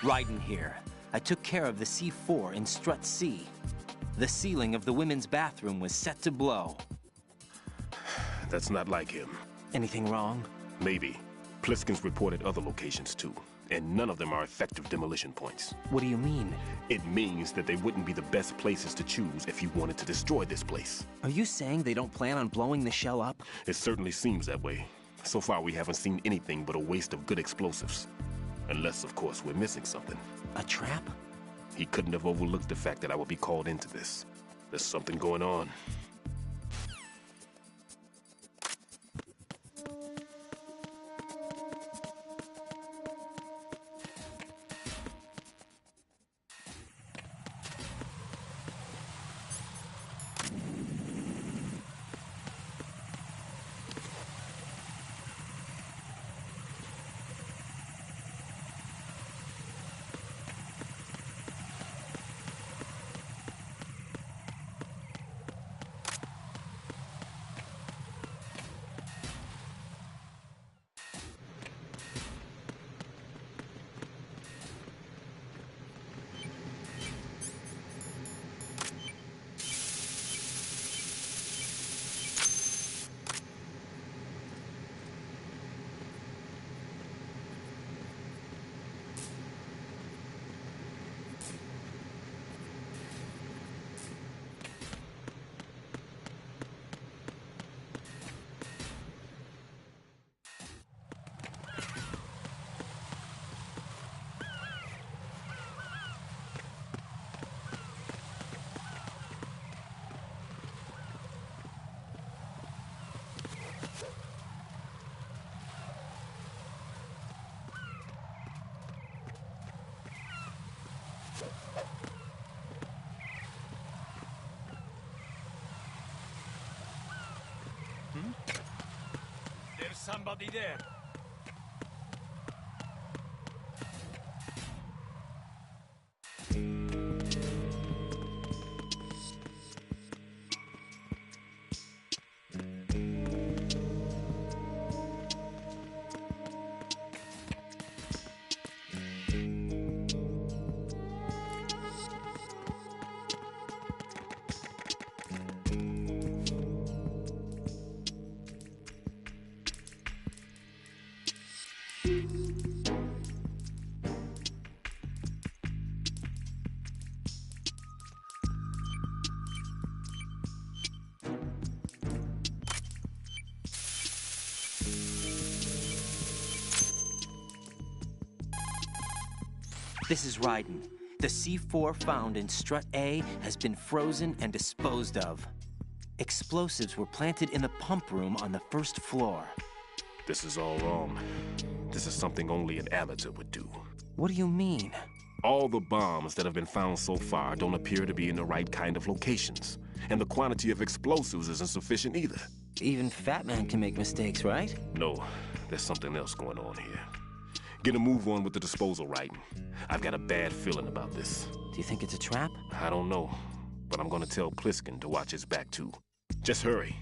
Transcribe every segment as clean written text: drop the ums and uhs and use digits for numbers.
Raiden here. I took care of the C4 in Strut C. The ceiling of the women's bathroom was set to blow. That's not like him. Anything wrong? Maybe. Pliskin's reported other locations too, and none of them are effective demolition points. What do you mean? It means that they wouldn't be the best places to choose if you wanted to destroy this place. Are you saying they don't plan on blowing the shell up? It certainly seems that way. So far, we haven't seen anything but a waste of good explosives. Unless, of course, we're missing something. A trap? He couldn't have overlooked the fact that I would be called into this. There's something going on. There's somebody there. This is Raiden. The C4 found in Strut A has been frozen and disposed of. Explosives were planted in the pump room on the first floor. This is all wrong. This is something only an amateur would do. What do you mean? All the bombs that have been found so far don't appear to be in the right kind of locations. And the quantity of explosives isn't sufficient either. Even Fat Man can make mistakes, right? No, there's something else going on here. Get a move on with the disposal, Raiden. I've got a bad feeling about this. Do you think it's a trap? I don't know, but I'm gonna tell Pliskin to watch his back too. Just hurry.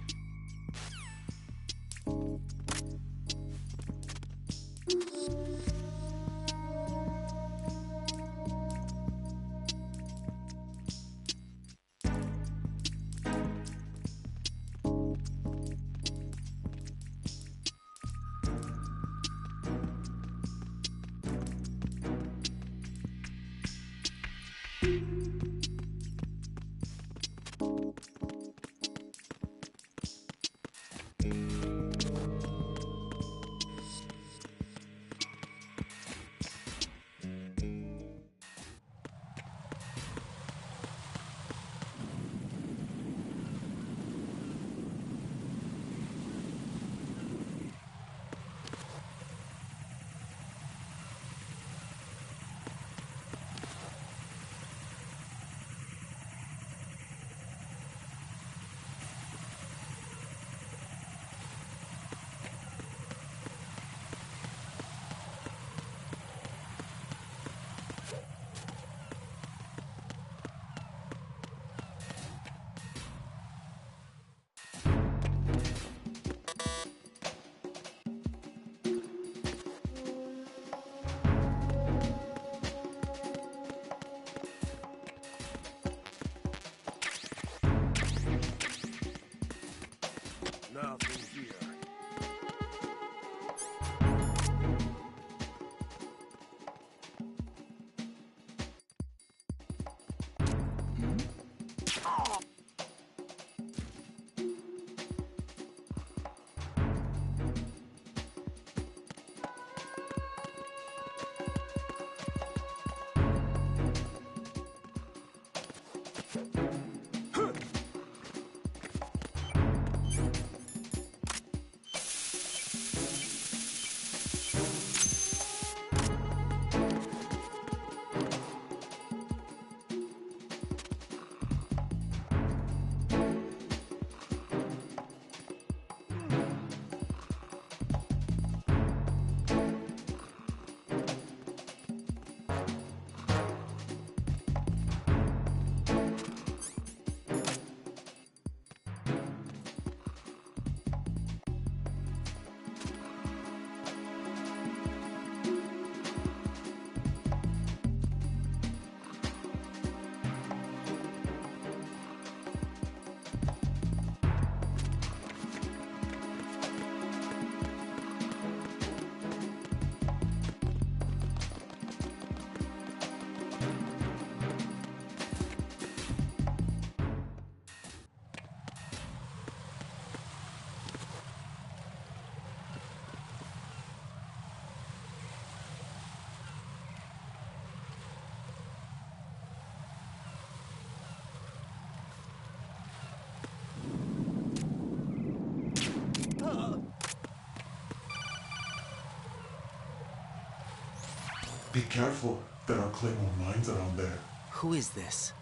Be careful. There are claymore mines around there. Who is this?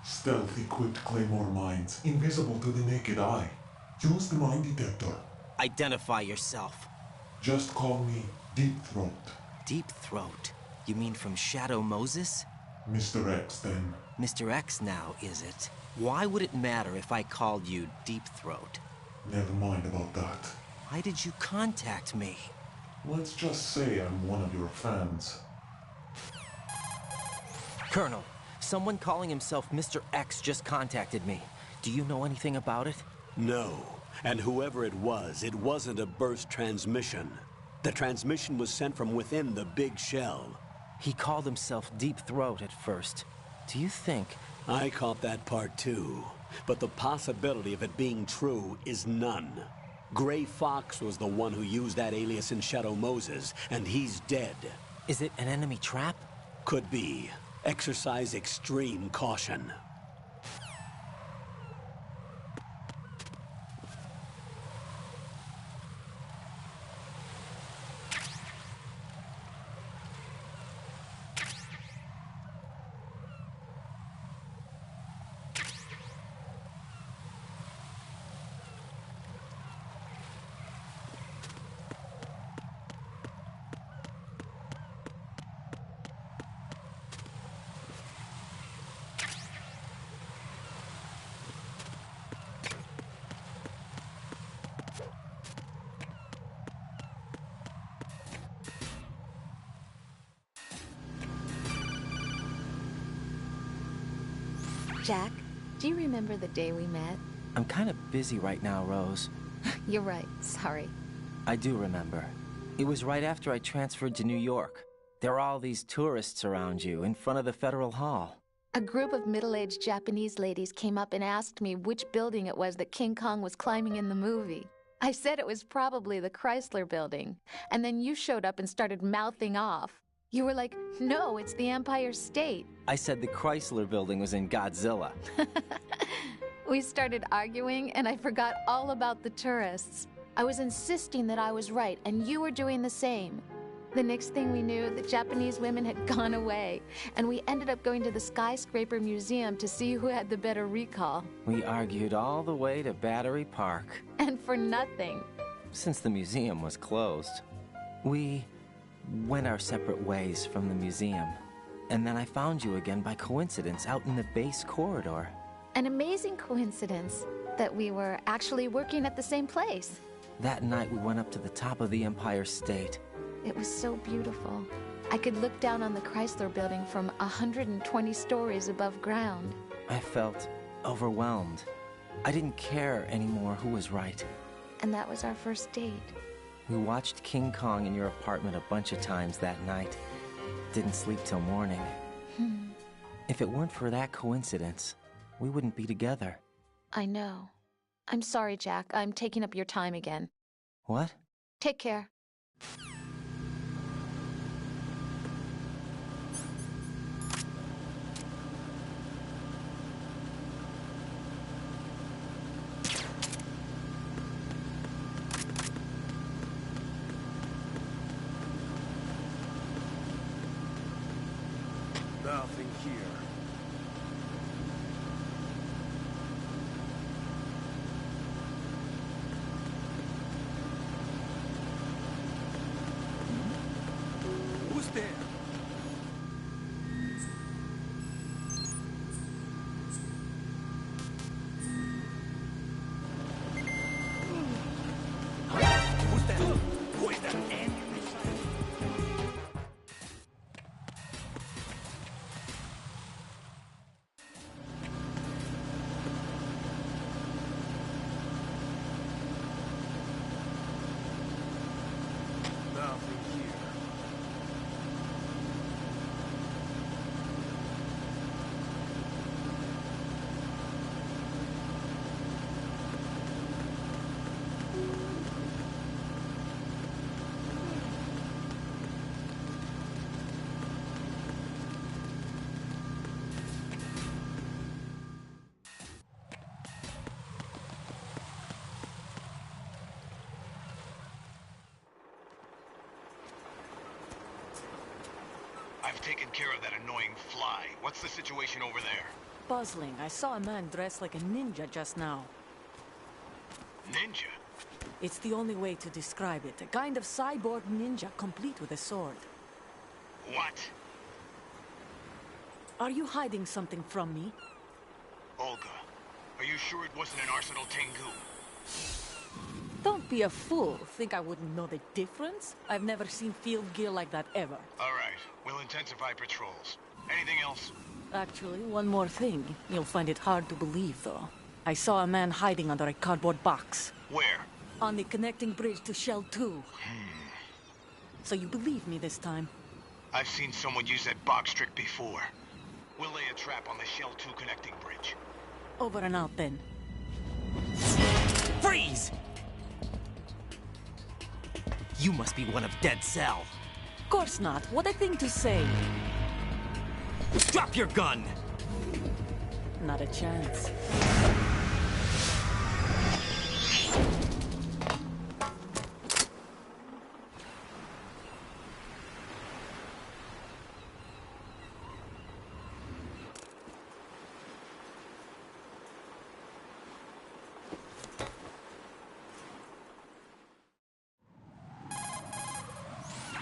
Stealth-equipped claymore mines, invisible to the naked eye. Use the mine detector. Identify yourself. Just call me Deep Throat. Deep Throat? You mean from Shadow Moses? Mr. X, then. Mr. X now, is it? Why would it matter if I called you Deep Throat? Never mind about that. Why did you contact me? Let's just say I'm one of your fans. Colonel, someone calling himself Mr. X just contacted me. Do you know anything about it? No. And whoever it wasn't a burst transmission. The transmission was sent from within the big shell. He called himself Deep Throat at first. Do you think... I caught that part too. But the possibility of it being true is none. Gray Fox was the one who used that alias in Shadow Moses, and he's dead. Is it an enemy trap? Could be. Exercise extreme caution. Jack, do you remember the day we met? I'm kind of busy right now, Rose. You're right, sorry. I do remember. It was right after I transferred to New York. There are all these tourists around you in front of the Federal Hall. A group of middle-aged Japanese ladies came up and asked me which building it was that King Kong was climbing in the movie. I said it was probably the Chrysler Building, and then you showed up and started mouthing off. You were like, no, it's the Empire State. I said the Chrysler Building was in Godzilla. We started arguing, and I forgot all about the tourists. I was insisting that I was right, and you were doing the same. The next thing we knew, the Japanese women had gone away, and we ended up going to the Skyscraper Museum to see who had the better recall. We argued all the way to Battery Park. And for nothing. Since the museum was closed. We went our separate ways from the museum. And then I found you again by coincidence out in the base corridor. An amazing coincidence that we were actually working at the same place. That night we went up to the top of the Empire State. It was so beautiful. I could look down on the Chrysler Building from 120 stories above ground. I felt overwhelmed. I didn't care anymore who was right. And that was our first date. We watched King Kong in your apartment a bunch of times that night. Didn't sleep till morning. If it weren't for that coincidence, we wouldn't be together. I know. I'm sorry, Jack. I'm taking up your time again. What? Take care. Nothing here. Who's there? Who's that? Who is that? We've taken care of that annoying fly. What's the situation over there? Puzzling. I saw a man dressed like a ninja just now. Ninja? It's the only way to describe it. A kind of cyborg ninja, complete with a sword. What? Are you hiding something from me? Olga, are you sure it wasn't an Arsenal Tengu? Don't be a fool. Think I wouldn't know the difference? I've never seen field gear like that ever. All right, we'll intensify patrols. Anything else? Actually, one more thing. You'll find it hard to believe, though. I saw a man hiding under a cardboard box. Where? On the connecting bridge to Shell 2. So you believe me this time? I've seen someone use that box trick before. We'll lay a trap on the Shell 2 connecting bridge. Over and out, then. Freeze! You must be one of Dead Cell. Course not. What a thing to say. Drop your gun! Not a chance.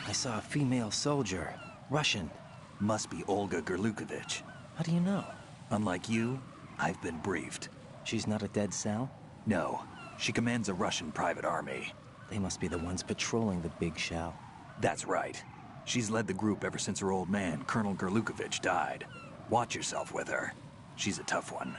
I saw a female soldier. Russian. Must be Olga Gerlukovich. How do you know? Unlike you, I've been briefed. She's not a Dead Cell? No, she commands a Russian private army. They must be the ones patrolling the big shell. That's right. She's led the group ever since her old man, Colonel Gerlukovich, died. Watch yourself with her. She's a tough one.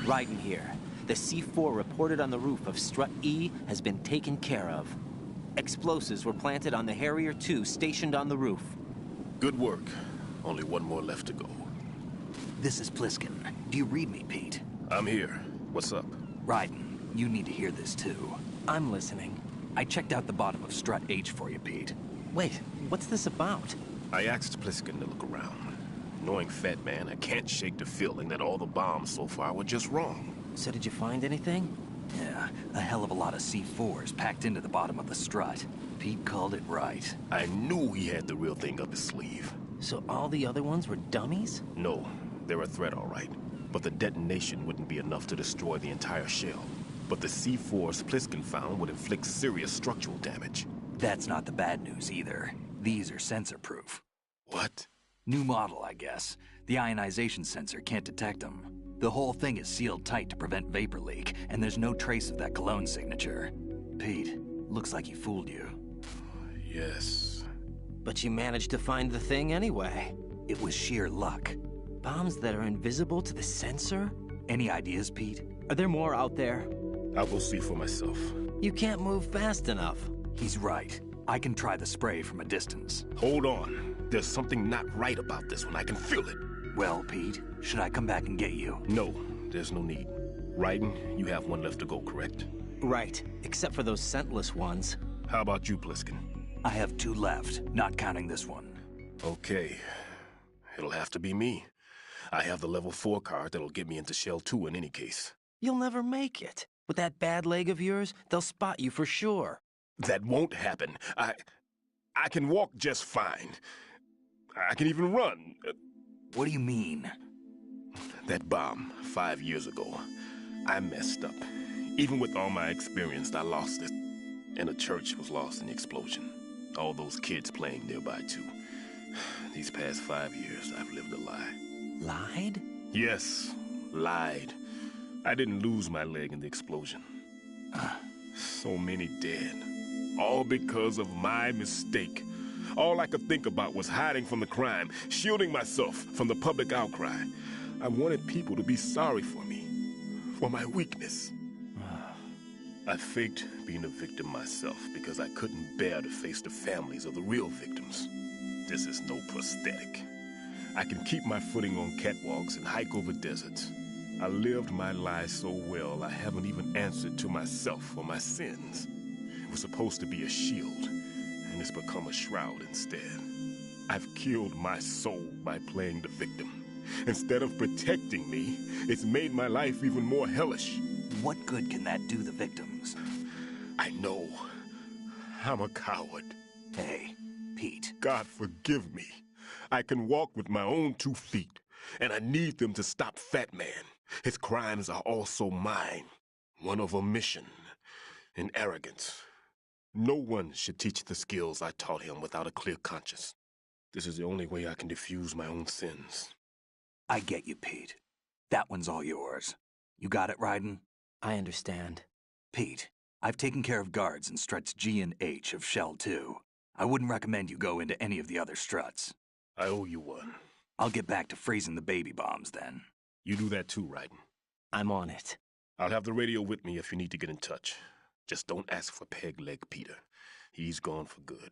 Raiden here. The C4 reported on the roof of Strut E has been taken care of. Explosives were planted on the Harrier 2 stationed on the roof. Good work. Only one more left to go. This is Pliskin. Do you read me, Pete? I'm here. What's up? Raiden, you need to hear this too. I'm listening. I checked out the bottom of Strut H for you, Pete. Wait, what's this about? I asked Pliskin to look around. Knowing Fat Man, I can't shake the feeling that all the bombs so far were just wrong. So did you find anything? Yeah, a hell of a lot of C4s packed into the bottom of the strut. Pete called it right. I knew he had the real thing up his sleeve. So all the other ones were dummies? No, they're a threat, all right. But the detonation wouldn't be enough to destroy the entire shell. But the C4s Pliskin found would inflict serious structural damage. That's not the bad news either. These are sensor-proof. What? New model, I guess. The ionization sensor can't detect them. The whole thing is sealed tight to prevent vapor leak, and there's no trace of that cologne signature. Pete, looks like he fooled you. Yes. But you managed to find the thing anyway. It was sheer luck. Bombs that are invisible to the sensor? Any ideas, Pete? Are there more out there? I'll go see for myself. You can't move fast enough. He's right. I can try the spray from a distance. Hold on. There's something not right about this one. I can feel it. Well, Pete, should I come back and get you? No, there's no need. Raiden, you have one left to go, correct? Right, except for those scentless ones. How about you, Pliskin? I have 2 left, not counting this one. Okay. It'll have to be me. I have the level 4 card that'll get me into Shell 2 in any case. You'll never make it. With that bad leg of yours, they'll spot you for sure. That won't happen. I can walk just fine. I can even run. What do you mean? That bomb, 5 years ago. I messed up. Even with all my experience, I lost it. And the church was lost in the explosion. All those kids playing nearby, too. These past 5 years, I've lived a lie. Lied? Yes, lied. I didn't lose my leg in the explosion. So many dead. All because of my mistake. All I could think about was hiding from the crime, shielding myself from the public outcry. I wanted people to be sorry for me, for my weakness. I faked being a victim myself because I couldn't bear to face the families of the real victims. This is no prosthetic. I can keep my footing on catwalks and hike over deserts. I lived my life so well, I haven't even answered to myself for my sins. It was supposed to be a shield, and it's become a shroud instead. I've killed my soul by playing the victim. Instead of protecting me, it's made my life even more hellish. What good can that do the victims? I know. I'm a coward. Hey, Pete. God forgive me. I can walk with my own 2 feet, and I need them to stop Fat Man. His crimes are also mine. One of omission and arrogance. No one should teach the skills I taught him without a clear conscience. This is the only way I can diffuse my own sins. I get you, Pete. That one's all yours. You got it, Raiden? I understand. Pete, I've taken care of guards in struts G and H of Shell 2. I wouldn't recommend you go into any of the other struts. I owe you one. I'll get back to freezing the baby bombs then. You do that too, Raiden. I'm on it. I'll have the radio with me if you need to get in touch. Just don't ask for Peg Leg Peter. He's gone for good.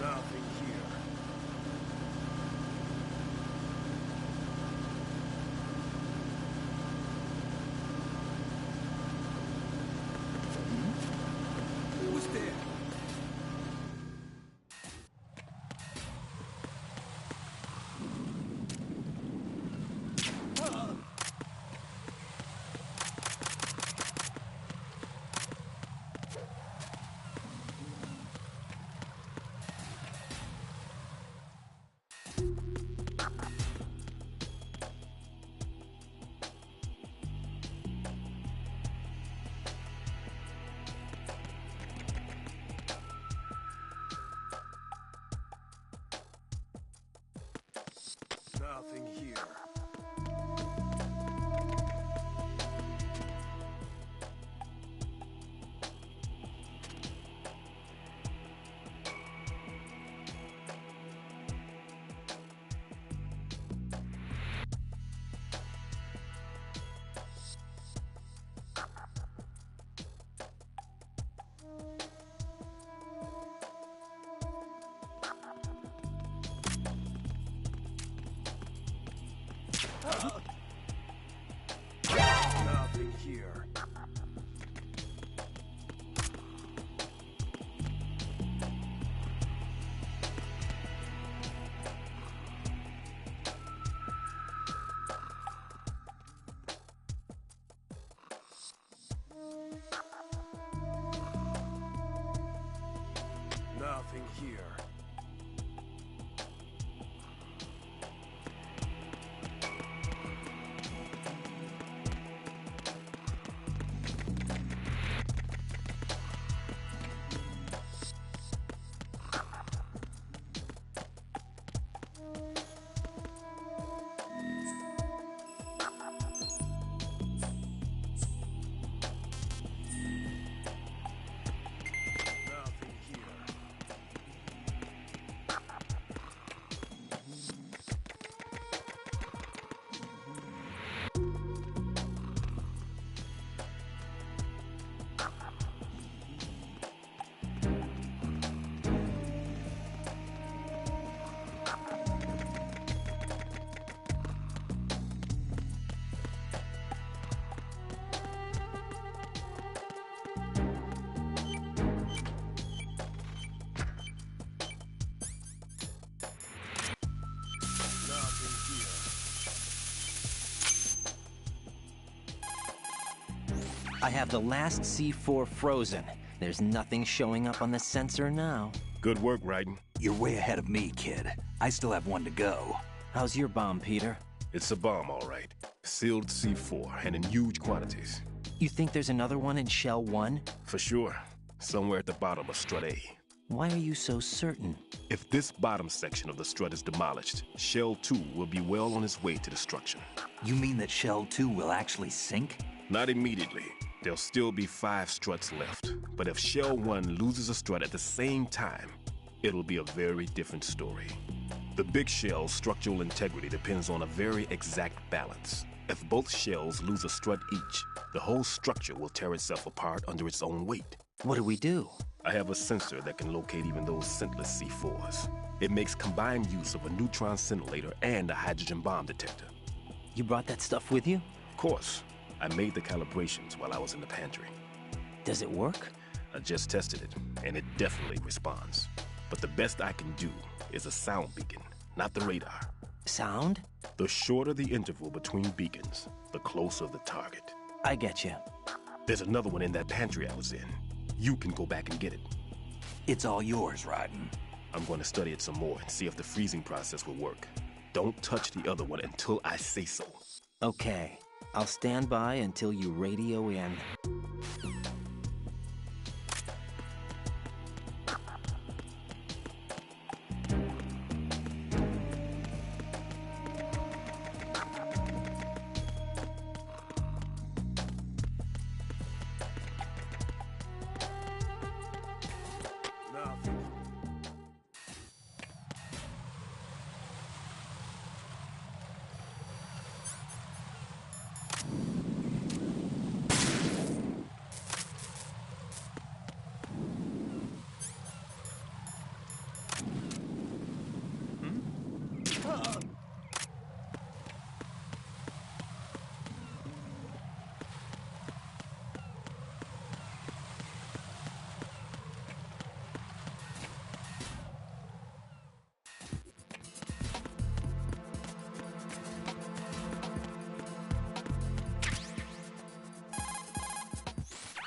Nothing here. Who's there? Nothing here. Nothing here. Nothing here. Nothing here. I have the last C4 frozen. There's nothing showing up on the sensor now. Good work, Raiden. You're way ahead of me, kid. I still have one to go. How's your bomb, Peter? It's a bomb, all right. Sealed C4, and in huge quantities. You think there's another one in Shell 1? For sure. Somewhere at the bottom of Strut A. Why are you so certain? If this bottom section of the strut is demolished, Shell 2 will be well on its way to destruction. You mean that Shell 2 will actually sink? Not immediately. There'll still be 5 struts left. But if Shell 1 loses a strut at the same time, it'll be a very different story. The big shell's structural integrity depends on a very exact balance. If both shells lose a strut each, the whole structure will tear itself apart under its own weight. What do we do? I have a sensor that can locate even those scentless C4s. It makes combined use of a neutron scintillator and a hydrogen bomb detector. You brought that stuff with you? Of course. I made the calibrations while I was in the pantry. Does it work? I just tested it, and it definitely responds. But the best I can do is a sound beacon, not the radar. Sound? The shorter the interval between beacons, the closer the target. I get you. There's another one in that pantry I was in. You can go back and get it. It's all yours, Raiden. I'm going to study it some more and see if the freezing process will work. Don't touch the other one until I say so. Okay. I'll stand by until you radio in.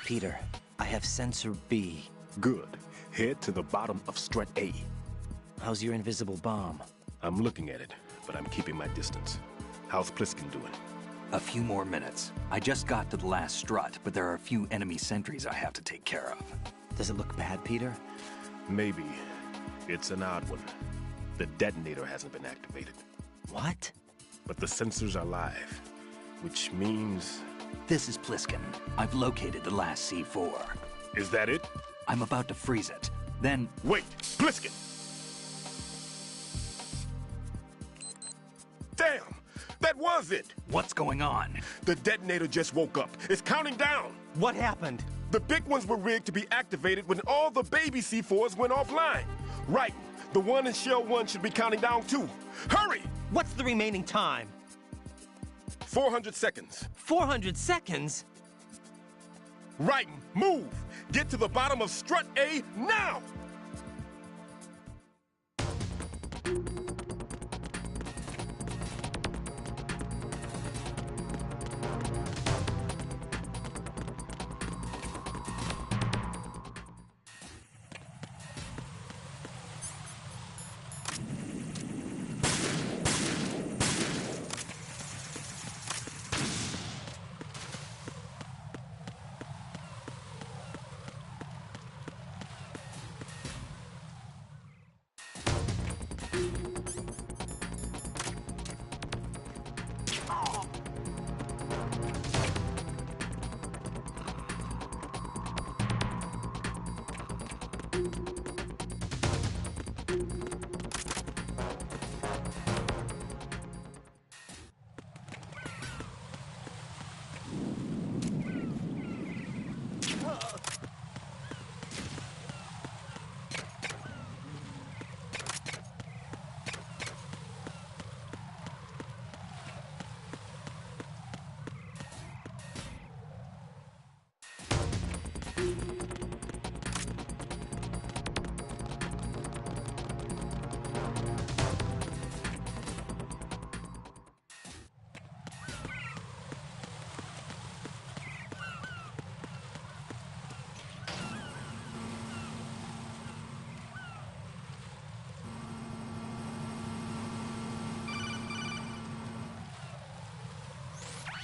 Peter, I have sensor B. Good. Head to the bottom of Strut A. How's your invisible bomb? I'm looking at it, but I'm keeping my distance. How's Pliskin doing? A few more minutes. I just got to the last strut, but there are a few enemy sentries I have to take care of. Does it look bad, Peter? Maybe. It's an odd one. The detonator hasn't been activated. What? But the sensors are live, which means... This is Pliskin. I've located the last C4. Is that it? I'm about to freeze it. Then... Wait! Pliskin! Damn! That was it! What's going on? The detonator just woke up. It's counting down! What happened? The big ones were rigged to be activated when all the baby C4s went offline. Right. The one in Shell 1 should be counting down too. Hurry! What's the remaining time? 400 seconds. 400 seconds? Right. Move! Get to the bottom of Strut A now!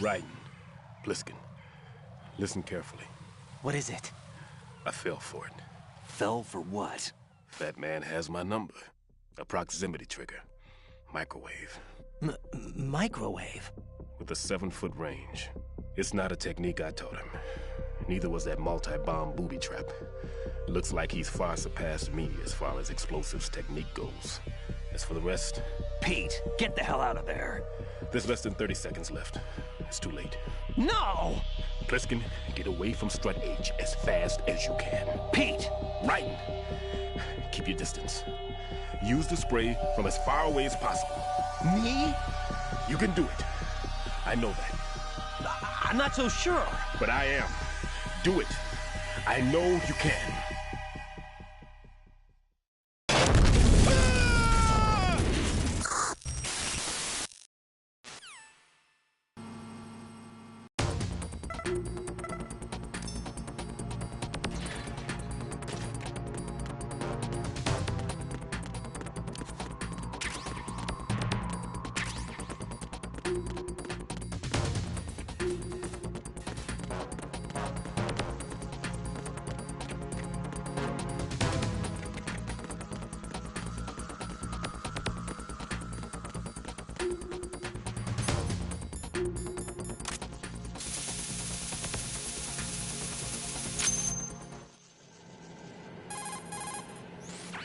Raiden, Pliskin, listen carefully. What is it? I fell for it. Fell for what? That man has my number. A proximity trigger. Microwave. Microwave? With a 7-foot range. It's not a technique I taught him. Neither was that multi-bomb booby trap. Looks like he's far surpassed me as far as explosives technique goes. As for the rest... Pete, get the hell out of there. There's less than 30 seconds left. It's too late. No! Pliskin, get away from Strut H as fast as you can. Pete! Raiden, keep your distance. Use the spray from as far away as possible. Me? You can do it. I know that. I'm not so sure. But I am. Do it. I know you can.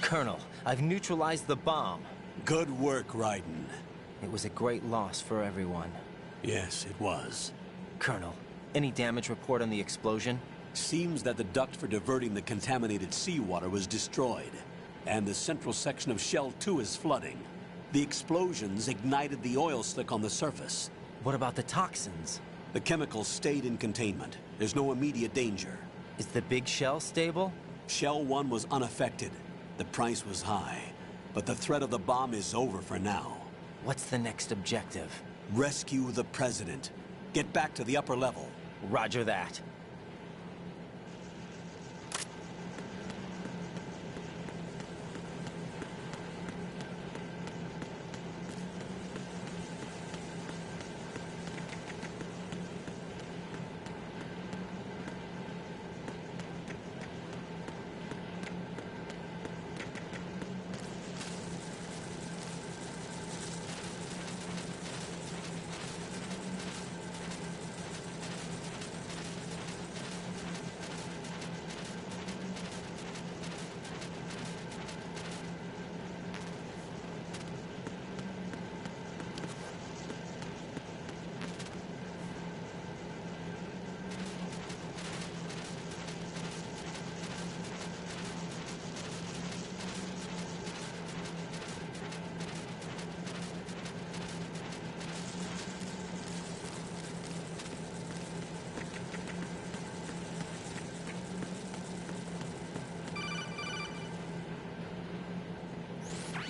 Colonel, I've neutralized the bomb. Good work, Raiden. It was a great loss for everyone. Yes, it was. Colonel, any damage report on the explosion? Seems that the duct for diverting the contaminated seawater was destroyed, and the central section of Shell 2 is flooding. The explosions ignited the oil slick on the surface. What about the toxins? The chemicals stayed in containment. There's no immediate danger. Is the big shell stable? Shell 1 was unaffected. The price was high, but the threat of the bomb is over for now. What's the next objective? Rescue the President. Get back to the upper level. Roger that.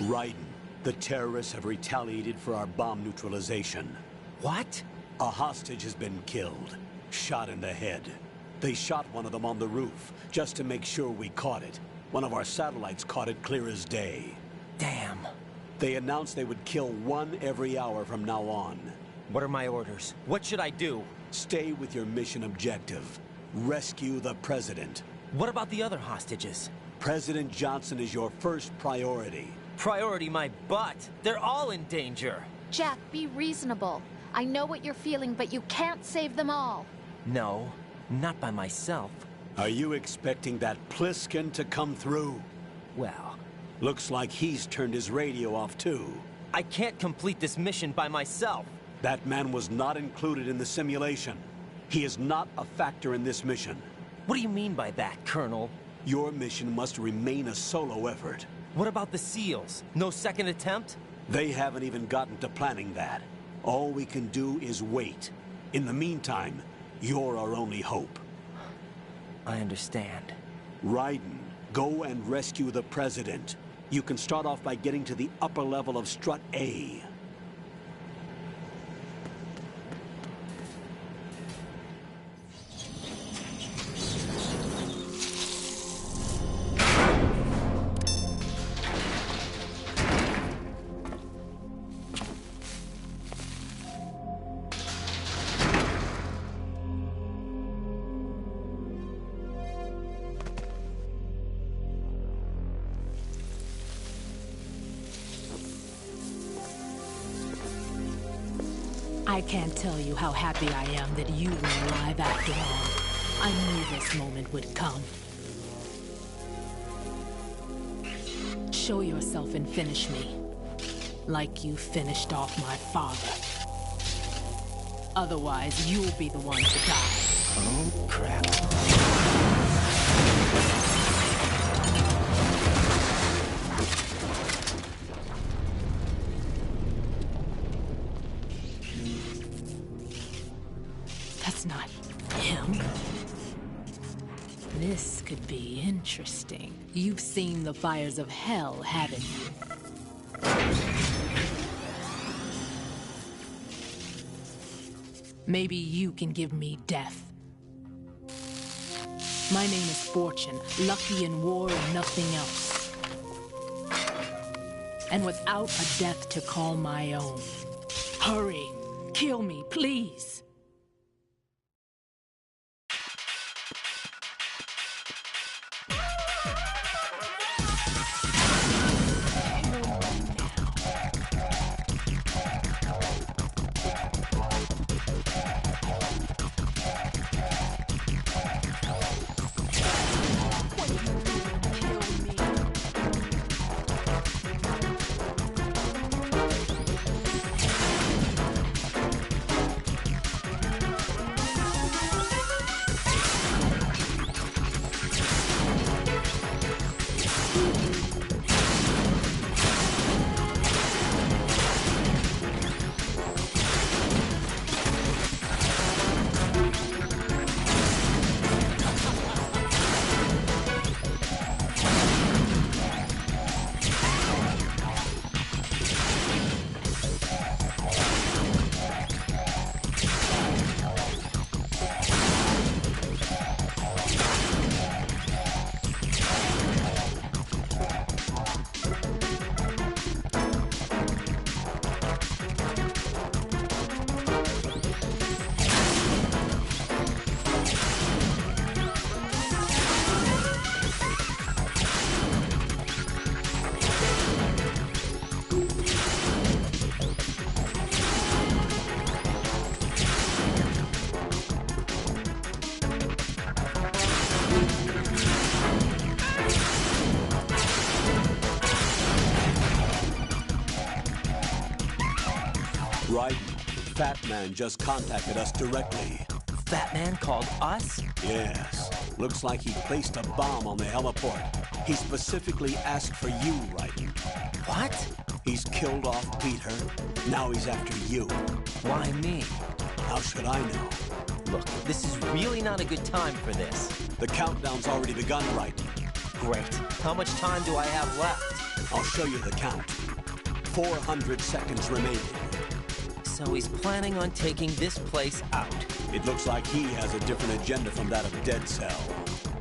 Raiden, the terrorists have retaliated for our bomb neutralization. What? A hostage has been killed, shot in the head. They shot one of them on the roof, just to make sure we caught it. One of our satellites caught it clear as day. Damn. They announced they would kill one every hour from now on. What are my orders? What should I do? Stay with your mission objective. Rescue the President. What about the other hostages? President Johnson is your first priority. Priority my butt. They're all in danger. Jack, be reasonable. I know what you're feeling, but you can't save them all. No, not by myself. Are you expecting that Pliskin to come through? Well, looks like he's turned his radio off too. I can't complete this mission by myself. That man was not included in the simulation. He is not a factor in this mission. What do you mean by that, Colonel? Your mission must remain a solo effort. What about the SEALs? No second attempt? They haven't even gotten to planning that. All we can do is wait. In the meantime, you're our only hope. I understand. Raiden, go and rescue the President. You can start off by getting to the upper level of Strut A. I can't tell you how happy I am that you were alive after all. I knew this moment would come. Show yourself and finish me. Like you finished off my father. Otherwise, you'll be the one to die. Oh, crap. That's not him. This could be interesting. You've seen the fires of hell, haven't you? Maybe you can give me death. My name is Fortune, lucky in war and nothing else. And without a death to call my own. Hurry, kill me, please. Right. Fat Man just contacted us directly. Fat Man called us? Yes. Looks like he placed a bomb on the heliport. He specifically asked for you, Raiden. What? He's killed off Peter. Now he's after you. Why me? How should I know? Look, this is really not a good time for this. The countdown's already begun, Raiden. Great. How much time do I have left? I'll show you the count. 400 seconds remaining. So he's planning on taking this place out. It looks like he has a different agenda from that of Dead Cell.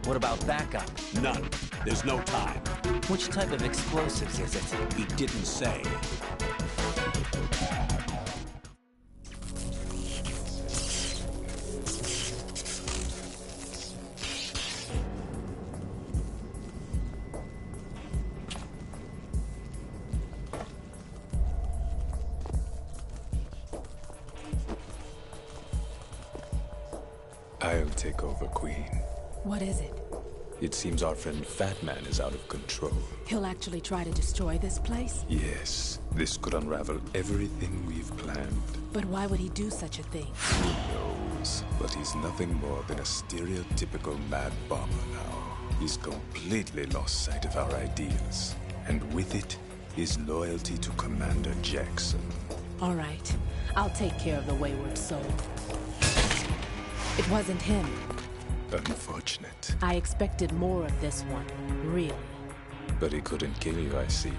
What about backup? None. There's no time. Which type of explosives is it? He didn't say. I'll take over, Queen. What is it? It seems our friend Fat Man is out of control. He'll actually try to destroy this place? Yes, this could unravel everything we've planned. But why would he do such a thing? Who knows? But he's nothing more than a stereotypical mad bomber now. He's completely lost sight of our ideals. And with it, his loyalty to Commander Jackson. All right. I'll take care of the wayward soul. It wasn't him. Unfortunate. I expected more of this one, really. But he couldn't kill you, I see.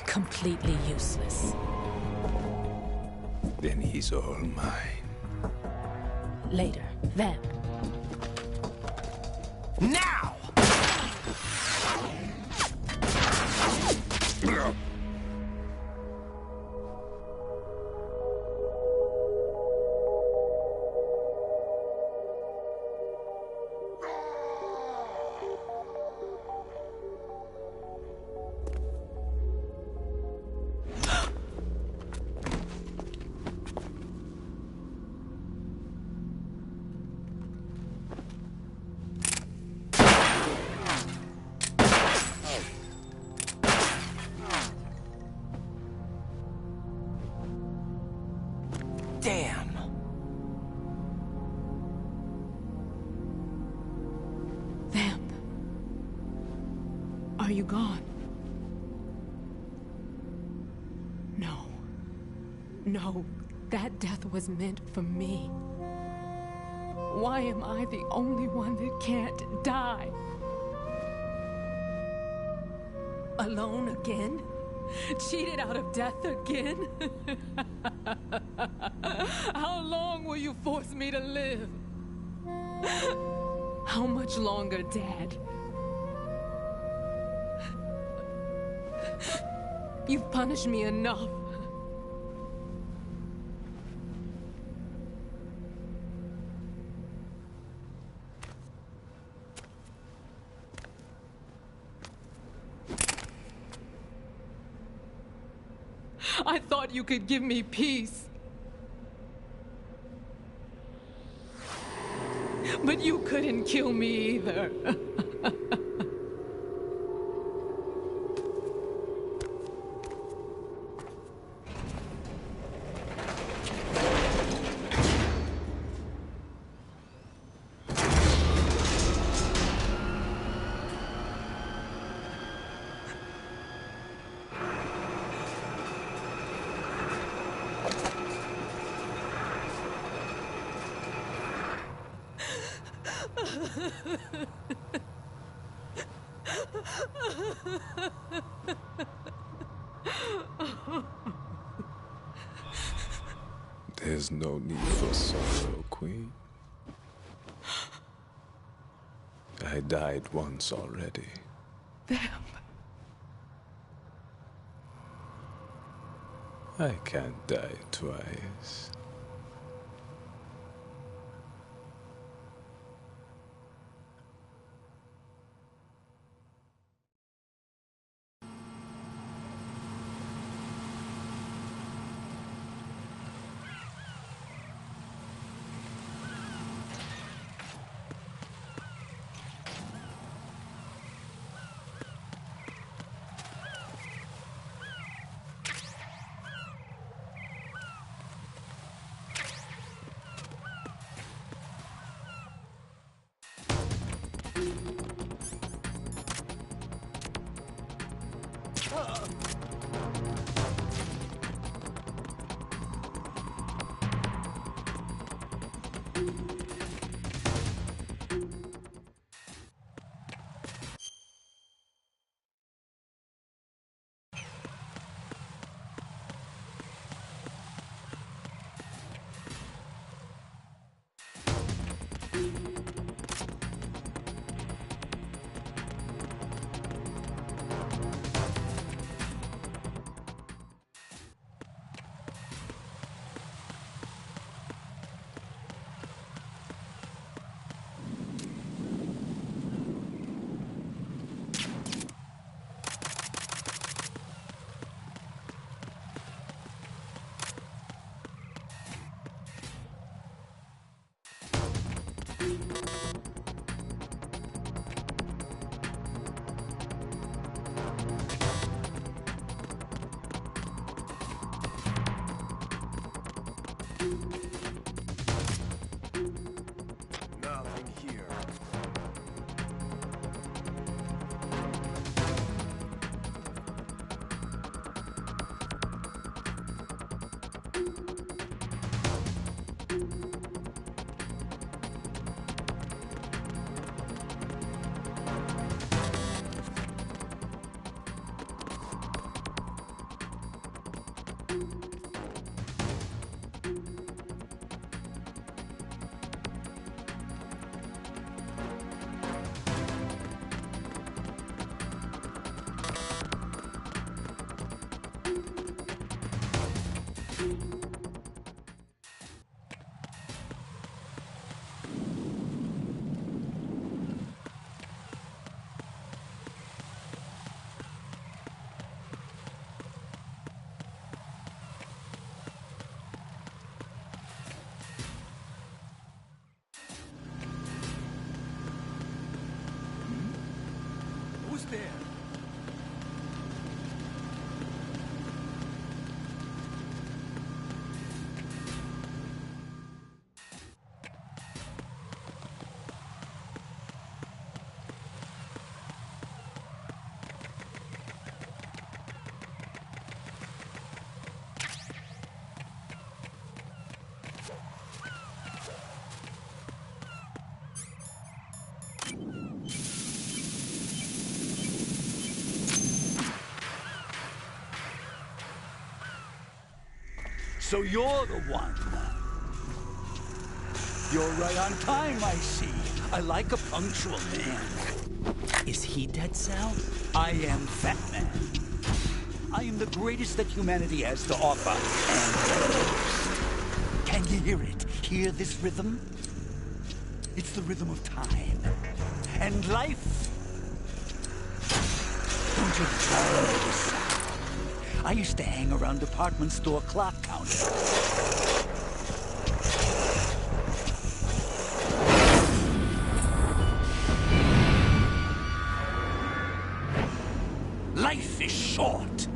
Completely useless. Then he's all mine. Later, then. Now! Are you gone? No. No, that death was meant for me. Why am I the only one that can't die? Alone again? Cheated out of death again? How long will you force me to live? How much longer, Dad? You've punished me enough. I thought you could give me peace. But you couldn't kill me either. There's no need for sorrow, Queen. I died once already. Them. I can't die twice. Nothing here. Who's there? So you're the one. You're right on time, I see. I like a punctual man. Is he Dead Cell? I am Fat Man. I am the greatest that humanity has to offer, and can you hear it? Hear this rhythm? It's the rhythm of time and life. Don't you love this sound? I used to hang around department store clock counters. Life is short.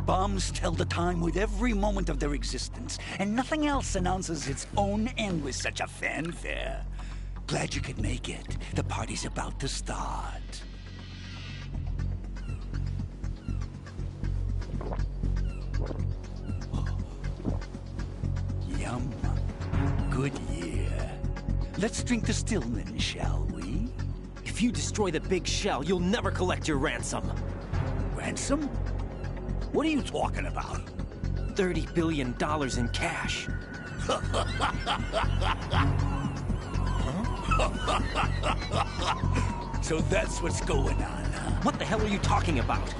Bombs tell the time with every moment of their existence, and nothing else announces its own end with such a fanfare. Glad you could make it. The party's about to start. Yum. Good year. Let's drink to Stillman, shall we? If you destroy the big shell, you'll never collect your ransom. Ransom? What are you talking about? $30 billion in cash. So that's what's going on, huh? What the hell are you talking about?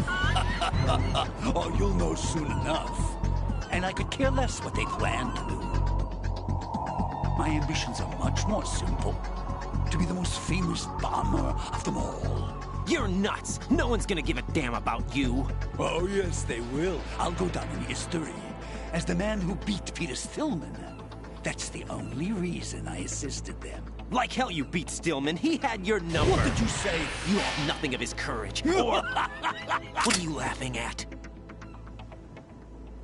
Oh, you'll know soon enough. And I could care less what they plan to do. My ambitions are much more simple. To be the most famous bomber of them all. You're nuts! No one's gonna give a damn about you! Oh, yes, they will. I'll go down in history as the man who beat Peter Stillman. That's the only reason I assisted them. Like hell you beat Stillman. He had your number. What did you say? You have nothing of his courage. Or... What are you laughing at?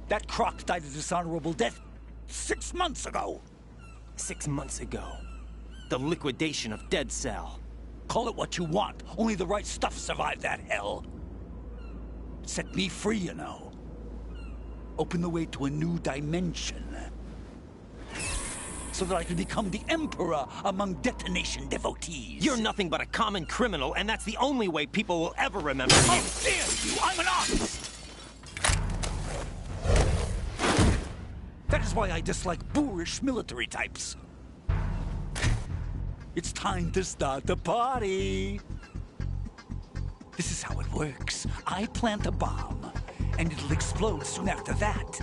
That croc died a dishonorable death 6 months ago. 6 months ago. The liquidation of Dead Cell. Call it what you want. Only the right stuff survived that hell. Set me free, you know. Open the way to a new dimension. So that I can become the emperor among detonation devotees. You're nothing but a common criminal, and that's the only way people will ever remember you. How dare you! I'm an artist! That is why I dislike boorish military types. It's time to start the party. This is how it works. I plant a bomb, and it'll explode soon after that.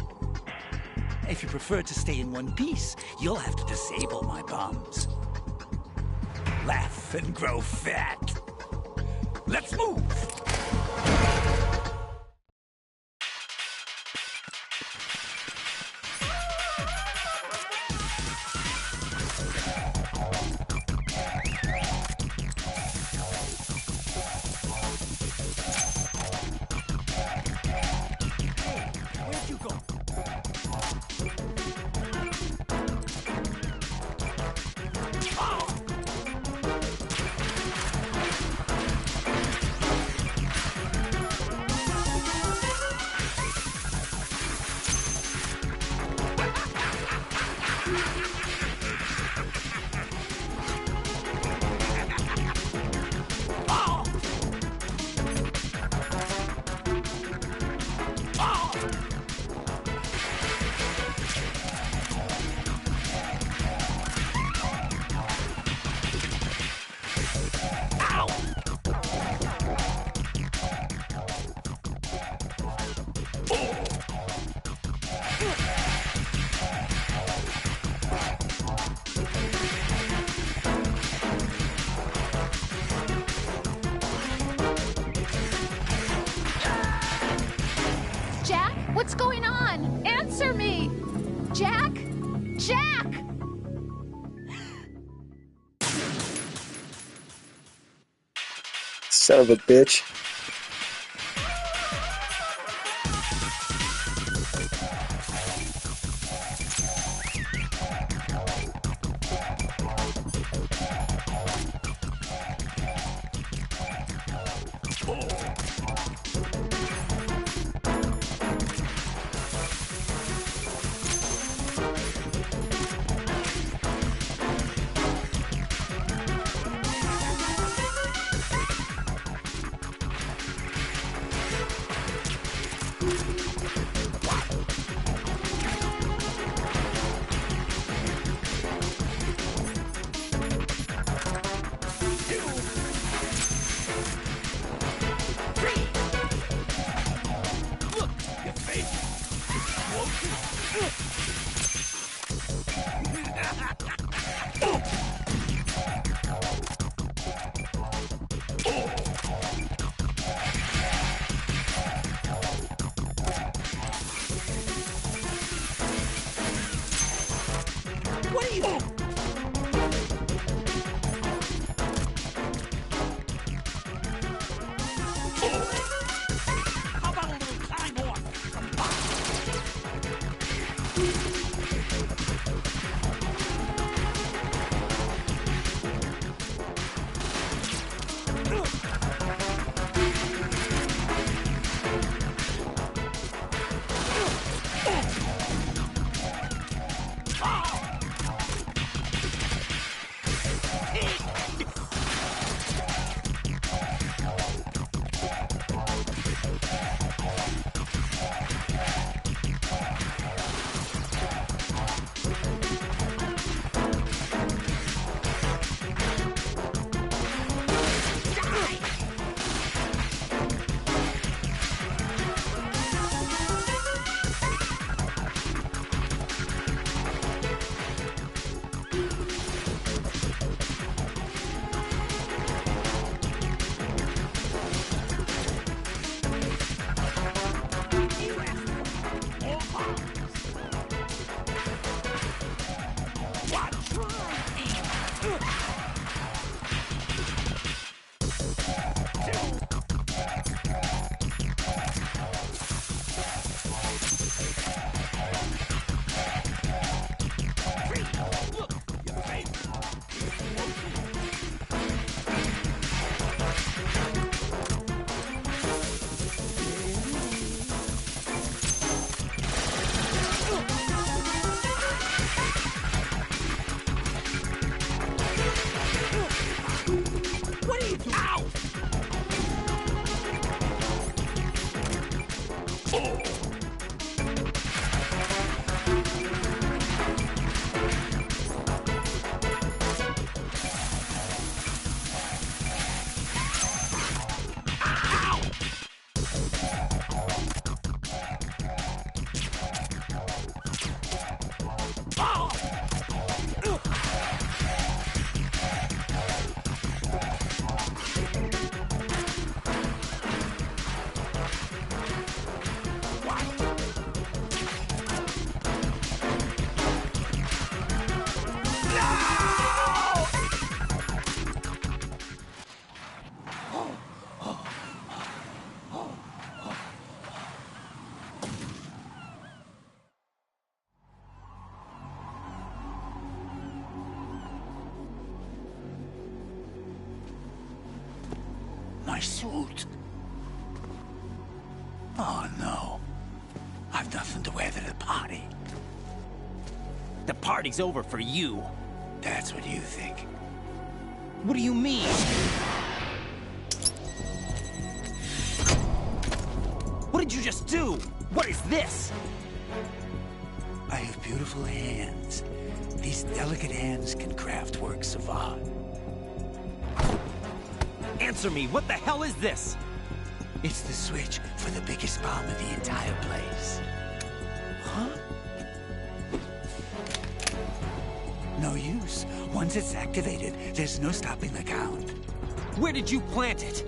If you prefer to stay in one piece, you'll have to disable my bombs. Laugh and grow fat. Let's move! What's going on? Answer me! Jack? Jack! Son of a bitch. My suit. Oh, no. I've nothing to wear to the party. The party's over for you. That's what you think. What do you mean? What did you just do? What is this? I have beautiful hands. These delicate hands can craft works of art. Answer me, what the hell is this? It's the switch for the biggest bomb in the entire place. Huh? No use. Once it's activated, there's no stopping the count. Where did you plant it?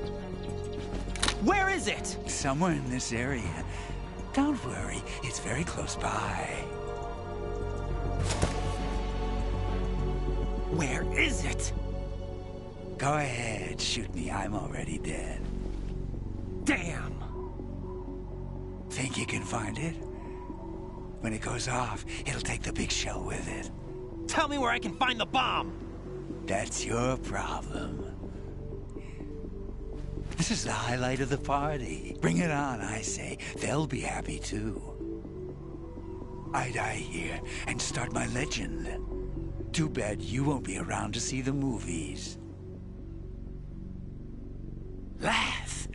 Where is it? Somewhere in this area. Don't worry, it's very close by. Where is it? Go ahead, shoot me. I'm already dead. Damn! Think you can find it? When it goes off, it'll take the big shell with it. Tell me where I can find the bomb! That's your problem. This is the highlight of the party. Bring it on, I say. They'll be happy too. I die here and start my legend. Too bad you won't be around to see the movies. Laugh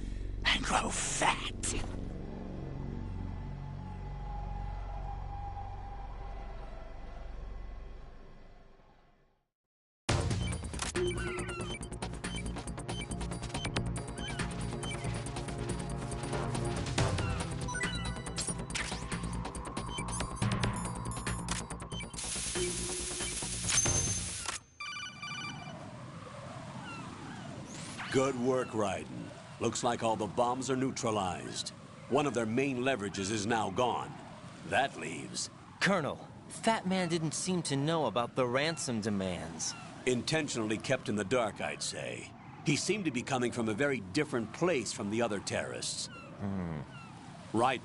and grow fat. Good work, Raiden. Looks like all the bombs are neutralized. One of their main leverages is now gone. That leaves... Colonel, Fat Man didn't seem to know about the ransom demands. Intentionally kept in the dark, I'd say. He seemed to be coming from a very different place from the other terrorists. Raiden,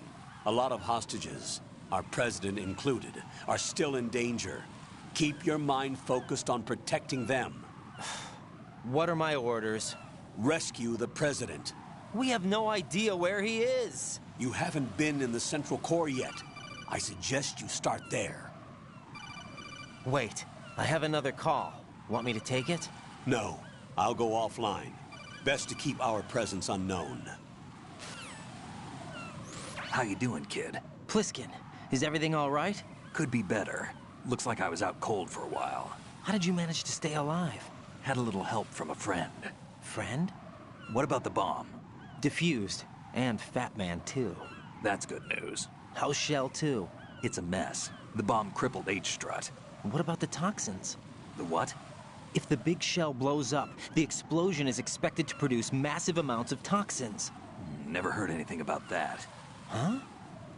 a lot of hostages, our president included, are still in danger. Keep your mind focused on protecting them. What are my orders? Rescue the president. We have no idea where he is. You haven't been in the Central Core yet. I suggest you start there. Wait, I have another call. Want me to take it? No, I'll go offline. Best to keep our presence unknown. How you doing, kid? Pliskin, is everything all right? Could be better. Looks like I was out cold for a while. How did you manage to stay alive? Had a little help from a friend. Friend? What about the bomb? Defused. And Fat Man, too. That's good news. How's Shell 2? It's a mess. The bomb crippled H-Strut. What about the toxins? The what? If the big shell blows up, the explosion is expected to produce massive amounts of toxins. Never heard anything about that. Huh?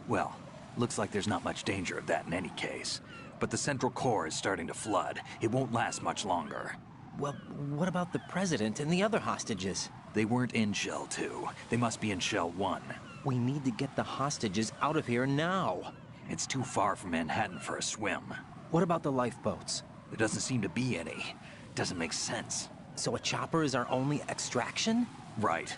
Well, looks like there's not much danger of that in any case. but the central core is starting to flood. It won't last much longer. Well, what about the president and the other hostages? They weren't in Shell 2. They must be in Shell 1. We need to get the hostages out of here now. It's too far from Manhattan for a swim. What about the lifeboats? There doesn't seem to be any. Doesn't make sense. So a chopper is our only extraction? Right.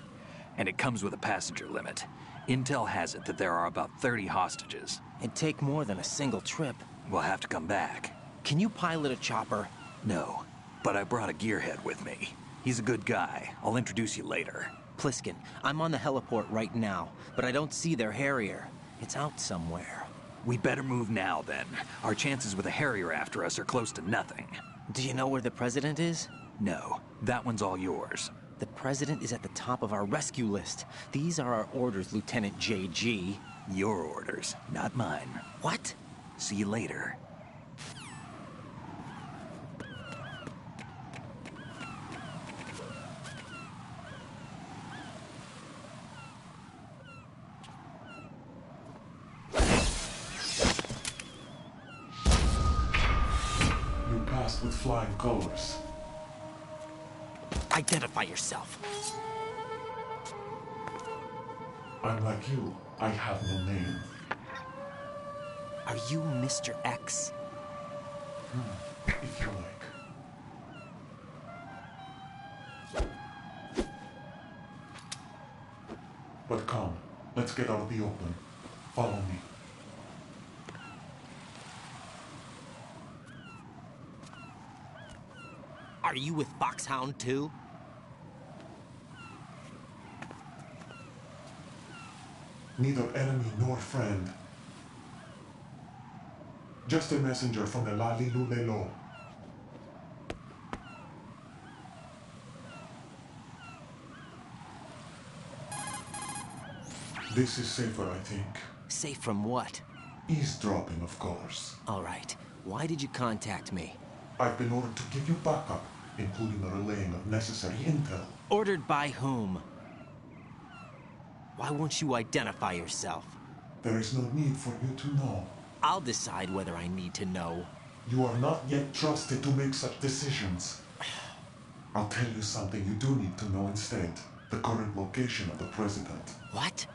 And it comes with a passenger limit. Intel has it that there are about 30 hostages. It'd take more than a single trip. We'll have to come back. Can you pilot a chopper? No, but I brought a gearhead with me. He's a good guy. I'll introduce you later. Pliskin, I'm on the heliport right now, but I don't see their Harrier. It's out somewhere. We better move now, then. Our chances with a Harrier after us are close to nothing. Do you know where the president is? No, that one's all yours. The president is at the top of our rescue list. These are our orders, Lieutenant JG. Your orders, not mine. What? See you later. You passed with flying colors. Identify yourself. I'm like you. I have no name. Are you Mr. X? If you like. But come, let's get out of the open. Follow me. Are you with Foxhound too? Neither enemy nor friend. Just a messenger from the Lalilulelo. This is safer, I think. Safe from what? Eavesdropping, of course. All right. Why did you contact me? I've been ordered to give you backup, including the relaying of necessary intel. Ordered by whom? Why won't you identify yourself? There is no need for you to know. I'll decide whether I need to know. You are not yet trusted to make such decisions. I'll tell you something you do need to know instead. The current location of the president. What?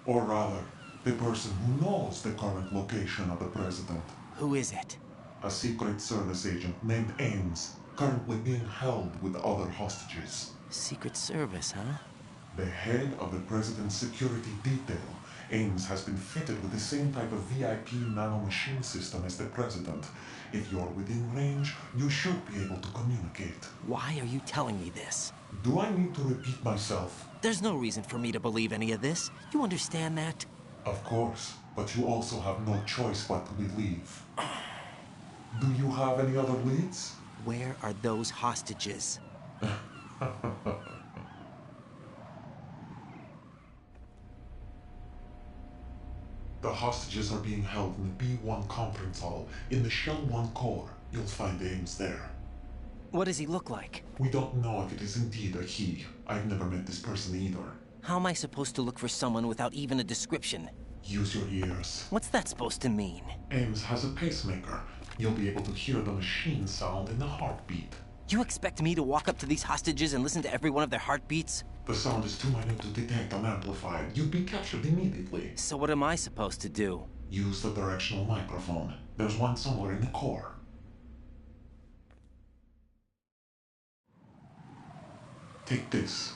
Or rather, the person who knows the current location of the president. Who is it? A Secret Service agent named Ames, currently being held with other hostages. Secret Service, huh? The head of the president's security detail, Ames has been fitted with the same type of VIP nanomachine system as the president. If you're within range, you should be able to communicate. Why are you telling me this? Do I need to repeat myself? There's no reason for me to believe any of this. You understand that? Of course, but you also have no choice but to believe. Do you have any other leads? Where are those hostages? The hostages are being held in the B1 conference hall in the Shell 1 core. You'll find Ames there. What does he look like? We don't know if it is indeed a he. I've never met this person either. How am I supposed to look for someone without even a description? Use your ears. What's that supposed to mean? Ames has a pacemaker. You'll be able to hear the machine sound in the heartbeat. You expect me to walk up to these hostages and listen to every one of their heartbeats? The sound is too minute to detect unamplified. You'd be captured immediately. So what am I supposed to do? Use the directional microphone. There's one somewhere in the core. Take this.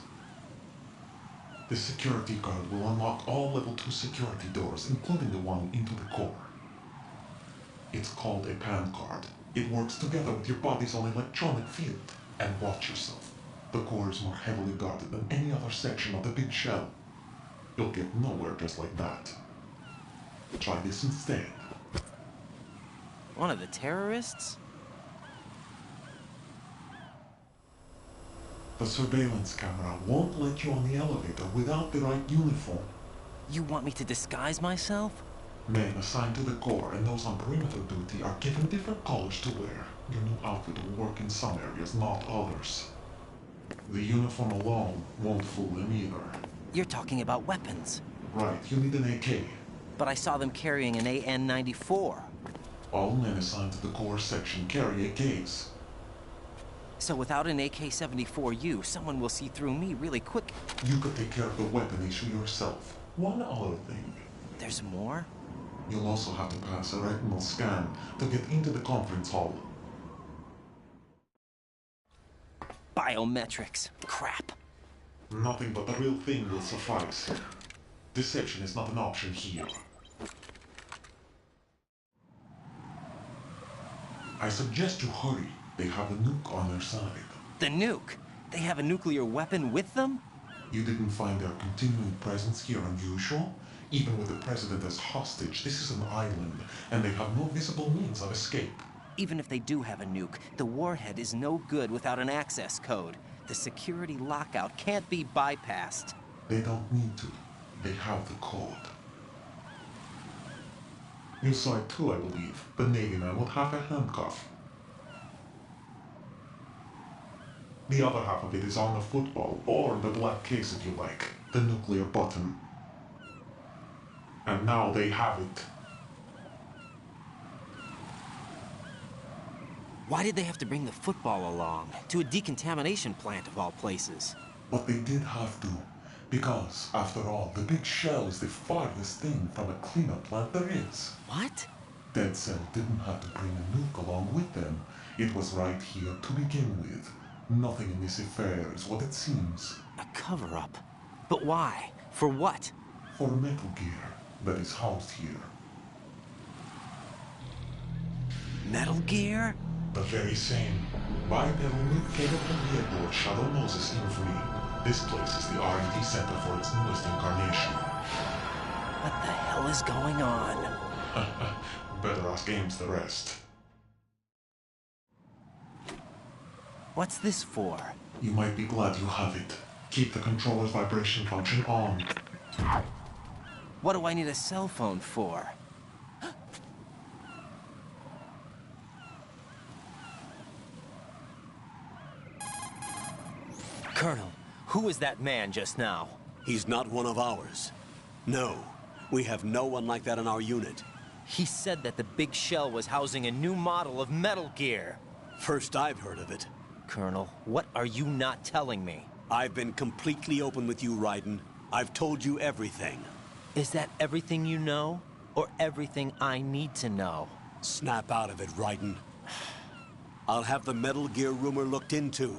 The security guard will unlock all level 2 security doors, including the one into the core. It's called a PAN card. It works together with your body's own electronic field. And watch yourself. The core is more heavily guarded than any other section of the big shell. You'll get nowhere just like that. Try this instead. One of the terrorists? The surveillance camera won't let you on the elevator without the right uniform. You want me to disguise myself? Men assigned to the core and those on perimeter duty are given different colors to wear. Your new outfit will work in some areas, not others. The uniform alone won't fool them either. You're talking about weapons. Right, you need an AK. But I saw them carrying an AN-94. All men assigned to the core section carry AKs. So without an AK-74U, someone will see through me really quick. You could take care of the weapon issue yourself. One other thing. There's more? You'll also have to pass a retinal scan to get into the conference hall. Biometrics. Crap. Nothing but the real thing will suffice. Deception is not an option here. I suggest you hurry. They have a nuke on their side. The nuke? They have a nuclear weapon with them? You didn't find their continuing presence here unusual? Even with the president as hostage, this is an island, and they have no visible means of escape. Even if they do have a nuke, the warhead is no good without an access code. The security lockout can't be bypassed. They don't need to. They have the code. You saw it too, I believe. The Navy man with half a handcuff. The other half of it is on the football, or the black case if you like. The nuclear button. And now they have it. Why did they have to bring the football along? To a decontamination plant of all places. But they did have to. Because, after all, the big shell is the farthest thing from a cleanup plant there is. What? Dead Cell didn't have to bring a nuke along with them. It was right here to begin with. Nothing in this affair is what it seems. A cover-up? But why? For what? For Metal Gear that is housed here. Metal Gear? The very same. Bipedal nuke-capable vehicle of Shadow Moses infamy. This place is the R&D center for its newest incarnation. What the hell is going on? Better ask Ames the rest. What's this for? You might be glad you have it. Keep the controller's vibration function on. What do I need a cell phone for? Colonel, who was that man just now? He's not one of ours. No, we have no one like that in our unit. He said that the big shell was housing a new model of Metal Gear. First I've heard of it. Colonel, what are you not telling me? I've been completely open with you, Raiden. I've told you everything. Is that everything you know? Or everything I need to know? Snap out of it, Raiden. I'll have the Metal Gear rumor looked into.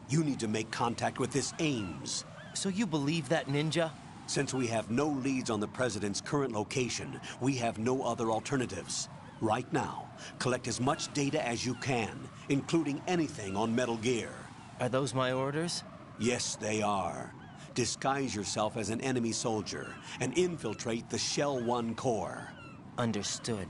You need to make contact with this Ames. So you believe that ninja? Since we have no leads on the President's current location, we have no other alternatives. Right now, collect as much data as you can, including anything on Metal Gear. Are those my orders? Yes, they are. Disguise yourself as an enemy soldier and infiltrate the Shell 1 core. Understood.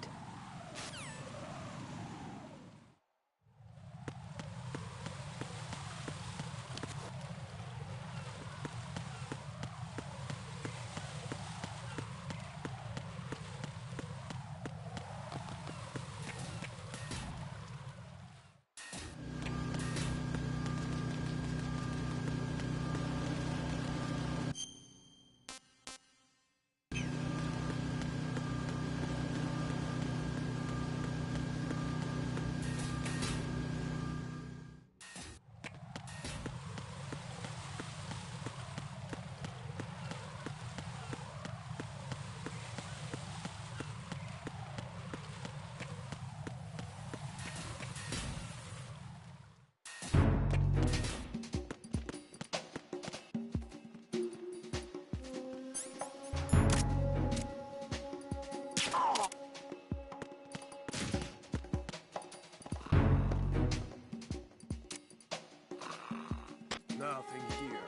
Nothing here.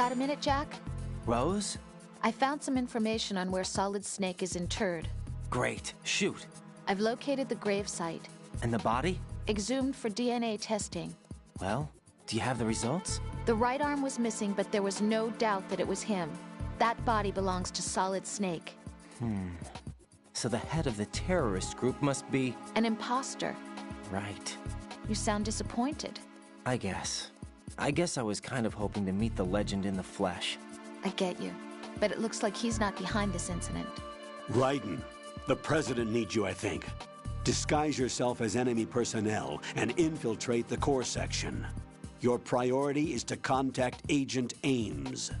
Got a minute, Jack? Rose? I found some information on where Solid Snake is interred. Great. Shoot. I've located the gravesite. And the body? Exhumed for DNA testing. Well, do you have the results? The right arm was missing, but there was no doubt that it was him. That body belongs to Solid Snake. So the head of the terrorist group must be... An imposter. Right. You sound disappointed. I guess I was kind of hoping to meet the legend in the flesh. I get you. But it looks like he's not behind this incident. Raiden, the President needs you, I think. Disguise yourself as enemy personnel and infiltrate the core section. Your priority is to contact Agent Ames.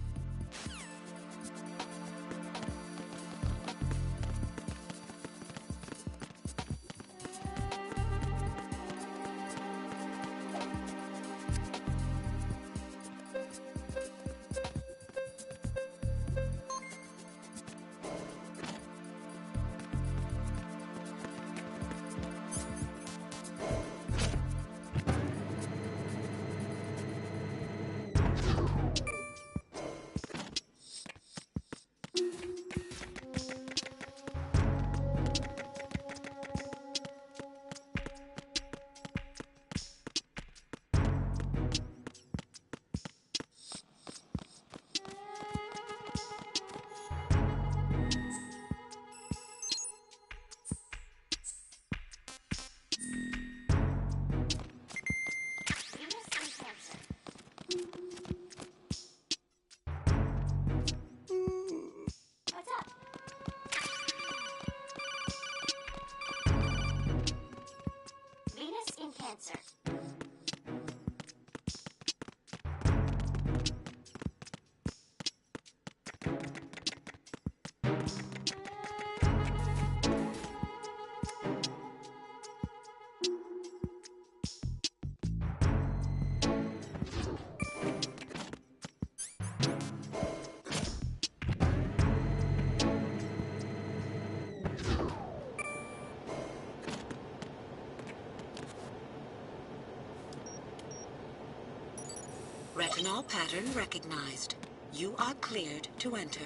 Retinol pattern recognized. You are cleared to enter.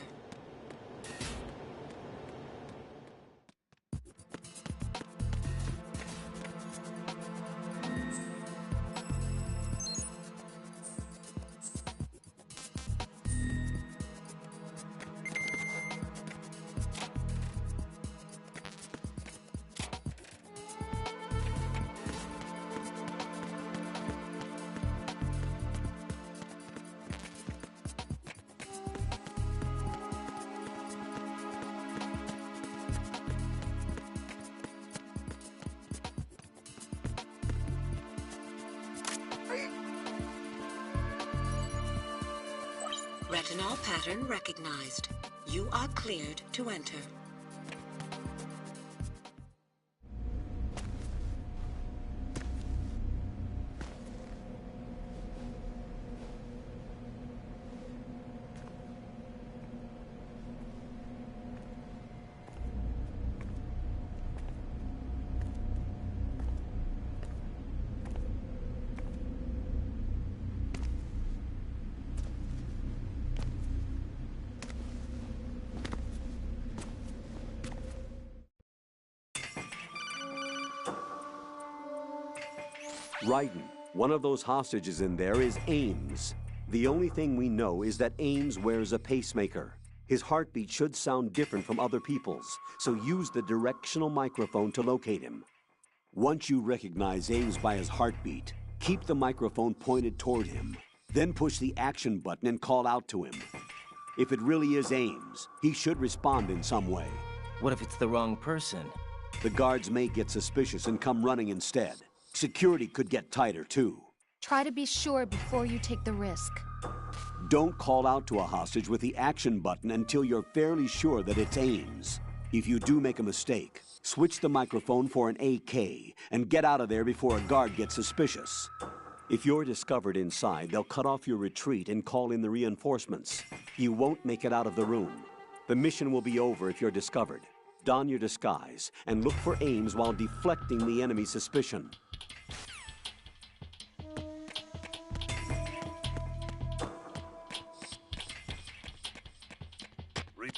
Retinol pattern recognized. You are cleared to enter. Raiden, one of those hostages in there is Ames. The only thing we know is that Ames wears a pacemaker. His heartbeat should sound different from other people's, so use the directional microphone to locate him. Once you recognize Ames by his heartbeat, keep the microphone pointed toward him. Then push the action button and call out to him. If it really is Ames, he should respond in some way. What if it's the wrong person? The guards may get suspicious and come running instead. Security could get tighter, too. Try to be sure before you take the risk. Don't call out to a hostage with the action button until you're fairly sure that it's Ames. If you do make a mistake, switch the microphone for an AK and get out of there before a guard gets suspicious. If you're discovered inside, they'll cut off your retreat and call in the reinforcements. You won't make it out of the room. The mission will be over if you're discovered. Don your disguise and look for Ames while deflecting the enemy's suspicion.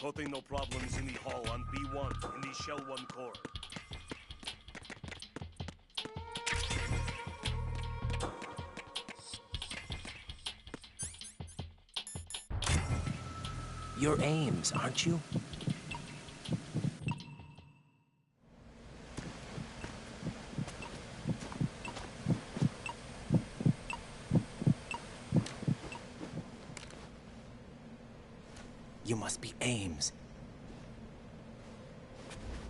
Reporting no problems in the hall on B1 in the Shell 1 core. You're Ames, aren't you? You must be Ames.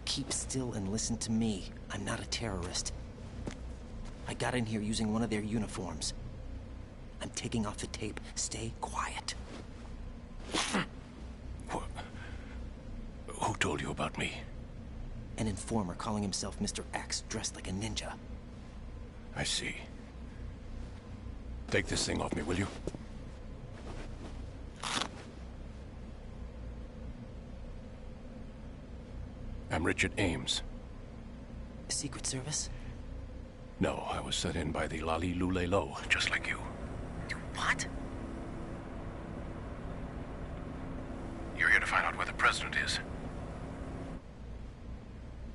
Keep still and listen to me. I'm not a terrorist. I got in here using one of their uniforms. I'm taking off the tape. Stay quiet. Who told you about me? An informer calling himself Mr. X, dressed like a ninja. I see. Take this thing off me, will you? I'm Richard Ames. Secret Service? No, I was set in by the Lali Lule Lo, just like you. What? You're here to find out where the president is.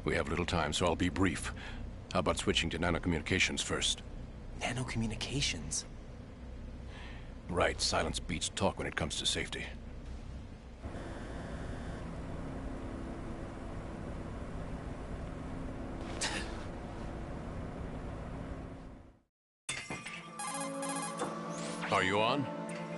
We have little time, so I'll be brief. How about switching to nanocommunications first? Nanocommunications? Right, silence beats talk when it comes to safety. Are you on?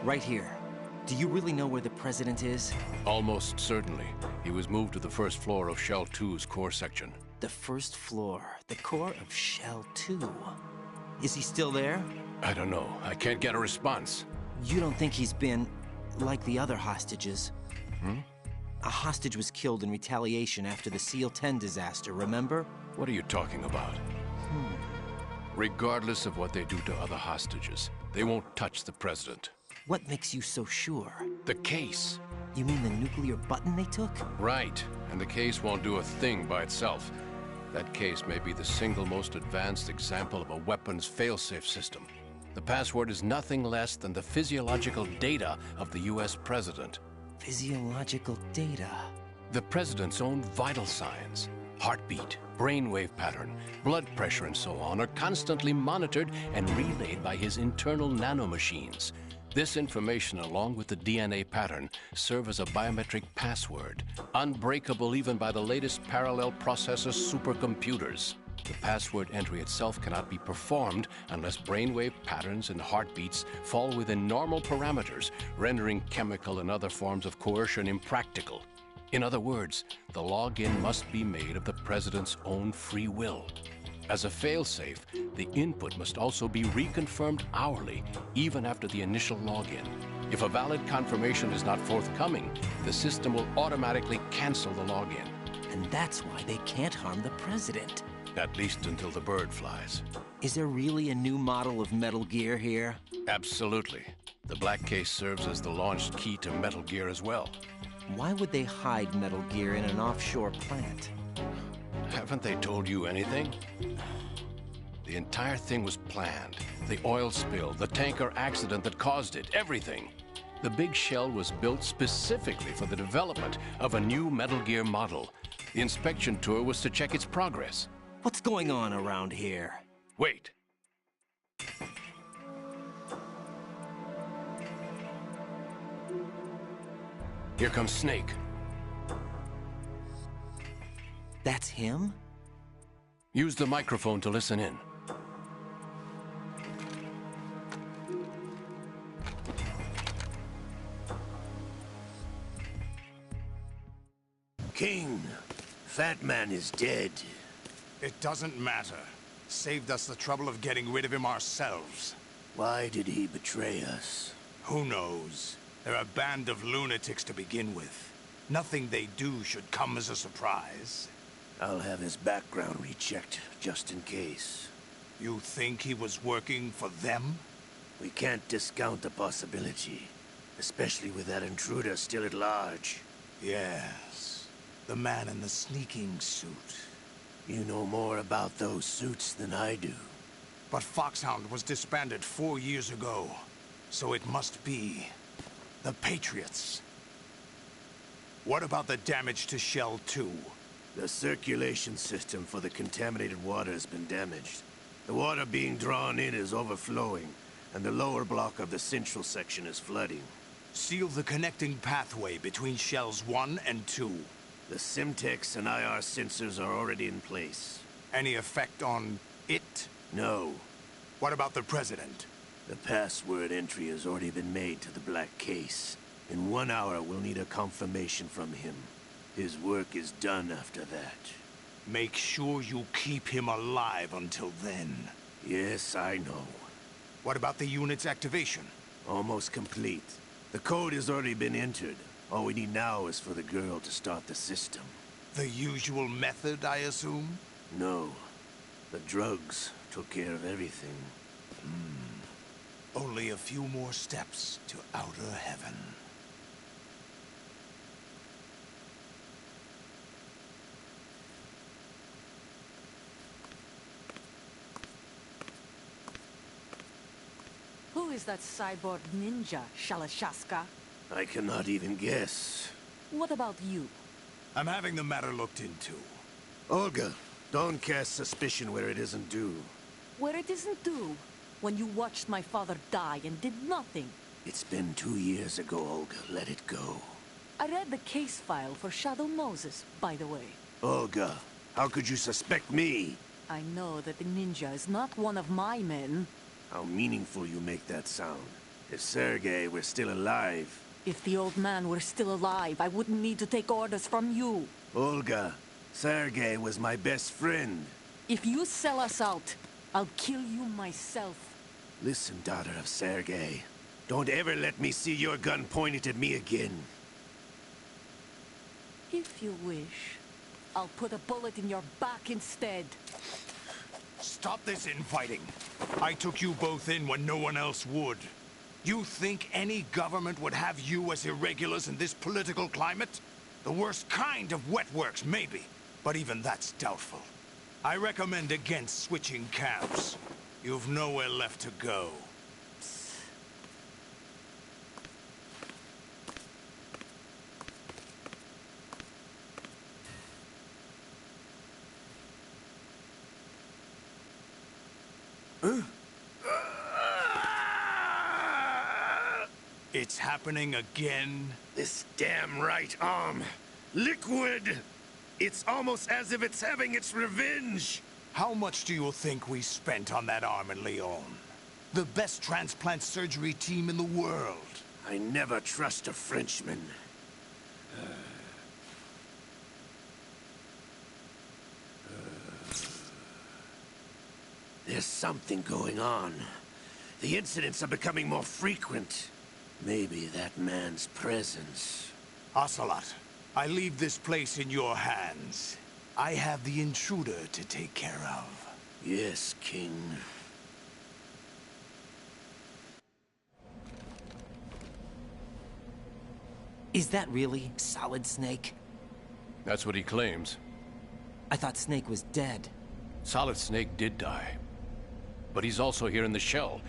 Right here. Do you really know where the president is? Almost certainly. He was moved to the first floor of Shell 2's core section. The first floor. The core of Shell 2. Is he still there? I don't know. I can't get a response. You don't think he's been like the other hostages? Hmm? A hostage was killed in retaliation after the SEAL 10 disaster, remember? What are you talking about? Regardless of what they do to other hostages, they won't touch the president. What makes you so sure? The case. You mean the nuclear button they took? Right. And the case won't do a thing by itself. That case may be the single most advanced example of a weapons failsafe system. The password is nothing less than the physiological data of the US president. Physiological data? The president's own vital signs, heartbeat, brainwave pattern, blood pressure, and so on are constantly monitored and relayed by his internal nanomachines. This information, along with the DNA pattern, serve as a biometric password, unbreakable even by the latest parallel processor supercomputers. The password entry itself cannot be performed unless brainwave patterns and heartbeats fall within normal parameters, rendering chemical and other forms of coercion impractical. In other words, the login must be made of the president's own free will. As a failsafe, the input must also be reconfirmed hourly, even after the initial login. If a valid confirmation is not forthcoming, the system will automatically cancel the login. And that's why they can't harm the president. At least until the bird flies. Is there really a new model of Metal Gear here? Absolutely. The black case serves as the launch key to Metal Gear as well. Why would they hide Metal Gear in an offshore plant? Haven't they told you anything? The entire thing was planned. The oil spill, the tanker accident that caused it, everything. The big shell was built specifically for the development of a new Metal Gear model. The inspection tour was to check its progress. What's going on around here? Wait. Here comes Snake. That's him? Use the microphone to listen in. King, Fat Man is dead. It doesn't matter. Saved us the trouble of getting rid of him ourselves. Why did he betray us? Who knows? They're a band of lunatics to begin with. Nothing they do should come as a surprise. I'll have his background rechecked, just in case. You think he was working for them? We can't discount the possibility. Especially with that intruder still at large. Yes. The man in the sneaking suit. You know more about those suits than I do. But Foxhound was disbanded 4 years ago. So it must be the Patriots. What about the damage to Shell 2? The circulation system for the contaminated water has been damaged. The water being drawn in is overflowing, and the lower block of the central section is flooding. Seal the connecting pathway between Shells 1 and 2. The Simtex and IR sensors are already in place. Any effect on it? No. What about the President? The password entry has already been made to the black case. In 1 hour, we'll need a confirmation from him. His work is done after that. Make sure you keep him alive until then. Yes, I know. What about the unit's activation? Almost complete. The code has already been entered. All we need now is for the girl to start the system. The usual method, I assume? No. The drugs took care of everything. Only a few more steps to outer heaven. Who is that cyborg ninja, Shalashaska? I cannot even guess. What about you? I'm having the matter looked into. Olga, don't cast suspicion where it isn't due. Where it isn't due? When you watched my father die and did nothing. It's been 2 years ago, Olga. Let it go. I read the case file for Shadow Moses, by the way. Olga, how could you suspect me? I know that the ninja is not one of my men. How meaningful you make that sound. If Sergei were still alive... If the old man were still alive, I wouldn't need to take orders from you. Olga, Sergei was my best friend. If you sell us out, I'll kill you myself. Listen, daughter of Sergei. Don't ever let me see your gun pointed at me again. If you wish, I'll put a bullet in your back instead. Stop this infighting. I took you both in when no one else would. You think any government would have you as irregulars in this political climate? The worst kind of wet works, maybe. But even that's doubtful. I recommend against switching camps. You've nowhere left to go. It's happening again? This damn right arm. Liquid! It's almost as if it's having its revenge. How much do you think we spent on that arm in Lyon? The best transplant surgery team in the world. I never trust a Frenchman. There's something going on. The incidents are becoming more frequent. Maybe that man's presence. Ocelot, I leave this place in your hands. I have the intruder to take care of. Yes, King. Is that really Solid Snake? That's what he claims. I thought Snake was dead. Solid Snake did die. But he's also here in the shell.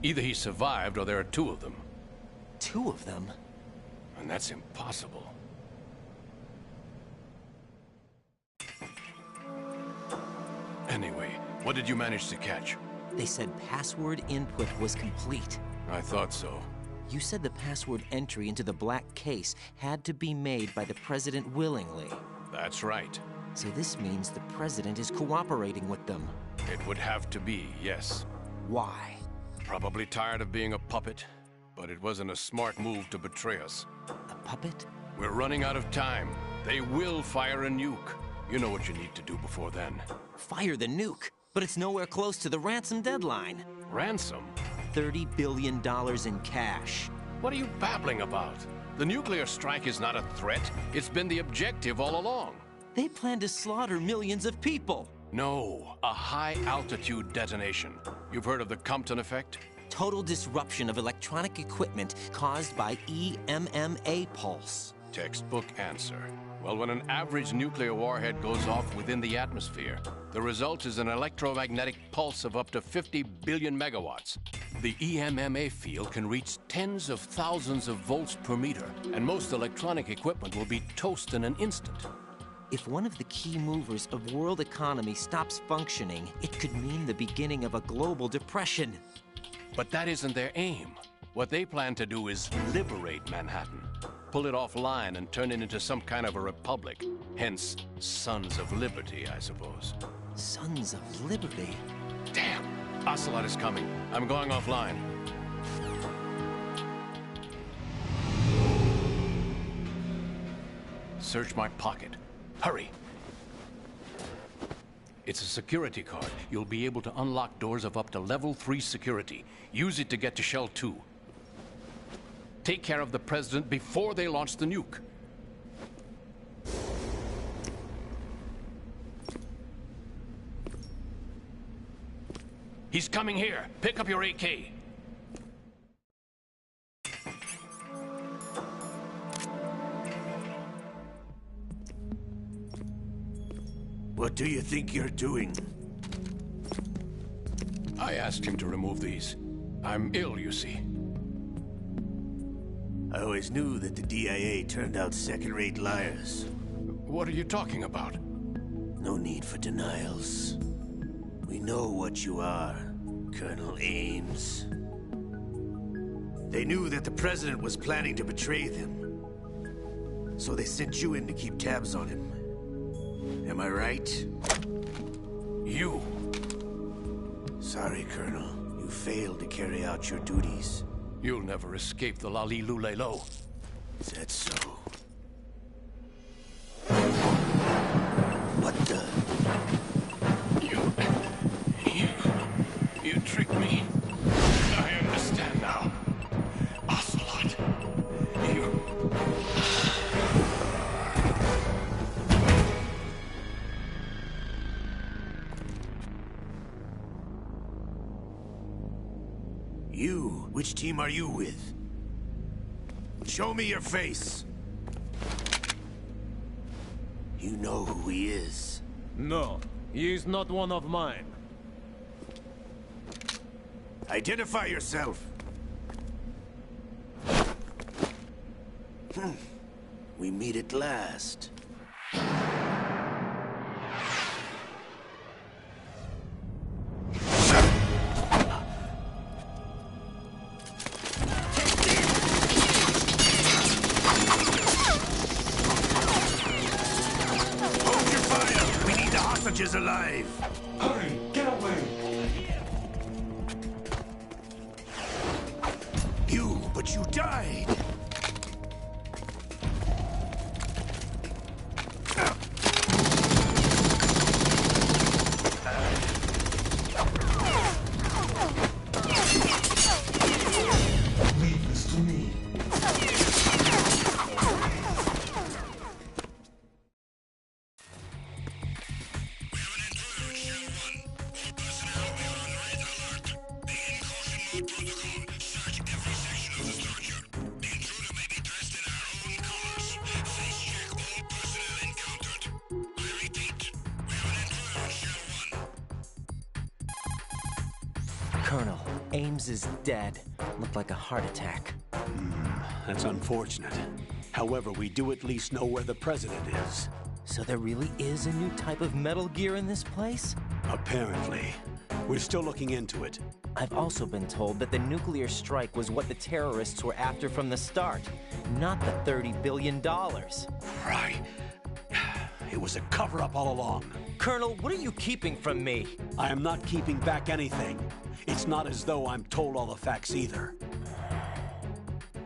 Either he survived or there are two of them. Two of them? And that's impossible. Anyway, what did you manage to catch? They said password input was complete. I thought so. You said the password entry into the black case had to be made by the President willingly. That's right. So this means the President is cooperating with them. It would have to be, yes. Why? Probably tired of being a puppet, but it wasn't a smart move to betray us. A puppet? We're running out of time. They will fire a nuke. You know what you need to do before then. Fire the nuke? But it's nowhere close to the ransom deadline. Ransom? $30 billion in cash. What are you babbling about? The nuclear strike is not a threat. It's been the objective all along. They plan to slaughter millions of people. No, a high-altitude detonation. You've heard of the Compton effect? Total disruption of electronic equipment caused by EMMA pulse. Textbook answer. Well, when an average nuclear warhead goes off within the atmosphere, the result is an electromagnetic pulse of up to 50 billion megawatts. The EMMA field can reach tens of thousands of volts per meter, and most electronic equipment will be toast in an instant. If one of the key movers of world economy stops functioning, it could mean the beginning of a global depression. But that isn't their aim. What they plan to do is liberate Manhattan. Pull it offline and turn it into some kind of a republic. Hence, Sons of Liberty, I suppose. Sons of Liberty? Damn! Ocelot is coming. I'm going offline. Search my pocket. Hurry! It's a security card. You'll be able to unlock doors of up to level 3 security. Use it to get to Shell 2. Take care of the President before they launch the nuke. He's coming here. Pick up your AK. What do you think you're doing? I asked him to remove these. I'm ill, you see. I always knew that the DIA turned out second-rate liars. What are you talking about? No need for denials. We know what you are, Colonel Ames. They knew that the President was planning to betray them. So they sent you in to keep tabs on him. Am I right? You. Sorry, Colonel. You failed to carry out your duties. You'll never escape the Lali Lulelo. Is that so? What the? You tricked me. I understand now. Ocelot. You? Which team are you with? Show me your face. You know who he is. No, he is not one of mine. Identify yourself. We meet at last. Is alive. Hurry, get away. But you died. Leave this to me. Colonel, Ames is dead. Looked like a heart attack. That's unfortunate. However, we do at least know where the President is. So there really is a new type of Metal Gear in this place? Apparently. We're still looking into it. I've also been told that the nuclear strike was what the terrorists were after from the start, not the $30 billion. Right. It was a cover-up all along. Colonel, what are you keeping from me? I am not keeping back anything. It's not as though I'm told all the facts either.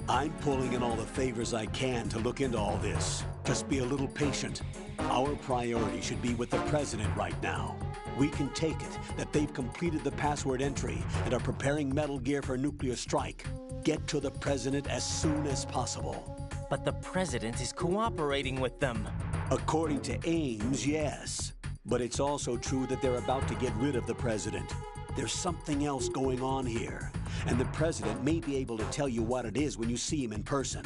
I'm pulling in all the favors I can to look into all this. Just be a little patient. Our priority should be with the President right now. We can take it that they've completed the password entry and are preparing Metal Gear for a nuclear strike. Get to the President as soon as possible. But the President is cooperating with them. According to Ames, yes. But it's also true that they're about to get rid of the President. There's something else going on here, and the President may be able to tell you what it is when you see him in person.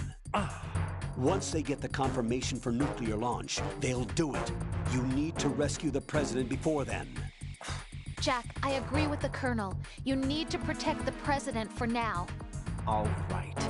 Once they get the confirmation for nuclear launch, they'll do it. You need to rescue the President before then. Jack, I agree with the Colonel. You need to protect the President for now. All right.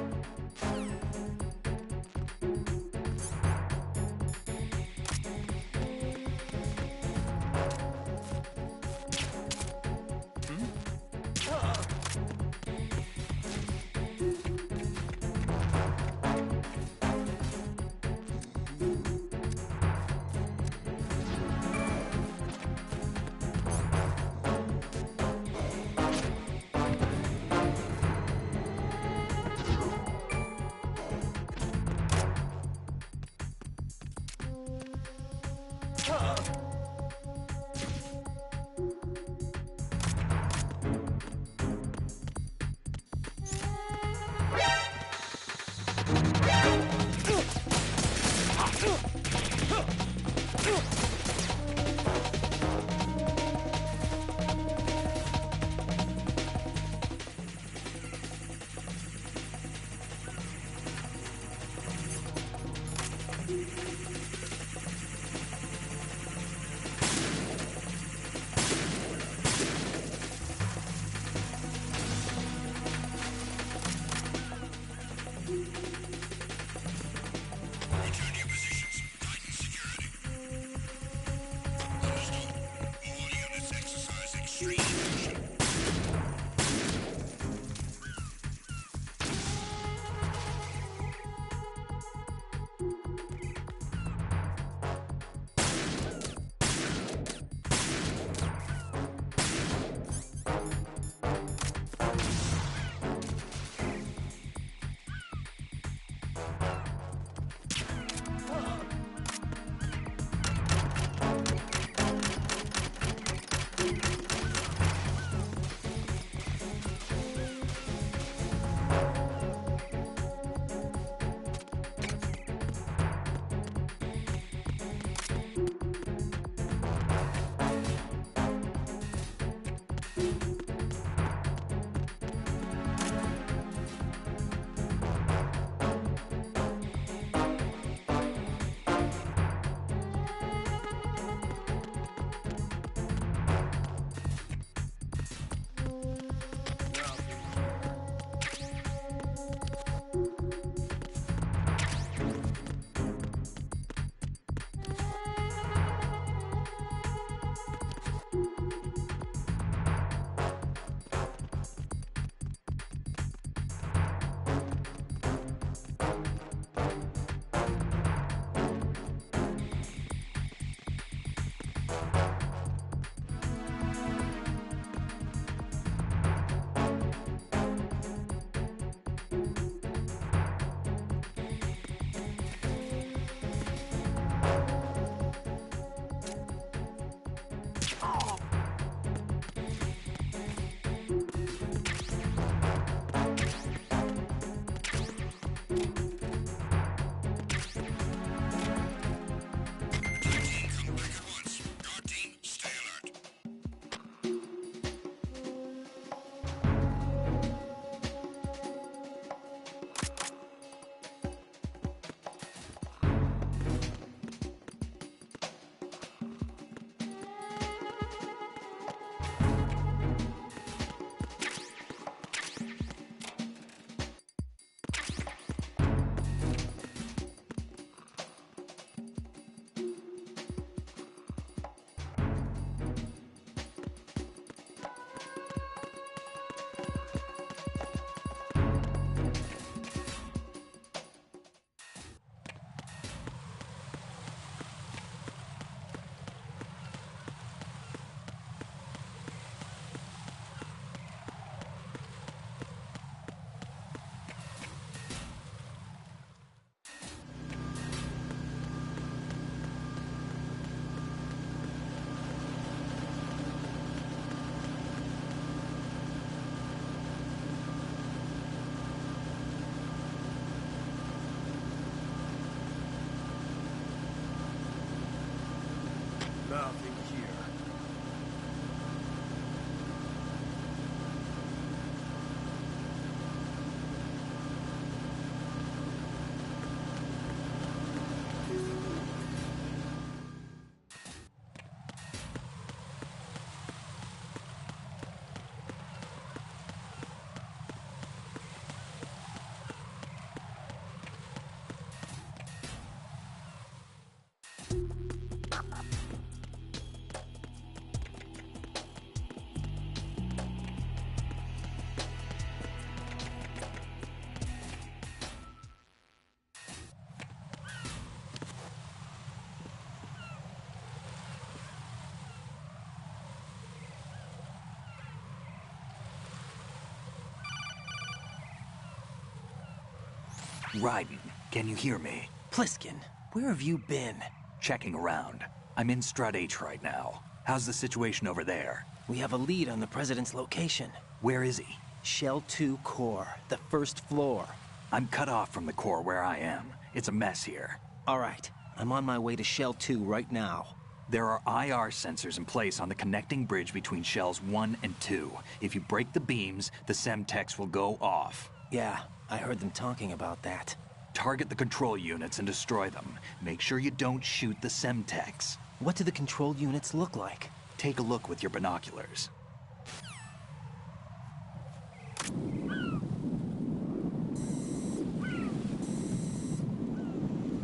Raiden, can you hear me? Pliskin, where have you been? Checking around. I'm in Strut H right now. How's the situation over there? We have a lead on the President's location. Where is he? Shell 2 core, the first floor. I'm cut off from the core where I am. It's a mess here. All right, I'm on my way to Shell 2 right now. There are IR sensors in place on the connecting bridge between Shells 1 and 2. If you break the beams, the Semtex will go off. Yeah, I heard them talking about that. Target the control units and destroy them. Make sure you don't shoot the Semtex. What do the control units look like? Take a look with your binoculars.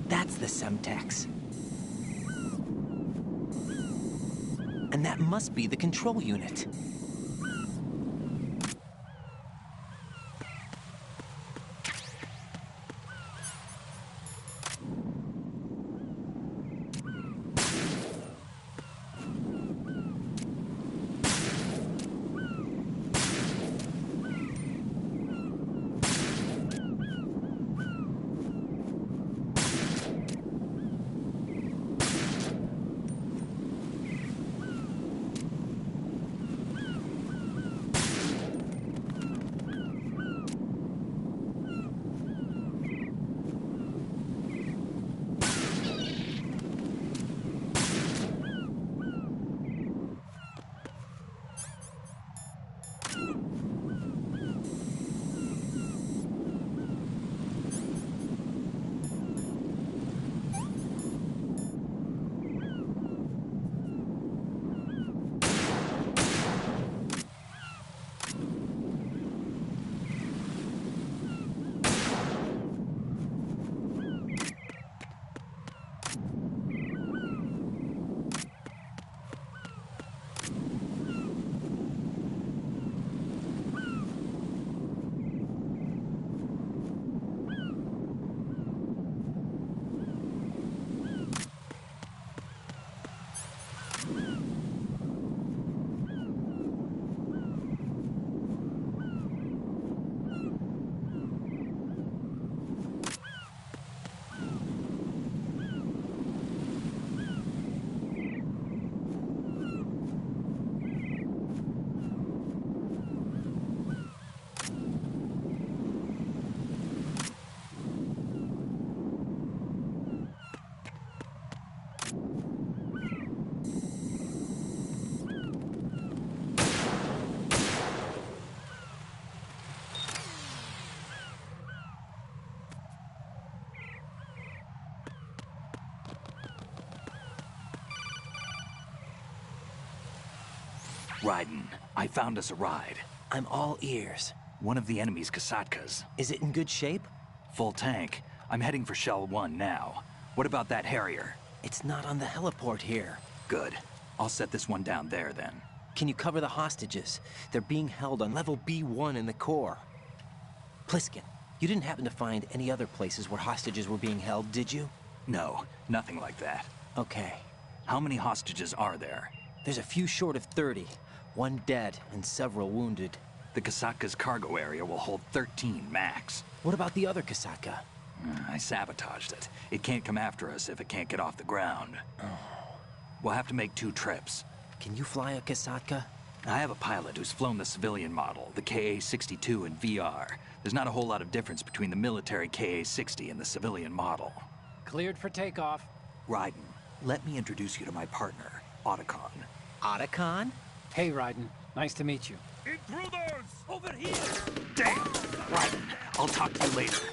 That's the Semtex. And that must be the control unit. Raiden, I found us a ride. I'm all ears. One of the enemy's Kasatkas. Is it in good shape? Full tank. I'm heading for Shell 1 now. What about that Harrier? It's not on the heliport here. Good. I'll set this one down there then. Can you cover the hostages? They're being held on level B1 in the core. Pliskin, you didn't happen to find any other places where hostages were being held, did you? No, nothing like that. Okay. How many hostages are there? There's a few short of 30. One dead and several wounded. The Kasatka's cargo area will hold 13 max. What about the other Kasatka? I sabotaged it. It can't come after us if it can't get off the ground. Oh. We'll have to make 2 trips. Can you fly a Kasatka? I have a pilot who's flown the civilian model, the KA-62 in VR. There's not a whole lot of difference between the military KA-60 and the civilian model. Cleared for takeoff. Raiden, let me introduce you to my partner, Otacon. Otacon? Hey, Raiden. Nice to meet you. Intruders! Over here! Damn! Raiden, I'll talk to you later.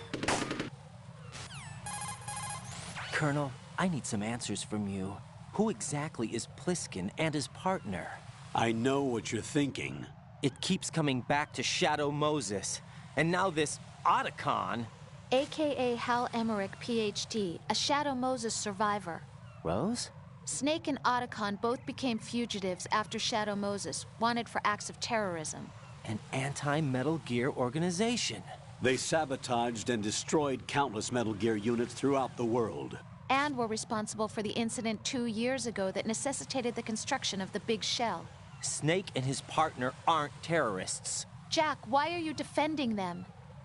Colonel, I need some answers from you. Who exactly is Pliskin and his partner? I know what you're thinking. It keeps coming back to Shadow Moses. And now this Otacon. AKA Hal Emmerich, PhD, a Shadow Moses survivor. Rose? Snake and Otacon both became fugitives after Shadow Moses, wanted for acts of terrorism. An anti-Metal Gear organization. They sabotaged and destroyed countless Metal Gear units throughout the world. And were responsible for the incident 2 years ago that necessitated the construction of the Big Shell. Snake and his partner aren't terrorists. Jack, why are you defending them?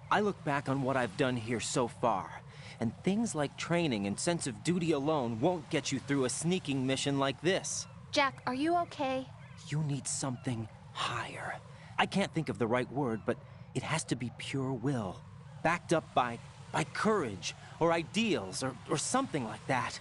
I look back on what I've done here so far, and things like training and sense of duty alone won't get you through a sneaking mission like this. Jack, are you okay? You need something higher. I can't think of the right word, but it has to be pure will, backed up by courage, or ideals, or something like that.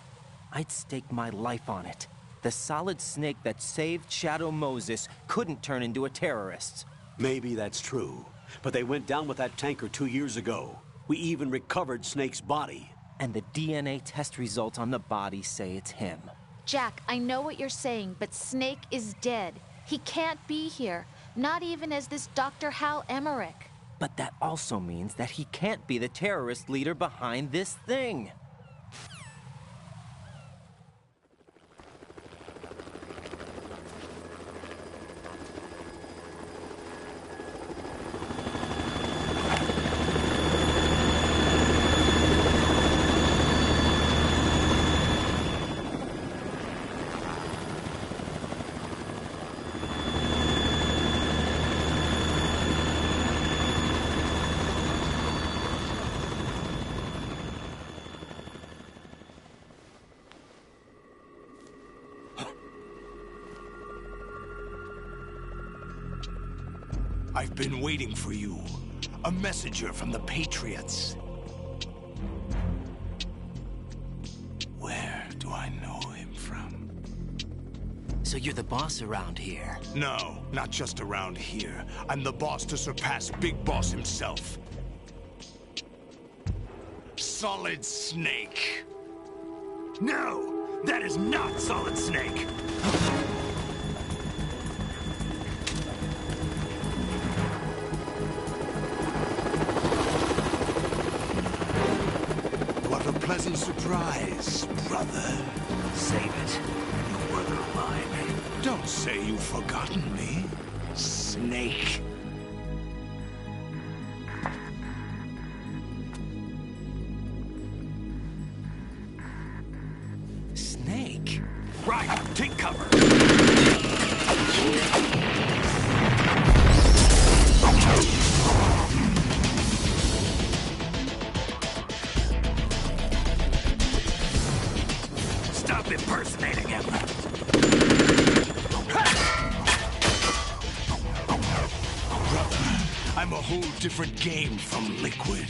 I'd stake my life on it. The solid snake that saved Shadow Moses couldn't turn into a terrorist. Maybe that's true, but they went down with that tanker 2 years ago. We even recovered Snake's body. And the DNA test results on the body say it's him. Jack, I know what you're saying, but Snake is dead. He can't be here, not even as this Dr. Hal Emmerich. But that also means that he can't be the terrorist leader behind this thing. I've been waiting for you. A messenger from the Patriots. Where do I know him from? So you're the boss around here? No, not just around here. I'm the boss to surpass Big Boss himself. Solid Snake. No! That is not Solid Snake! What a pleasant surprise, brother. Save it. You work of mine. Don't say you've forgotten me, Snake. Snake? Right, take cover. Stop impersonating him. Brother, I'm a whole different game from Liquid.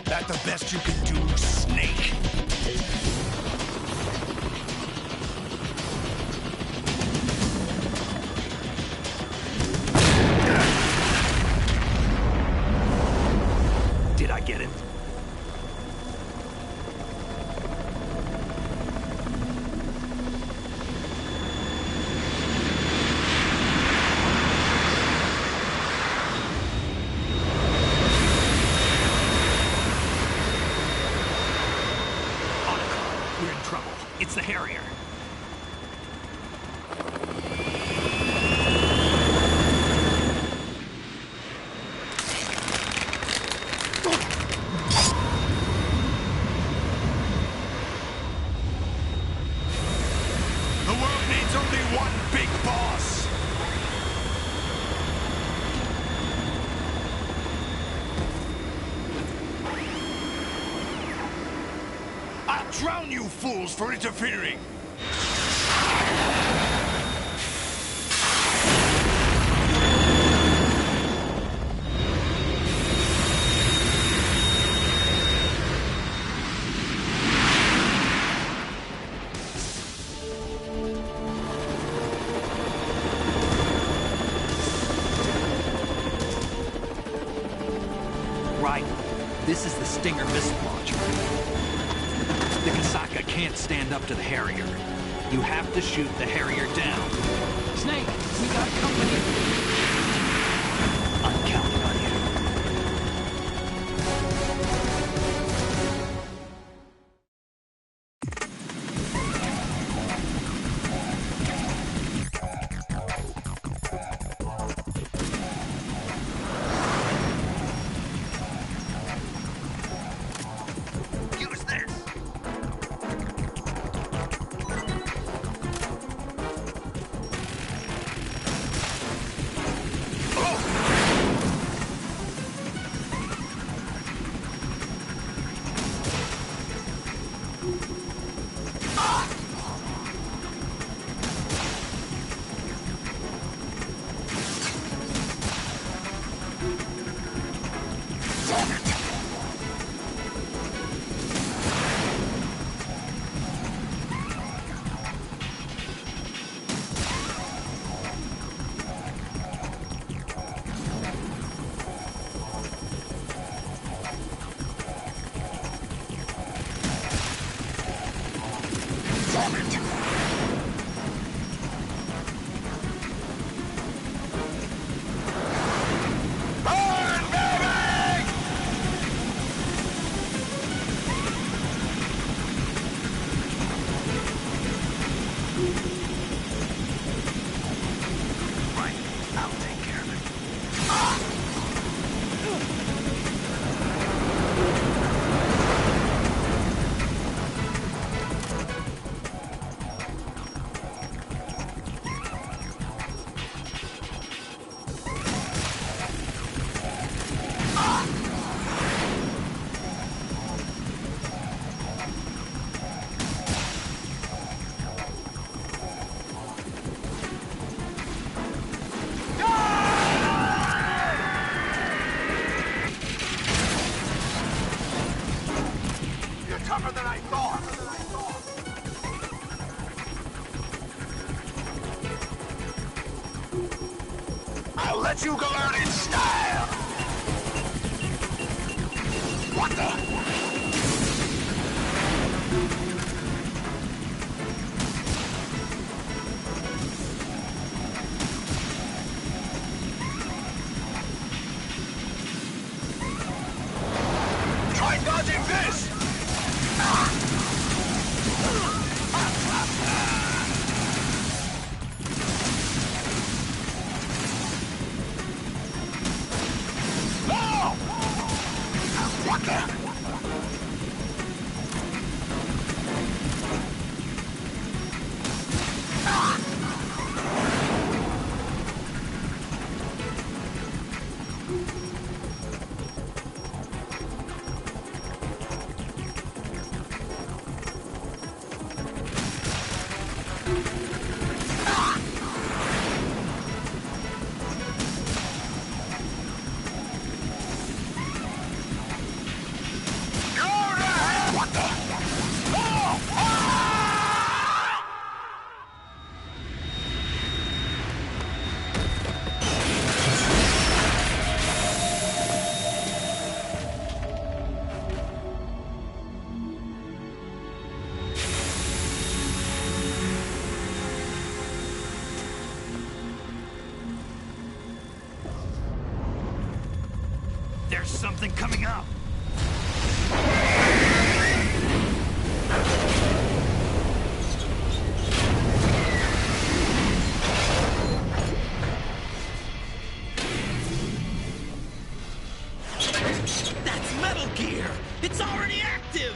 That the best you can do, Snake? Did I get it? We're in trouble. It's the Harrier. The world needs only one big boss. I'll drown you fools for interfering. Right. This is the Stinger missile launcher. The Kasaka can't stand up to the Harrier. You have to shoot the Harrier down. Snake, we got company. I'm counting on you. Use this! I'll let you go out in style! What the? Try dodging this! What the? There's something coming up. That's Metal Gear! It's already active!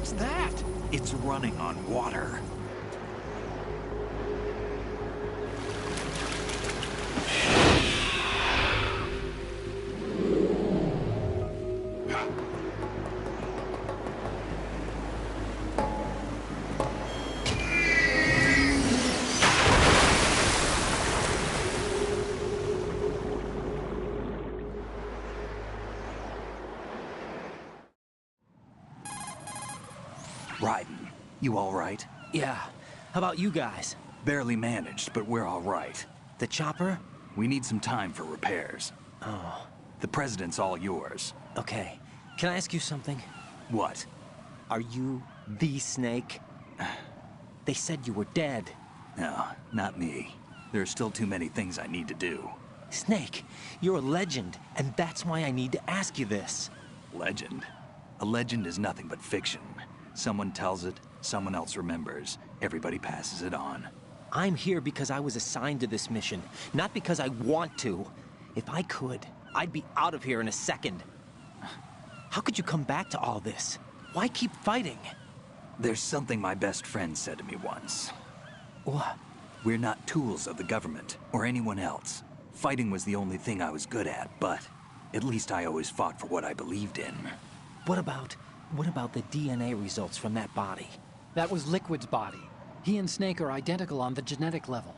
What's that? It's running on water. Raiden, you all right? Yeah. How about you guys? Barely managed, but we're all right. The chopper? We need some time for repairs. Oh. The president's all yours. Okay. Can I ask you something? What? Are you the Snake? They said you were dead. No, not me. There are still too many things I need to do. Snake, you're a legend, and that's why I need to ask you this. Legend? A legend is nothing but fiction. Someone tells it, someone else remembers. Everybody passes it on. I'm here because I was assigned to this mission, not because I want to. If I could, I'd be out of here in a second. How could you come back to all this? Why keep fighting? There's something my best friend said to me once. What? We're not tools of the government, or anyone else. Fighting was the only thing I was good at, but at least I always fought for what I believed in. What about the DNA results from that body? That was Liquid's body. He and Snake are identical on the genetic level.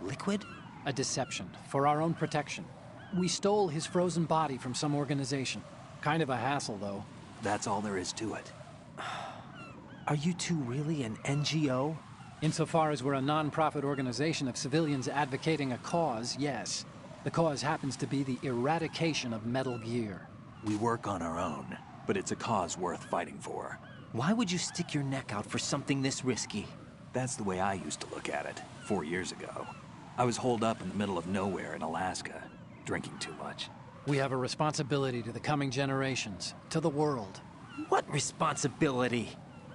Liquid? A deception, for our own protection. We stole his frozen body from some organization. Kind of a hassle, though. That's all there is to it. Are you two really an NGO? Insofar as we're a non-profit organization of civilians advocating a cause, yes. The cause happens to be the eradication of Metal Gear. We work on our own, but it's a cause worth fighting for. Why would you stick your neck out for something this risky? That's the way I used to look at it, 4 years ago. I was holed up in the middle of nowhere in Alaska, drinking too much. We have a responsibility to the coming generations, to the world. What responsibility?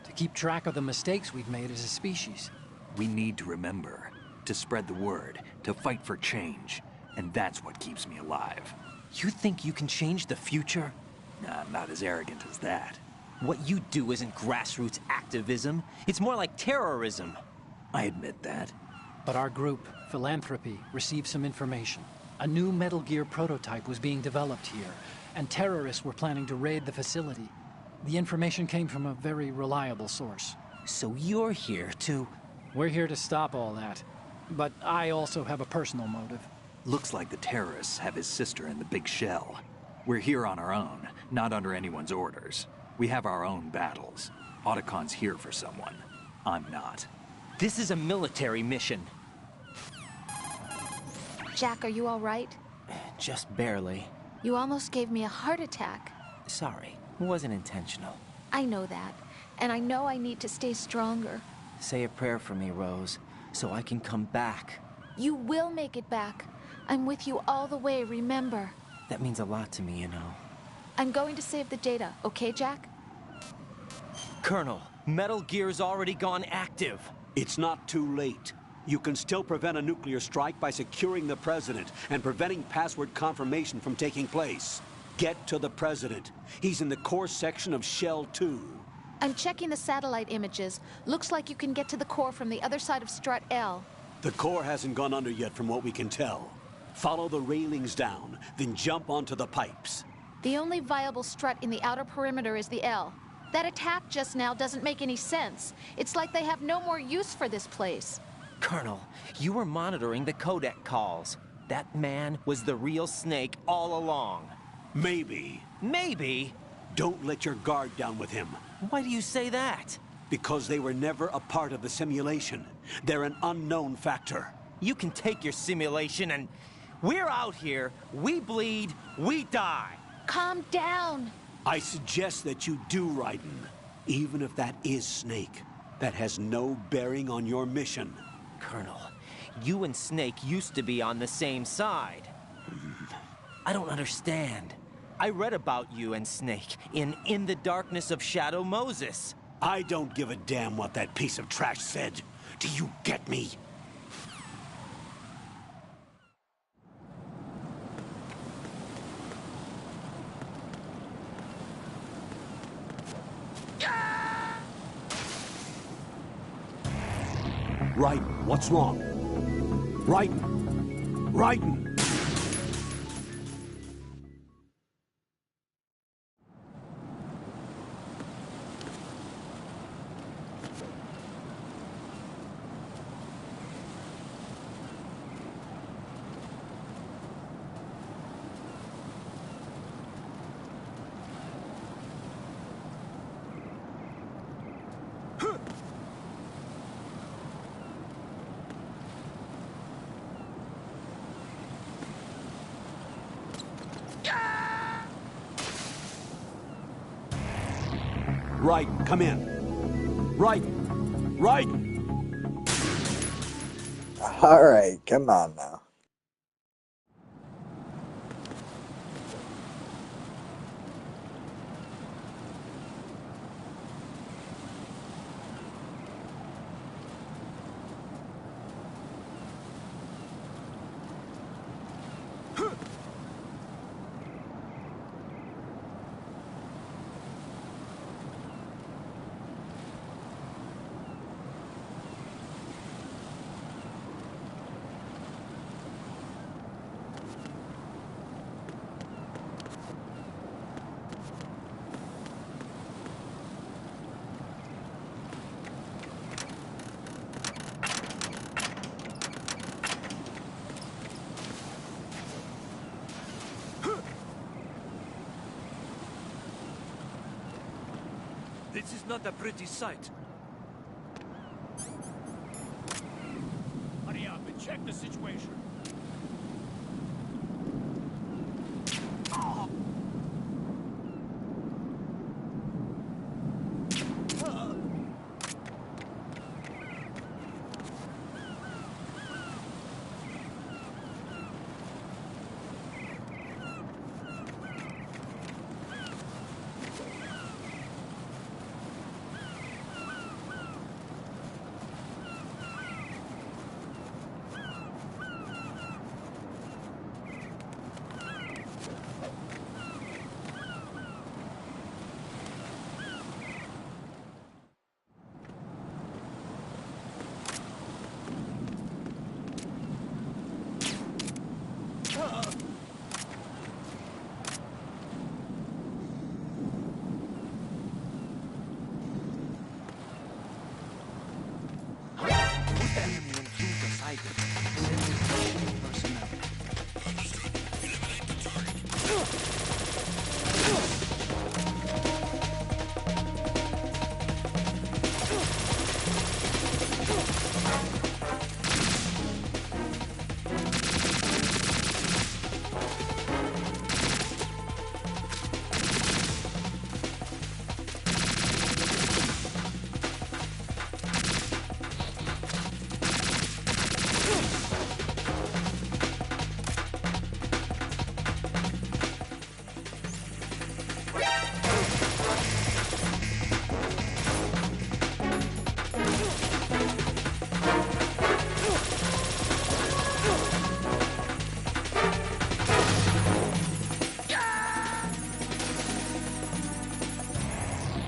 To keep track of the mistakes we've made as a species. We need to remember, to spread the word, to fight for change. And that's what keeps me alive. You think you can change the future? Nah, I'm not as arrogant as that. What you do isn't grassroots activism. It's more like terrorism. I admit that. But our group, Philanthropy, received some information. A new Metal Gear prototype was being developed here, and terrorists were planning to raid the facility. The information came from a very reliable source. So you're here to... We're here to stop all that. But I also have a personal motive. Looks like the terrorists have his sister in the big shell. We're here on our own, not under anyone's orders. We have our own battles. Otacon's here for someone. I'm not. This is a military mission. Jack, are you all right? Just barely. You almost gave me a heart attack. Sorry, it wasn't intentional. I know that, and I know I need to stay stronger. Say a prayer for me, Rose, so I can come back. You will make it back. I'm with you all the way, remember? That means a lot to me, you know. I'm going to save the data, okay, Jack? Colonel, Metal Gear's already gone active. It's not too late. You can still prevent a nuclear strike by securing the president and preventing password confirmation from taking place. Get to the president. He's in the core section of Shell 2. I'm checking the satellite images. Looks like you can get to the core from the other side of Strut L. The core hasn't gone under yet from what we can tell. Follow the railings down, then jump onto the pipes. The only viable strut in the outer perimeter is the L. That attack just now doesn't make any sense. It's like they have no more use for this place. Colonel, you were monitoring the codec calls. That man was the real Snake all along. Maybe. Maybe? Don't let your guard down with him. Why do you say that? Because they were never a part of the simulation. They're an unknown factor. You can take your simulation and... We're out here, we bleed, we die. Calm down. I suggest that you do, Raiden. Even if that is Snake. That has no bearing on your mission. Colonel, you and Snake used to be on the same side. I don't understand. I read about you and Snake in the Darkness of Shadow Moses. I don't give a damn what that piece of trash said. Do you get me? Raiden, what's wrong? Raiden! Raiden! Raiden, come in. Raiden! Raiden! Alright, come on now. This is not a pretty sight. Hurry up and check the situation.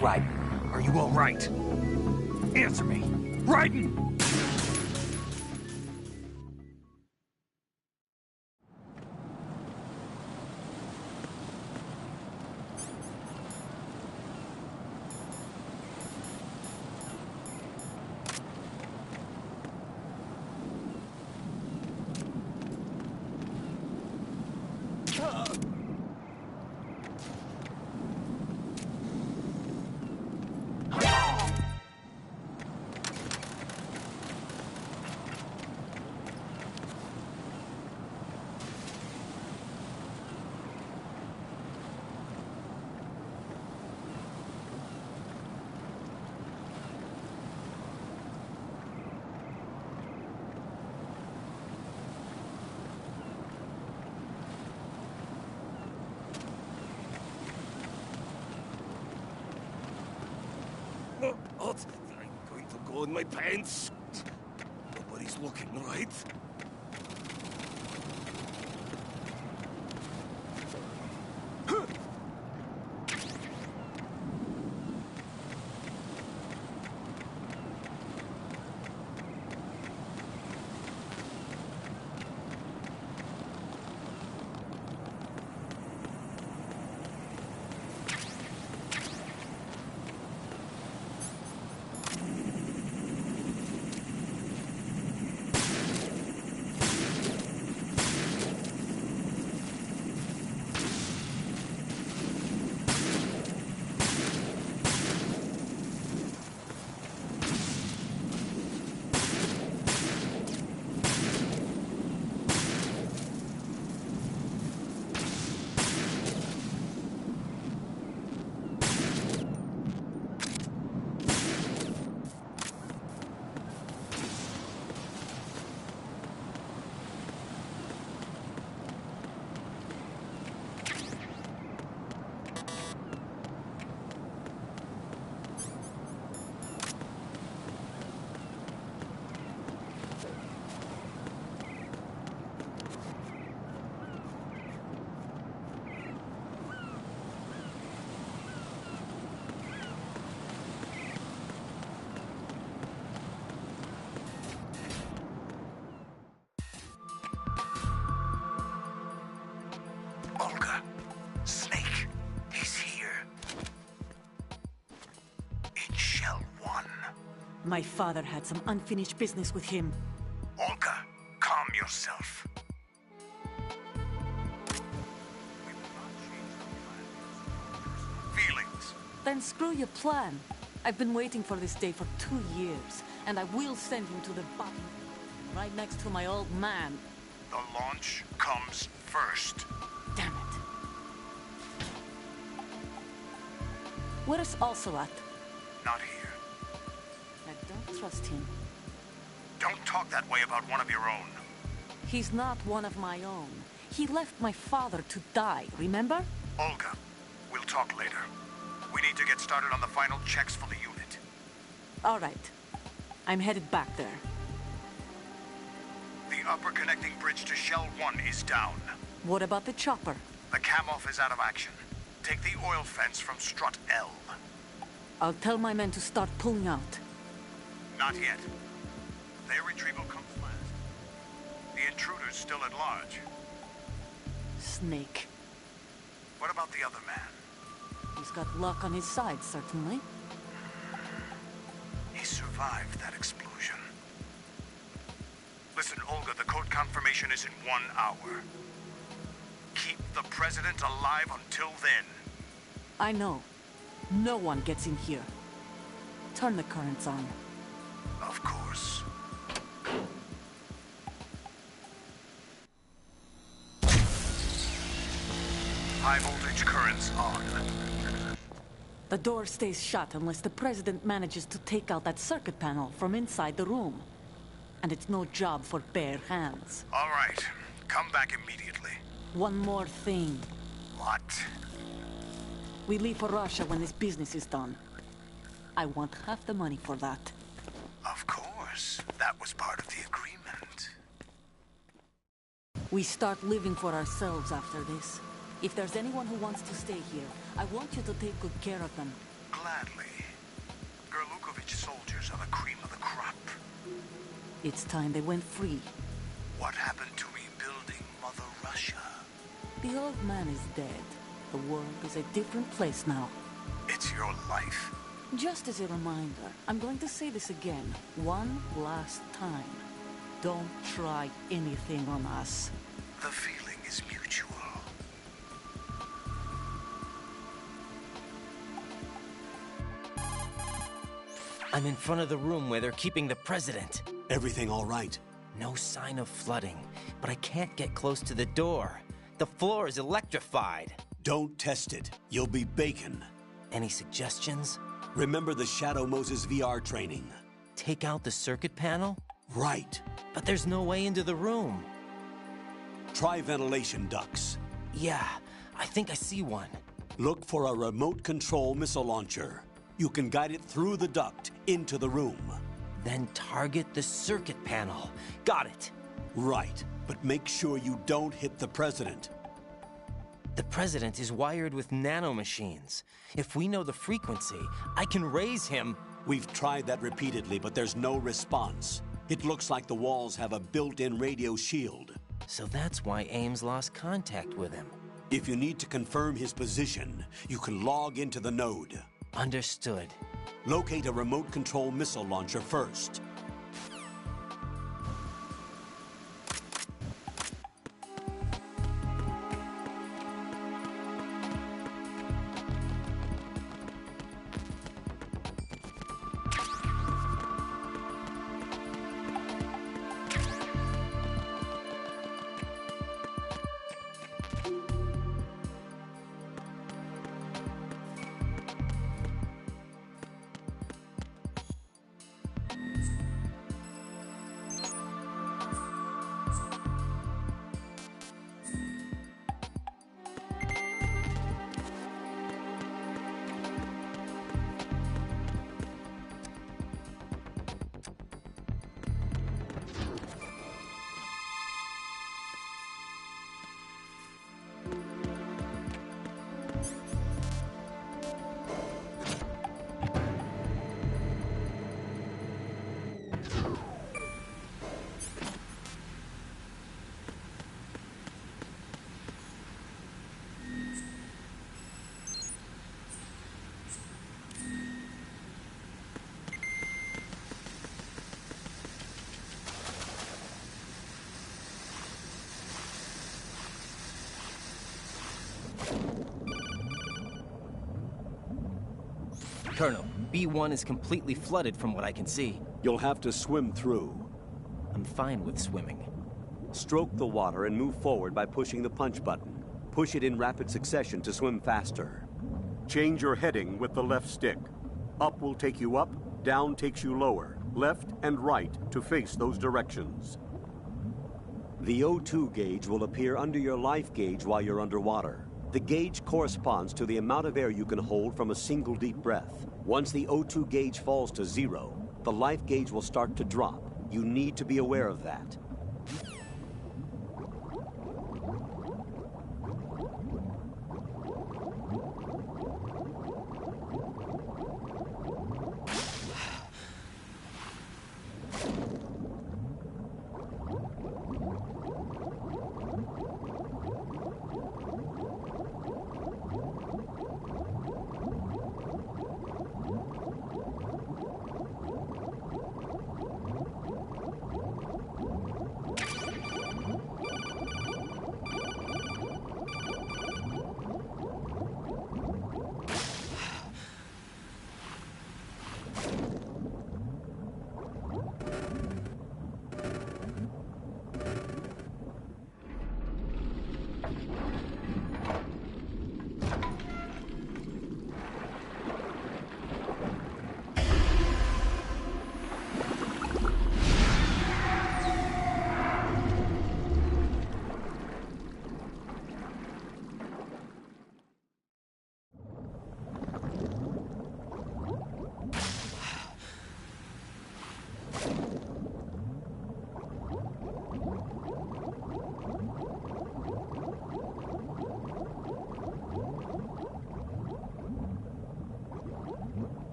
Raiden, are you all right? Answer me. Raiden! What? I'm going to go in my pants. Nobody's looking, right? My father had some unfinished business with him. Olga, calm yourself. Feelings. Then screw your plan. I've been waiting for this day for 2 years, and I will send him to the bottom, right next to my old man. The launch comes first. Damn it. Where's Ocelot? Not here. I don't trust him. Don't talk that way about one of your own. He's not one of my own. He left my father to die, remember? Olga, we'll talk later. We need to get started on the final checks for the unit. All right. I'm headed back there. The upper connecting bridge to Shell 1 is down. What about the chopper? The cam-off is out of action. Take the oil fence from strut L. I'll tell my men to start pulling out. Not yet. Their retrieval comes last. The intruder's still at large. Snake. What about the other man? He's got luck on his side, certainly. He survived that explosion. Listen, Olga, the code confirmation is in 1 hour. Keep the president alive until then. I know. No one gets in here. Turn the currents on. Of course. High voltage currents on. The door stays shut unless the president manages to take out that circuit panel from inside the room. And it's no job for bare hands. All right. Come back immediately. One more thing. What? We leave for Russia when this business is done. I want half the money for that. Of course. That was part of the agreement. We start living for ourselves after this. If there's anyone who wants to stay here, I want you to take good care of them. Gladly. Gerlukovich soldiers are the cream of the crop. It's time they went free. What happened to rebuilding Mother Russia? The old man is dead. The world is a different place now. It's your life. Just as a reminder, I'm going to say this again, one last time. Don't try anything on us. The feeling is mutual. I'm in front of the room where they're keeping the president. Everything all right? No sign of flooding, but I can't get close to the door. The floor is electrified. Don't test it. You'll be bacon. Any suggestions? Remember the Shadow Moses VR training. Take out the circuit panel? Right. But there's no way into the room. Try ventilation ducts. Yeah, I think I see one. Look for a remote control missile launcher. You can guide it through the duct into the room. Then target the circuit panel. Got it. Right, but make sure you don't hit the president. The president is wired with nanomachines. If we know the frequency, I can raise him. We've tried that repeatedly, but there's no response. It looks like the walls have a built-in radio shield. So that's why Ames lost contact with him. If you need to confirm his position, you can log into the node. Understood. Locate a remote control missile launcher first. Colonel, B1 is completely flooded from what I can see. You'll have to swim through. I'm fine with swimming. Stroke the water and move forward by pushing the punch button. Push it in rapid succession to swim faster. Change your heading with the left stick. Up will take you up, down takes you lower, left and right to face those directions. The O2 gauge will appear under your life gauge while you're underwater. The gauge corresponds to the amount of air you can hold from a single deep breath. Once the O2 gauge falls to 0, the life gauge will start to drop. You need to be aware of that.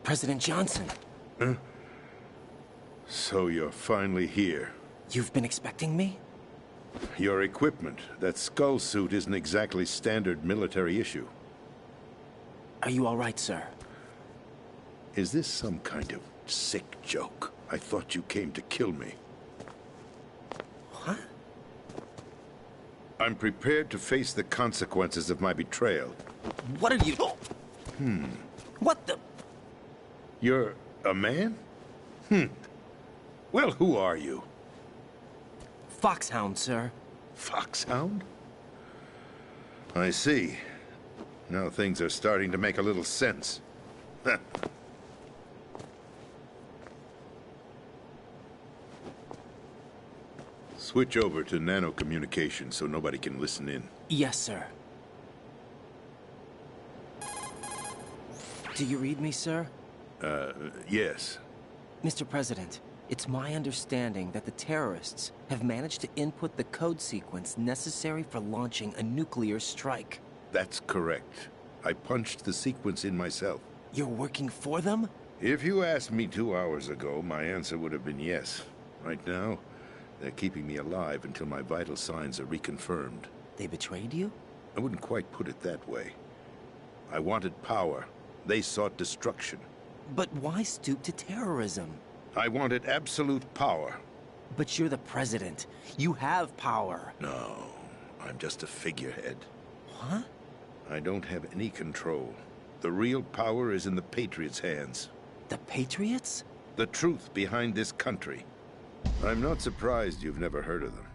President Johnson. Huh? So you're finally here. You've been expecting me? Your equipment, that skull suit isn't exactly standard military issue. Are you all right, sir? Is this some kind of sick joke? I thought you came to kill me. What? I'm prepared to face the consequences of my betrayal. What are you... What the... You're a man? Well, who are you? Foxhound, sir. Foxhound? I see. Now things are starting to make a little sense. Switch over to nano communication so nobody can listen in. Yes, sir. Do you read me, sir? Yes. Mr. President, it's my understanding that the terrorists have managed to input the code sequence necessary for launching a nuclear strike. That's correct. I punched the sequence in myself. You're working for them? If you asked me 2 hours ago, my answer would have been yes. Right now, they're keeping me alive until my vital signs are reconfirmed. They betrayed you? I wouldn't quite put it that way. I wanted power. They sought destruction. But why stoop to terrorism? I wanted absolute power. But you're the president. You have power. No, I'm just a figurehead. Huh? I don't have any control. The real power is in the Patriots' hands. The Patriots? The truth behind this country. I'm not surprised you've never heard of them.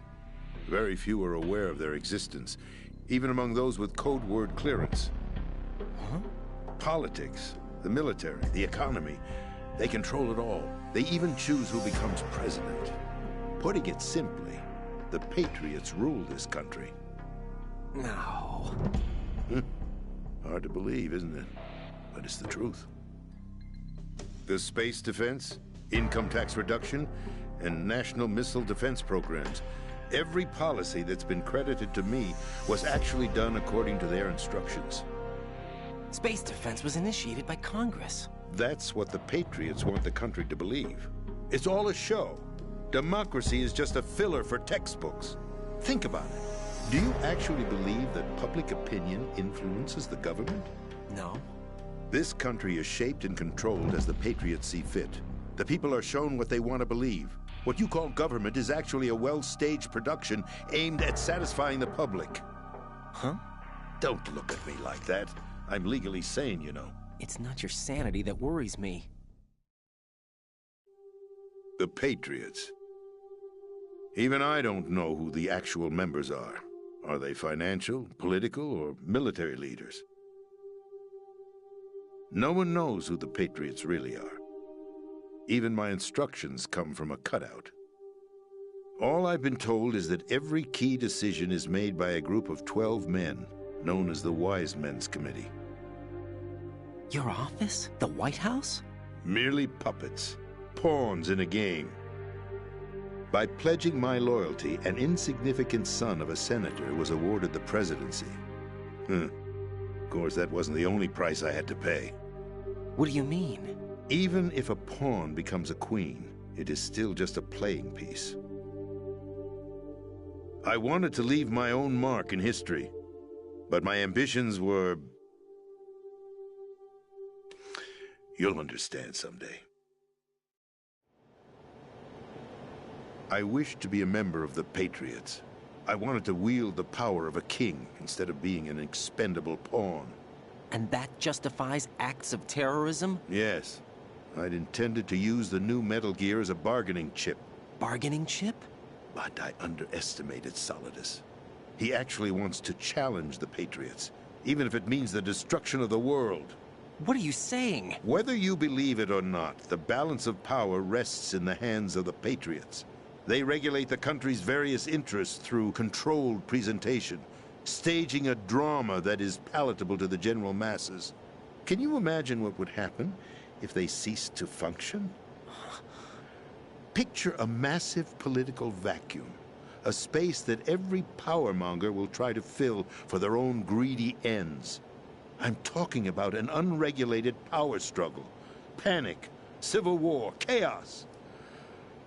Very few are aware of their existence, even among those with code word clearance. Huh? Politics, the military, the economy, they control it all. They even choose who becomes president. Putting it simply, the Patriots rule this country. No. Hard to believe, isn't it? But it's the truth. The space defense, income tax reduction, and national missile defense programs. Every policy that's been credited to me was actually done according to their instructions. Space defense was initiated by Congress. That's what the Patriots want the country to believe. It's all a show. Democracy is just a filler for textbooks. Think about it. Do you actually believe that public opinion influences the government? No. This country is shaped and controlled as the Patriots see fit. The people are shown what they want to believe. What you call government is actually a well-staged production aimed at satisfying the public. Huh? Don't look at me like that. I'm legally sane, you know. It's not your sanity that worries me. The Patriots. Even I don't know who the actual members are. Are they financial, political, or military leaders? No one knows who the Patriots really are. Even my instructions come from a cutout. All I've been told is that every key decision is made by a group of 12 men, known as the Wise Men's Committee. Your office? The White House? Merely puppets, pawns in a game. By pledging my loyalty, an insignificant son of a senator was awarded the presidency. Of course, that wasn't the only price I had to pay. What do you mean? Even if a pawn becomes a queen, it is still just a playing piece. I wanted to leave my own mark in history, but my ambitions were... You'll understand someday. I wished to be a member of the Patriots. I wanted to wield the power of a king instead of being an expendable pawn. And that justifies acts of terrorism? Yes. I'd intended to use the new Metal Gear as a bargaining chip. Bargaining chip? But I underestimated Solidus. He actually wants to challenge the Patriots, even if it means the destruction of the world. What are you saying? Whether you believe it or not, the balance of power rests in the hands of the Patriots. They regulate the country's various interests through controlled presentation, staging a drama that is palatable to the general masses. Can you imagine what would happen if they ceased to function? Picture a massive political vacuum, a space that every powermonger will try to fill for their own greedy ends. I'm talking about an unregulated power struggle, panic, civil war, chaos.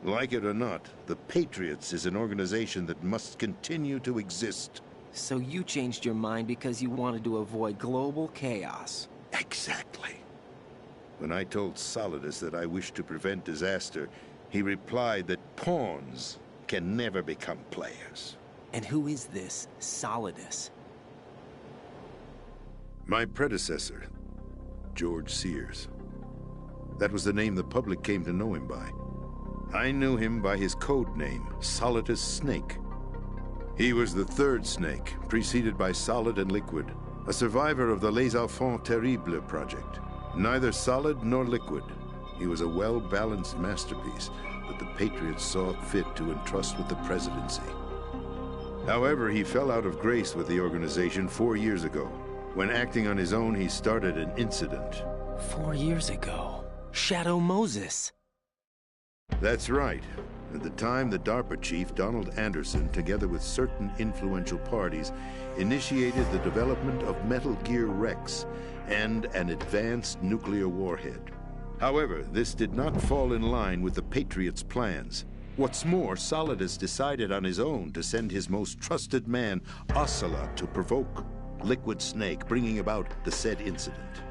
Like it or not, the Patriots is an organization that must continue to exist. So you changed your mind because you wanted to avoid global chaos. Exactly. When I told Solidus that I wished to prevent disaster, he replied that pawns can never become players. And who is this Solidus? My predecessor, George Sears. That was the name the public came to know him by. I knew him by his code name, Solidus Snake. He was the third snake, preceded by Solid and Liquid, a survivor of the Les Enfants Terribles project. Neither Solid nor Liquid. He was a well-balanced masterpiece that the Patriots saw fit to entrust with the presidency. However, he fell out of grace with the organization 4 years ago. When acting on his own, he started an incident. 4 years ago? Shadow Moses. That's right. At the time, the DARPA chief, Donald Anderson, together with certain influential parties, initiated the development of Metal Gear Rex and an advanced nuclear warhead. However, this did not fall in line with the Patriots' plans. What's more, Solidus decided on his own to send his most trusted man, Ocelot, to provoke Liquid Snake, bringing about the said incident.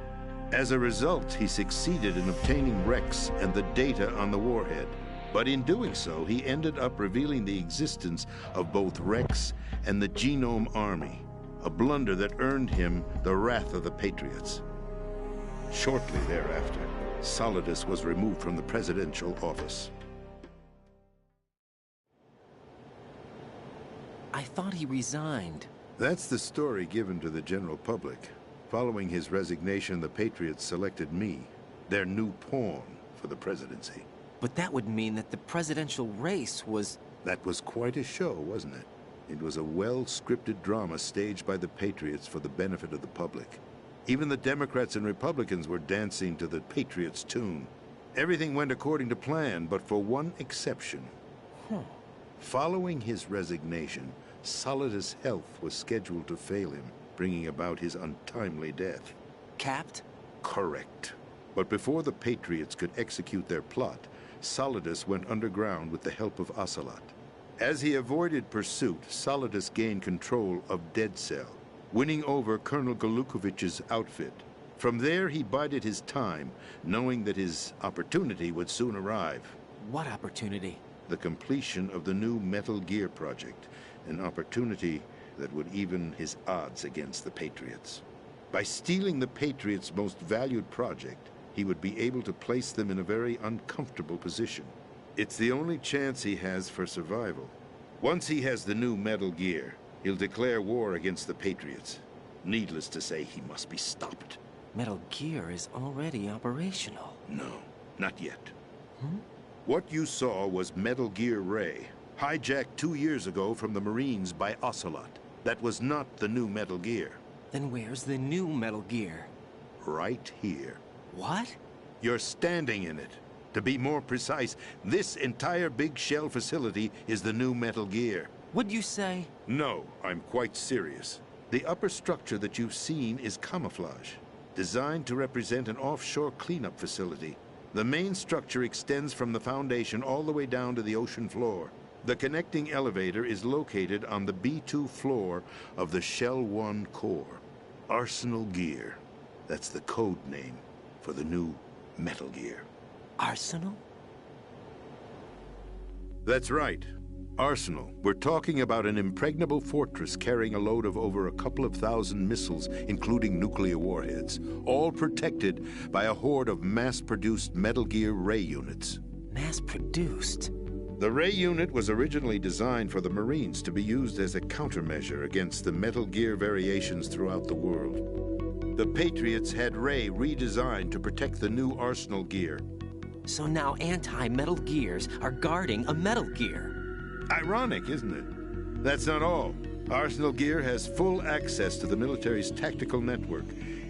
As a result, he succeeded in obtaining Rex and the data on the warhead. But in doing so, he ended up revealing the existence of both Rex and the Genome Army, a blunder that earned him the wrath of the Patriots. Shortly thereafter, Solidus was removed from the presidential office. I thought he resigned. That's the story given to the general public. Following his resignation, the Patriots selected me, their new pawn for the presidency. But that would mean that the presidential race was... That was quite a show, wasn't it? It was a well-scripted drama staged by the Patriots for the benefit of the public. Even the Democrats and Republicans were dancing to the Patriots' tune. Everything went according to plan, but for one exception. Following his resignation, Solidus' health was scheduled to fail him, bringing about his untimely death. Capped? Correct. But before the Patriots could execute their plot, Solidus went underground with the help of Ocelot. As he avoided pursuit, Solidus gained control of Dead Cell, winning over Colonel Golukovich's outfit. From there, he bided his time, knowing that his opportunity would soon arrive. What opportunity? The completion of the new Metal Gear project, an opportunity that would even his odds against the Patriots. By stealing the Patriots' most valued project, he would be able to place them in a very uncomfortable position. It's the only chance he has for survival. Once he has the new Metal Gear, he'll declare war against the Patriots. Needless to say, he must be stopped. Metal Gear is already operational. No, not yet. What you saw was Metal Gear Ray, hijacked 2 years ago from the Marines by Ocelot. That was not the new Metal Gear. Then where's the new Metal Gear? Right here. What? You're standing in it. To be more precise, this entire big shell facility is the new Metal Gear. What'd you say? No, I'm quite serious. The upper structure that you've seen is camouflage, designed to represent an offshore cleanup facility. The main structure extends from the foundation all the way down to the ocean floor. The connecting elevator is located on the B2 floor of the Shell 1 core. Arsenal Gear. That's the code name for the new Metal Gear. Arsenal? That's right. Arsenal. We're talking about an impregnable fortress carrying a load of over a couple of thousand missiles, including nuclear warheads, all protected by a horde of mass-produced Metal Gear Ray units. Mass-produced? The Ray unit was originally designed for the Marines to be used as a countermeasure against the Metal Gear variations throughout the world. The Patriots had Ray redesigned to protect the new Arsenal Gear. So now anti-Metal Gears are guarding a Metal Gear. Ironic, isn't it? That's not all. Arsenal Gear has full access to the military's tactical network,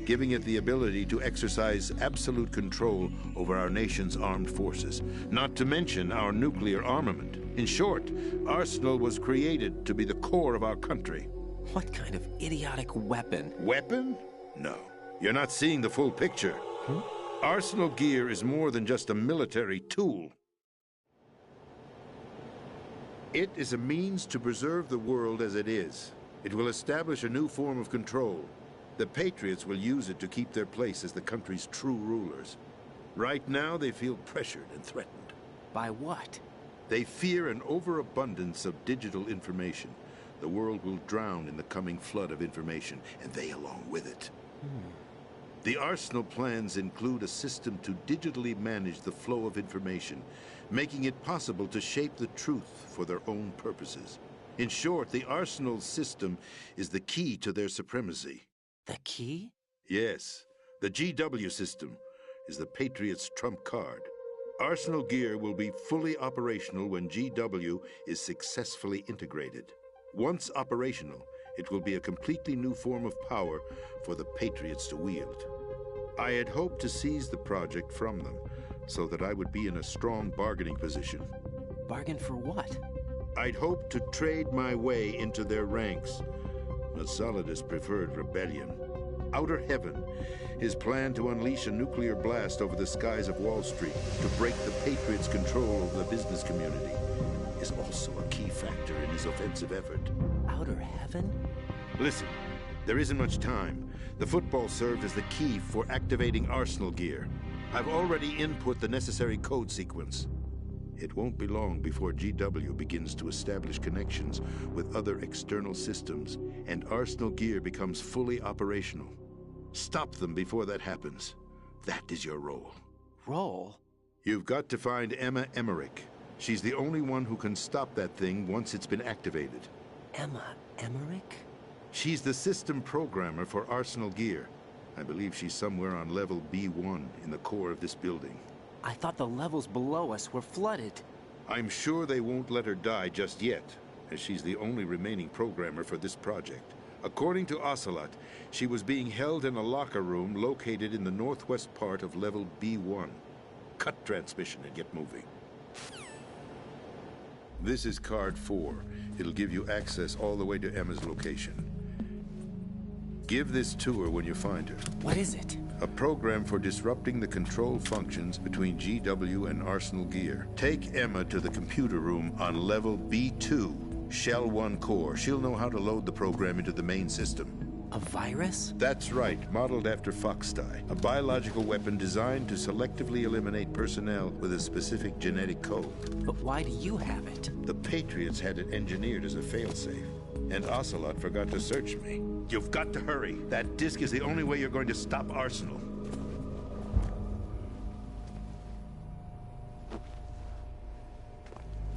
giving it the ability to exercise absolute control over our nation's armed forces, not to mention our nuclear armament. In short, Arsenal was created to be the core of our country. What kind of idiotic weapon? Weapon? No. You're not seeing the full picture. Arsenal Gear is more than just a military tool. It is a means to preserve the world as it is. It will establish a new form of control. The Patriots will use it to keep their place as the country's true rulers. Right now, they feel pressured and threatened. By what? They fear an overabundance of digital information. The world will drown in the coming flood of information, and they along with it. The Arsenal plans include a system to digitally manage the flow of information, making it possible to shape the truth for their own purposes. In short, the Arsenal system is the key to their supremacy. The key? Yes. The GW system is the Patriots' trump card. Arsenal gear will be fully operational when GW is successfully integrated. Once operational, it will be a completely new form of power for the Patriots to wield. I had hoped to seize the project from them, so that I would be in a strong bargaining position. Bargain for what? I'd hoped to trade my way into their ranks, but Solidus preferred rebellion. Outer Heaven, his plan to unleash a nuclear blast over the skies of Wall Street to break the Patriots' control over the business community, is also a key factor in his offensive effort. Outer Heaven? Listen, there isn't much time. The football served as the key for activating Arsenal gear. I've already input the necessary code sequence. It won't be long before GW begins to establish connections with other external systems, and Arsenal gear becomes fully operational. Stop them before that happens. That is your role. Role? You've got to find Emma Emmerich. She's the only one who can stop that thing once it's been activated. Emma Emmerich? She's the system programmer for Arsenal gear. I believe she's somewhere on level B1 in the core of this building. I thought the levels below us were flooded. I'm sure they won't let her die just yet, as she's the only remaining programmer for this project. According to Ocelot, she was being held in a locker room located in the northwest part of level B1. Cut transmission and get moving. This is card 4. It'll give you access all the way to Emma's location. Give this to her when you find her. What is it? A program for disrupting the control functions between GW and Arsenal gear. Take Emma to the computer room on level B2, Shell 1 core. She'll know how to load the program into the main system. A virus? That's right, modeled after Foxdie. A biological weapon designed to selectively eliminate personnel with a specific genetic code. But why do you have it? The Patriots had it engineered as a failsafe, and Ocelot forgot to search me. You've got to hurry. That disk is the only way you're going to stop Arsenal.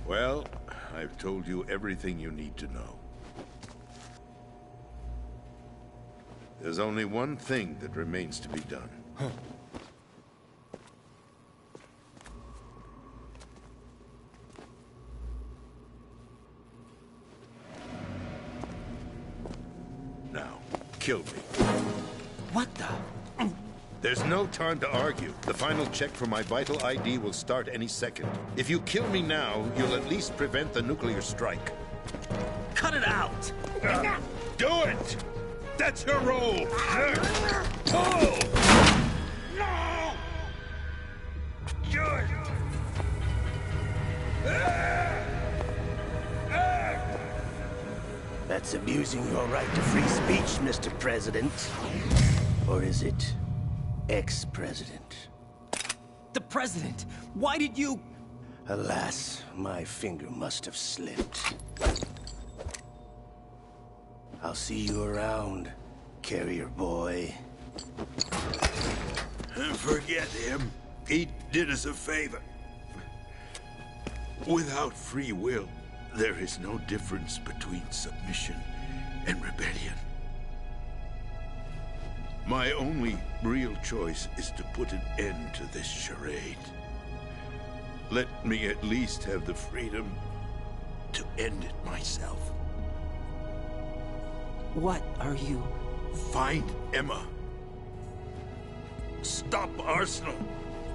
Well, I've told you everything you need to know. There's only one thing that remains to be done. Huh. Now, kill me. What the? There's no time to argue. The final check for my vital ID will start any second. If you kill me now, you'll at least prevent the nuclear strike. Cut it out! Do it! That's your role! Oh! No! Do it! That's abusing your right to free speech, Mr. President. Or is it ex-president? The president! Why did you... Alas, my finger must have slipped. I'll see you around, carrier boy. Forget him. He did us a favor. Without free will, there is no difference between submission and rebellion. My only real choice is to put an end to this charade. Let me at least have the freedom to end it myself. What are you... Find Emma. Stop Arsenal.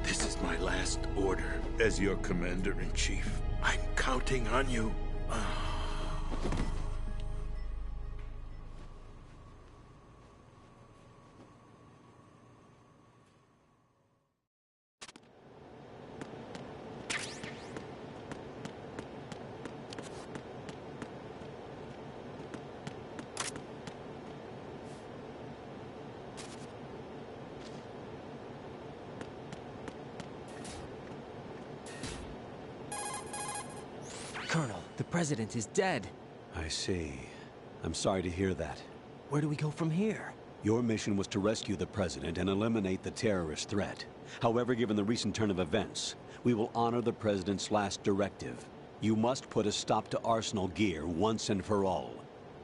This is my last order as your commander-in-chief. I'm counting on you. Colonel, the president is dead. I see. I'm sorry to hear that. Where do we go from here? Your mission was to rescue the president and eliminate the terrorist threat. However, given the recent turn of events, we will honor the president's last directive. You must put a stop to Arsenal Gear once and for all.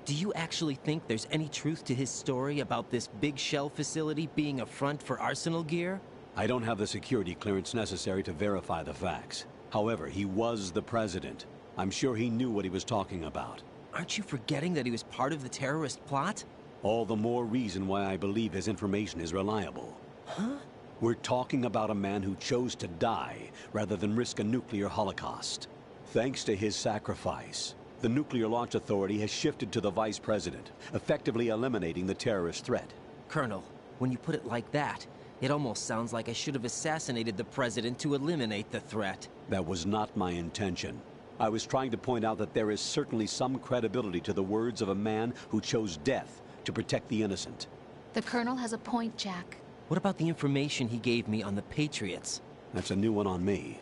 Do you actually think there's any truth to his story about this big shell facility being a front for Arsenal Gear? I don't have the security clearance necessary to verify the facts. However, he was the president. I'm sure he knew what he was talking about. Aren't you forgetting that he was part of the terrorist plot? All the more reason why I believe his information is reliable. Huh? We're talking about a man who chose to die rather than risk a nuclear holocaust. Thanks to his sacrifice, the Nuclear Launch Authority has shifted to the vice president, effectively eliminating the terrorist threat. Colonel, when you put it like that, it almost sounds like I should have assassinated the president to eliminate the threat. That was not my intention. I was trying to point out that there is certainly some credibility to the words of a man who chose death to protect the innocent. The Colonel has a point, Jack. What about the information he gave me on the Patriots? That's a new one on me.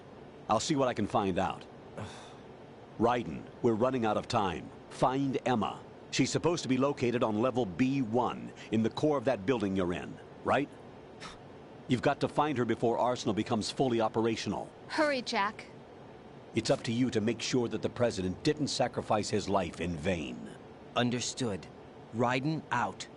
I'll see what I can find out. Raiden, we're running out of time. Find Emma. She's supposed to be located on level B1, in the core of that building you're in, right? You've got to find her before Arsenal becomes fully operational. Hurry, Jack. It's up to you to make sure that the president didn't sacrifice his life in vain. Understood. Raiden out.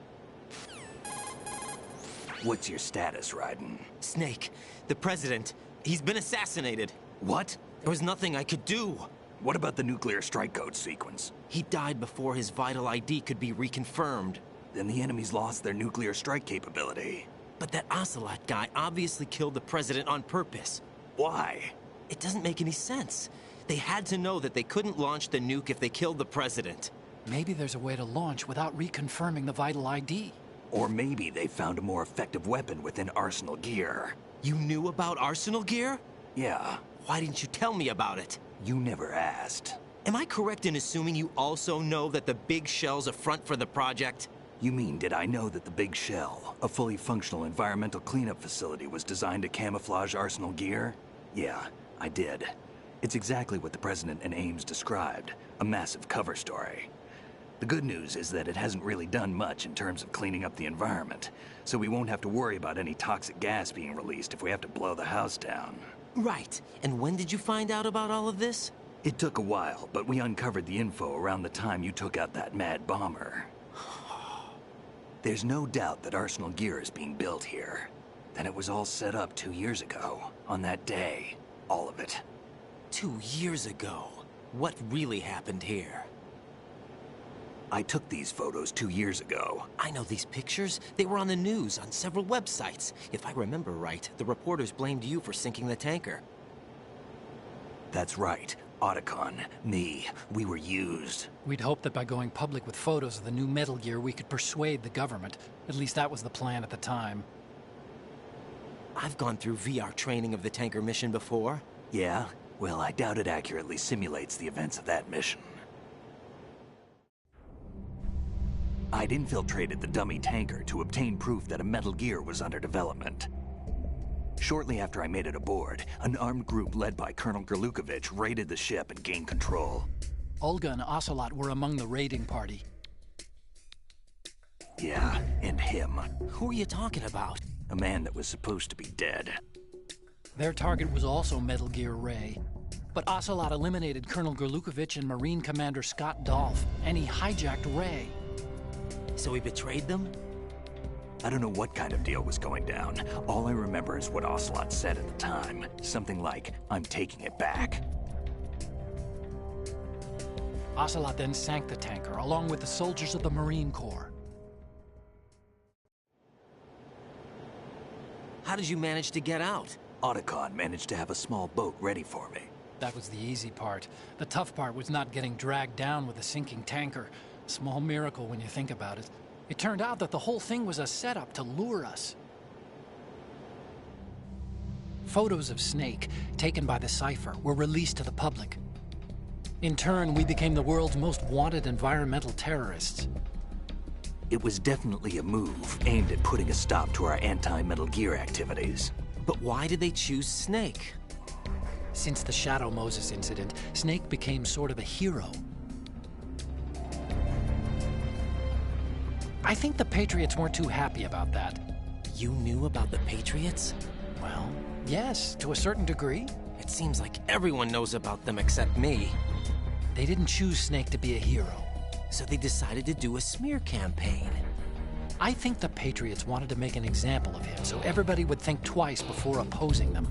What's your status, Raiden? Snake, the president, he's been assassinated. What? There was nothing I could do. What about the nuclear strike code sequence? He died before his vital ID could be reconfirmed. Then the enemy's lost their nuclear strike capability. But that Ocelot guy obviously killed the president on purpose. Why? It doesn't make any sense. They had to know that they couldn't launch the nuke if they killed the president. Maybe there's a way to launch without reconfirming the vital ID. Or maybe they found a more effective weapon within Arsenal Gear. You knew about Arsenal Gear? Yeah. Why didn't you tell me about it? You never asked. Am I correct in assuming you also know that the Big Shell's a front for the project? You mean, did I know that the Big Shell, a fully functional environmental cleanup facility, was designed to camouflage Arsenal Gear? Yeah, I did. It's exactly what the President and Ames described, a massive cover story. The good news is that it hasn't really done much in terms of cleaning up the environment, so we won't have to worry about any toxic gas being released if we have to blow the house down. Right. And when did you find out about all of this? It took a while, but we uncovered the info around the time you took out that mad bomber. There's no doubt that Arsenal Gear is being built here. Then it was all set up 2 years ago, on that day. All of it. 2 years ago? What really happened here? I took these photos 2 years ago. I know these pictures. They were on the news, on several websites. If I remember right, the reporters blamed you for sinking the tanker. That's right. Otacon, me, we were used. We'd hoped that by going public with photos of the new Metal Gear, we could persuade the government. At least that was the plan at the time. I've gone through VR training of the tanker mission before. Yeah? Well, I doubt it accurately simulates the events of that mission. I'd infiltrated the dummy tanker to obtain proof that a Metal Gear was under development. Shortly after I made it aboard, an armed group led by Colonel Gerlukovich raided the ship and gained control. Olga and Ocelot were among the raiding party. Yeah, and him. Who are you talking about? A man that was supposed to be dead. Their target was also Metal Gear Ray. But Ocelot eliminated Colonel Gerlukovich and Marine Commander Scott Dolph, and he hijacked Ray. So he betrayed them? I don't know what kind of deal was going down. All I remember is what Ocelot said at the time. Something like, "I'm taking it back." Ocelot then sank the tanker, along with the soldiers of the Marine Corps. How did you manage to get out? Otacon managed to have a small boat ready for me. That was the easy part. The tough part was not getting dragged down with a sinking tanker. A small miracle when you think about it. It turned out that the whole thing was a setup to lure us. Photos of Snake, taken by the Cypher, were released to the public. In turn, we became the world's most wanted environmental terrorists. It was definitely a move aimed at putting a stop to our anti-Metal Gear activities. But why did they choose Snake? Since the Shadow Moses incident, Snake became sort of a hero. I think the Patriots weren't too happy about that. You knew about the Patriots? Well, yes, to a certain degree. It seems like everyone knows about them except me. They didn't choose Snake to be a hero. So they decided to do a smear campaign. I think the Patriots wanted to make an example of him so everybody would think twice before opposing them.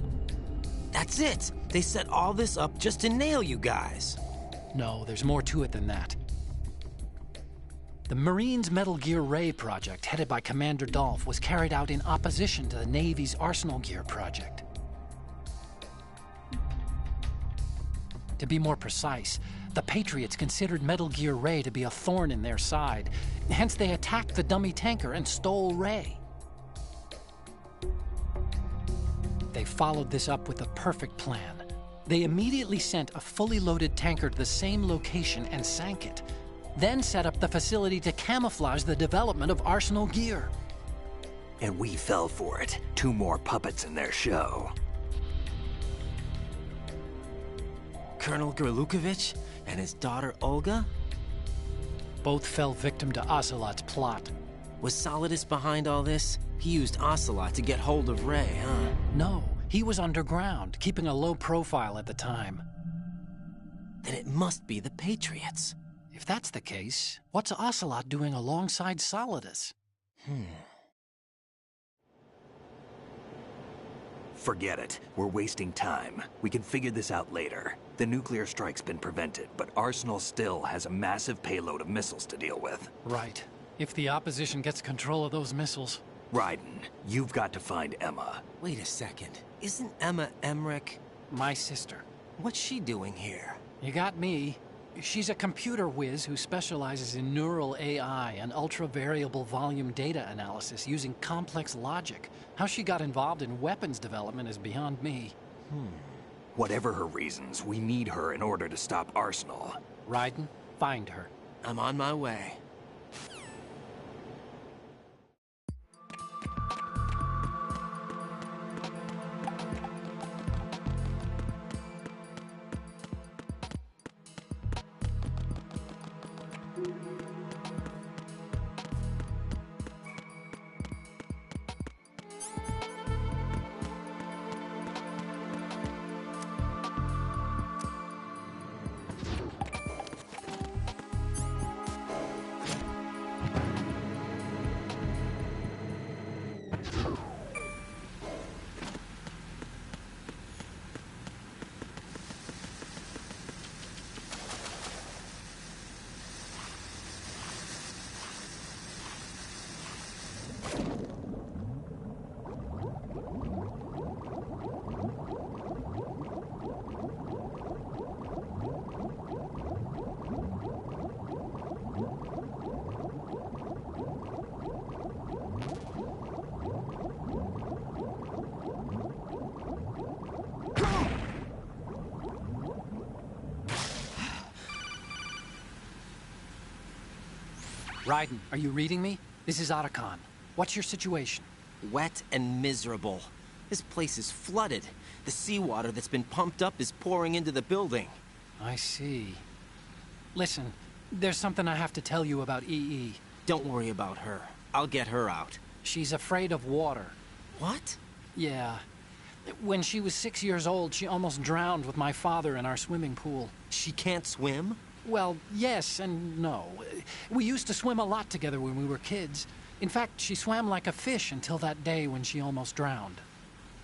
That's it! They set all this up just to nail you guys. No, there's more to it than that. The Marines' Metal Gear Ray project, headed by Commander Dolph, was carried out in opposition to the Navy's Arsenal Gear project. To be more precise, the Patriots considered Metal Gear Ray to be a thorn in their side. Hence, they attacked the dummy tanker and stole Ray. They followed this up with a perfect plan. They immediately sent a fully loaded tanker to the same location and sank it. Then set up the facility to camouflage the development of Arsenal Gear. And we fell for it. 2 more puppets in their show. Colonel Gerlukovich and his daughter Olga? Both fell victim to Ocelot's plot. Was Solidus behind all this? He used Ocelot to get hold of Ray, huh? No, he was underground, keeping a low profile at the time. Then it must be the Patriots. If that's the case, what's Ocelot doing alongside Solidus? Forget it. We're wasting time. We can figure this out later. The nuclear strike's been prevented, but Arsenal still has a massive payload of missiles to deal with. Right. If the opposition gets control of those missiles... Raiden, you've got to find Emma. Wait a second. Isn't Emma Emmerich... my sister? What's she doing here? You got me. She's a computer whiz who specializes in neural AI and ultra-variable volume data analysis using complex logic. How she got involved in weapons development is beyond me. Whatever her reasons, we need her in order to stop Arsenal. Raiden, find her. I'm on my way. Raiden, are you reading me? This is Otacon. What's your situation? Wet and miserable. This place is flooded. The seawater that's been pumped up is pouring into the building. I see. Listen, there's something I have to tell you about EE. Don't worry about her. I'll get her out. She's afraid of water. What? Yeah. When she was 6 years old, she almost drowned with my father in our swimming pool. She can't swim? Well, yes and no. We used to swim a lot together when we were kids. In fact, she swam like a fish until that day when she almost drowned.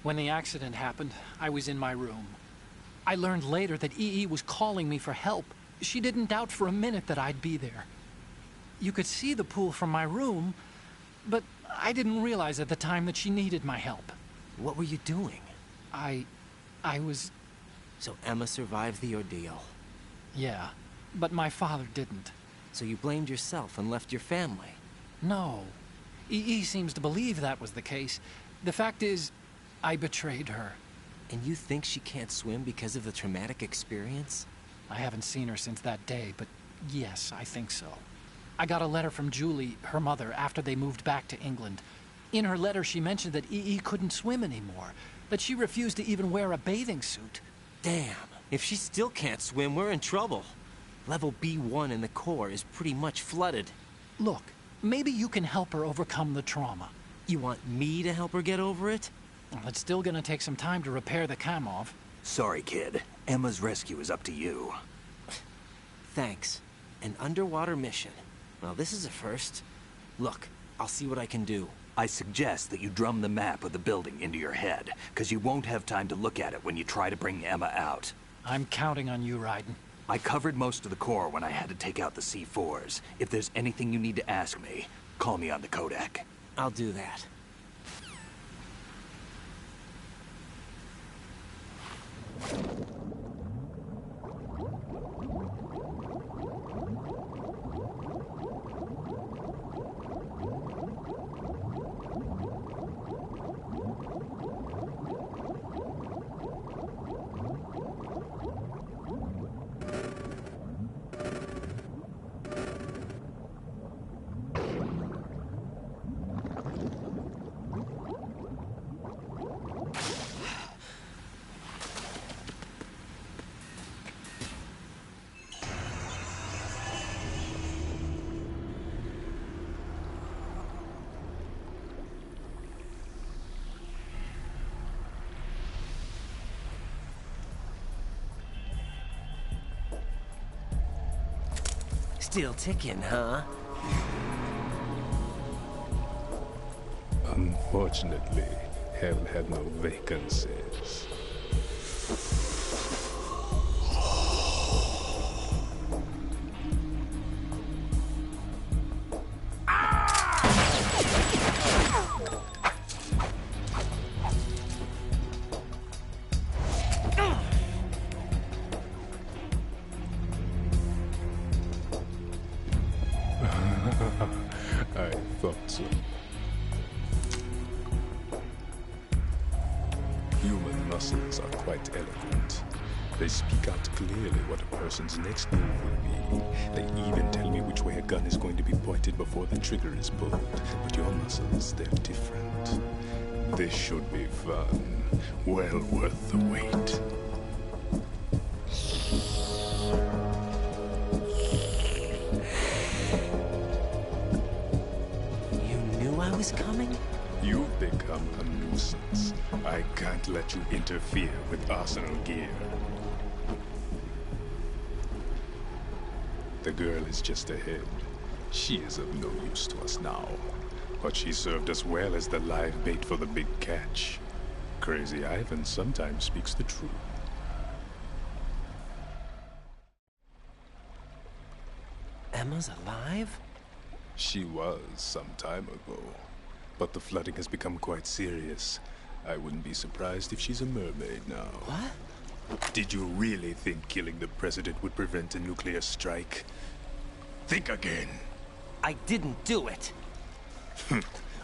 When the accident happened, I was in my room. I learned later that EE was calling me for help. She didn't doubt for a minute that I'd be there. You could see the pool from my room, but I didn't realize at the time that she needed my help. What were you doing? I was... So Emma survived the ordeal? Yeah, but my father didn't. So you blamed yourself and left your family? No. EE seems to believe that was the case. The fact is, I betrayed her. And you think she can't swim because of the traumatic experience? I haven't seen her since that day, but yes, I think so. I got a letter from Julie, her mother, after they moved back to England. In her letter, she mentioned that EE couldn't swim anymore, that she refused to even wear a bathing suit. Damn, if she still can't swim, we're in trouble. Level B1 in the core is pretty much flooded. Look, maybe you can help her overcome the trauma. You want me to help her get over it? Well, it's still gonna take some time to repair the Kamov. Sorry, kid. Emma's rescue is up to you. Thanks. An underwater mission. Well, this is a first. Look, I'll see what I can do. I suggest that you drum the map of the building into your head, because you won't have time to look at it when you try to bring Emma out. I'm counting on you, Raiden. I covered most of the core when I had to take out the C4s. If there's anything you need to ask me, call me on the codec. I'll do that. Still ticking, huh? Unfortunately, hell had no vacancies. I thought so. Human muscles are quite eloquent. They speak out clearly what a person's next move will be. They even tell me which way a gun is going to be pointed before the trigger is pulled. But your muscles, they're different. This should be fun. Well worth the wait. Coming? You've become a nuisance. I can't let you interfere with arsenal gear. The girl is just ahead. She is of no use to us now. But she served us well as the live bait for the big catch. Crazy Ivan sometimes speaks the truth. Emma's alive? She was some time ago. But the flooding has become quite serious. I wouldn't be surprised if she's a mermaid now. What? Did you really think killing the president would prevent a nuclear strike? Think again. I didn't do it.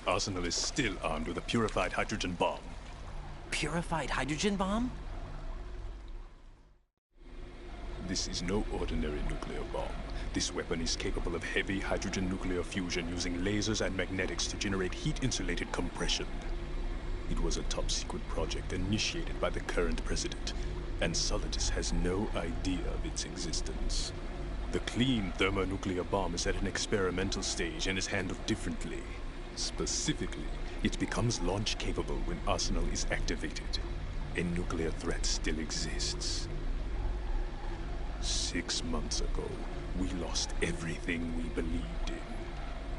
Arsenal is still armed with a purified hydrogen bomb. Purified hydrogen bomb? This is no ordinary nuclear bomb. This weapon is capable of heavy hydrogen nuclear fusion using lasers and magnetics to generate heat-insulated compression. It was a top-secret project initiated by the current president, and Solidus has no idea of its existence. The clean thermonuclear bomb is at an experimental stage and is handled differently. Specifically, it becomes launch-capable when Arsenal is activated. A nuclear threat still exists. 6 months ago, we lost everything we believed in.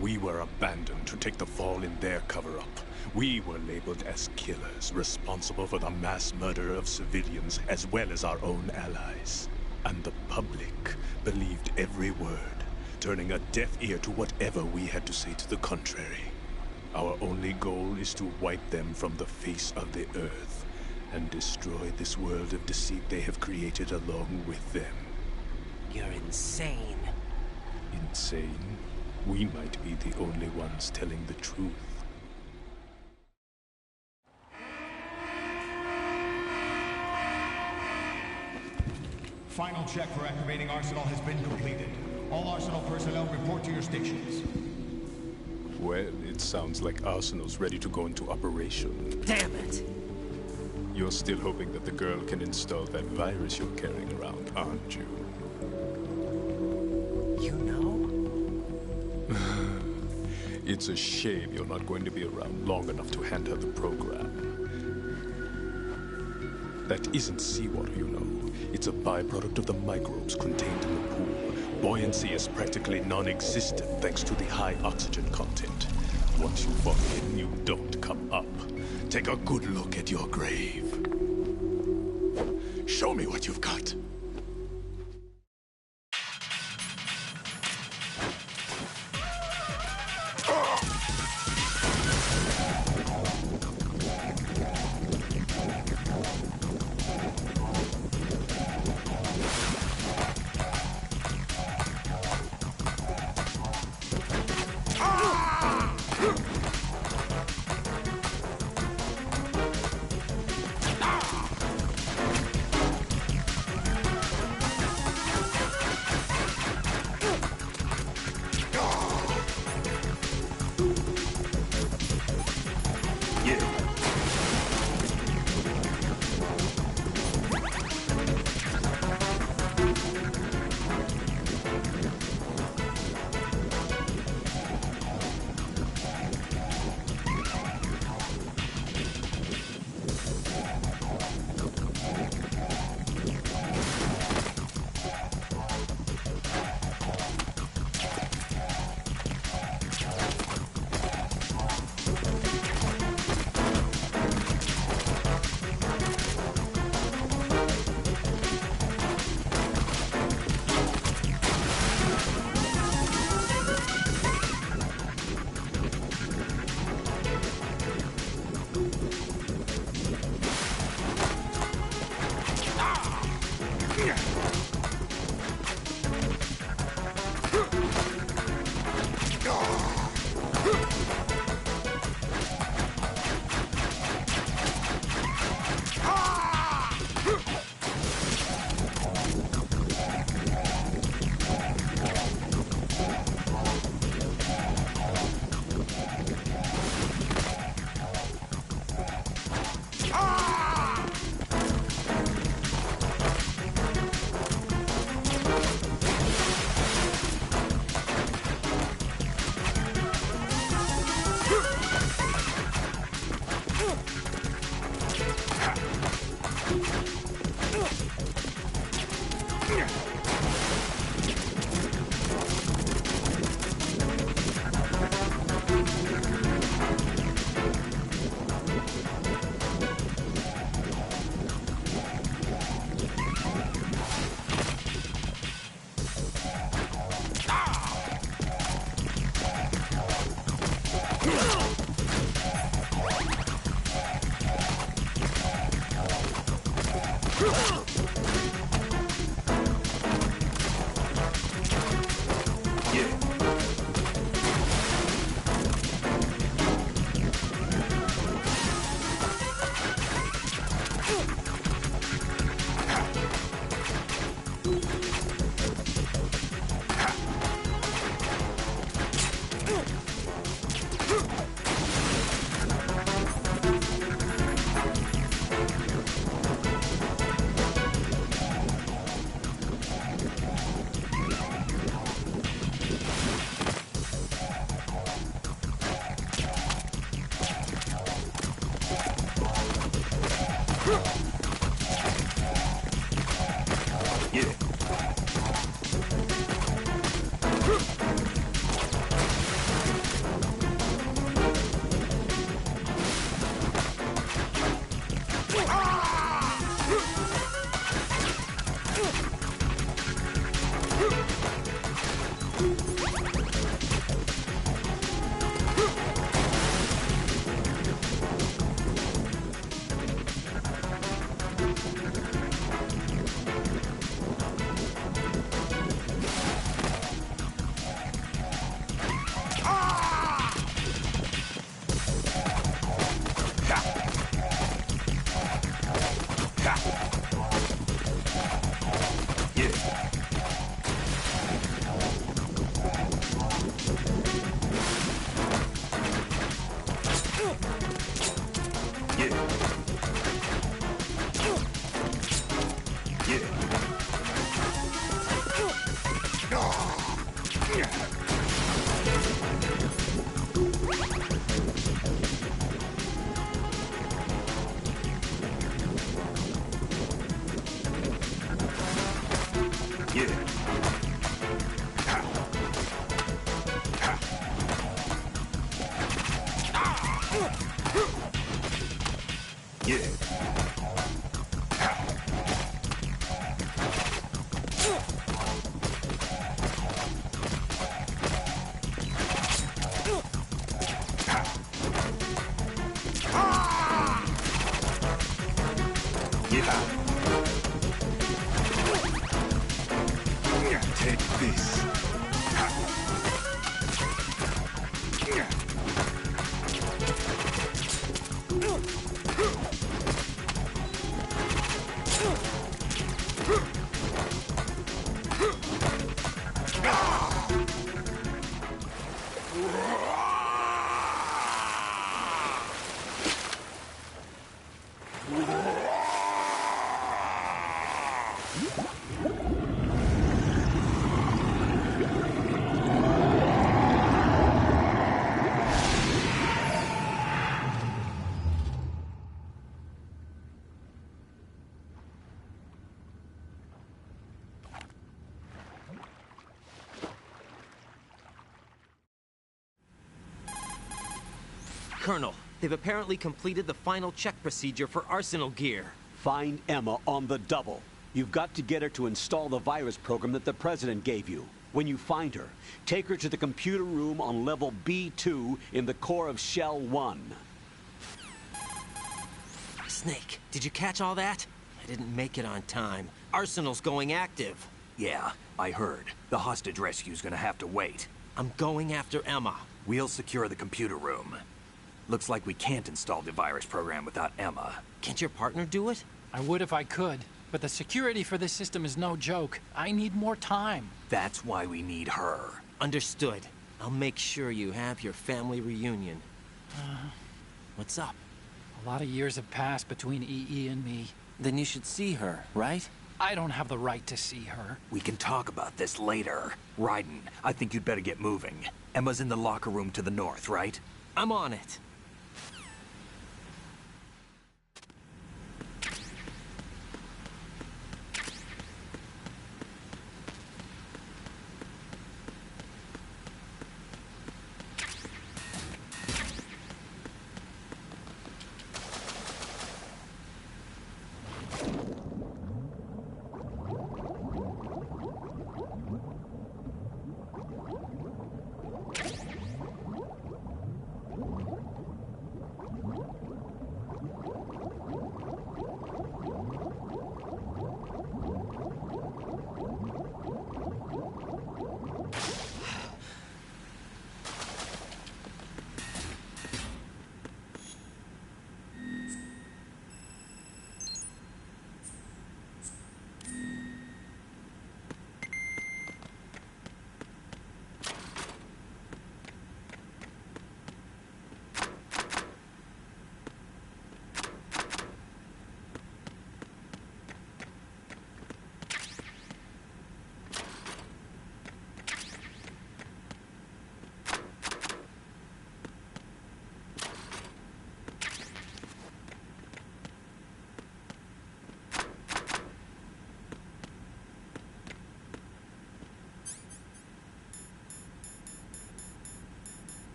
We were abandoned to take the fall in their cover-up. We were labeled as killers, responsible for the mass murder of civilians as well as our own allies. And the public believed every word, turning a deaf ear to whatever we had to say to the contrary. Our only goal is to wipe them from the face of the earth and destroy this world of deceit they have created along with them. You're insane. Insane? We might be the only ones telling the truth. Final check for activating Arsenal has been completed. All Arsenal personnel report to your stations. Well, it sounds like Arsenal's ready to go into operation. Damn it! You're still hoping that the girl can install that virus you're carrying around, aren't you? You know? It's a shame you're not going to be around long enough to hand her the program. That isn't seawater, you know. It's a byproduct of the microbes contained in the pool. Buoyancy is practically non-existent thanks to the high oxygen content. Once you fall in, you don't come up. Take a good look at your grave. Show me what you've got. Take this. Colonel, they've apparently completed the final check procedure for arsenal gear. Find Emma on the double. You've got to get her to install the virus program that the President gave you. When you find her, take her to the computer room on level B2 in the core of Shell 1. Snake, did you catch all that? I didn't make it on time. Arsenal's going active. Yeah, I heard. The hostage rescue's gonna have to wait. I'm going after Emma. We'll secure the computer room. Looks like we can't install the virus program without Emma. Can't your partner do it? I would if I could, but the security for this system is no joke. I need more time. That's why we need her. Understood. I'll make sure you have your family reunion. What's up? A lot of years have passed between EE and me. Then you should see her, right? I don't have the right to see her. We can talk about this later. Raiden, I think you'd better get moving. Emma's in the locker room to the north, right? I'm on it.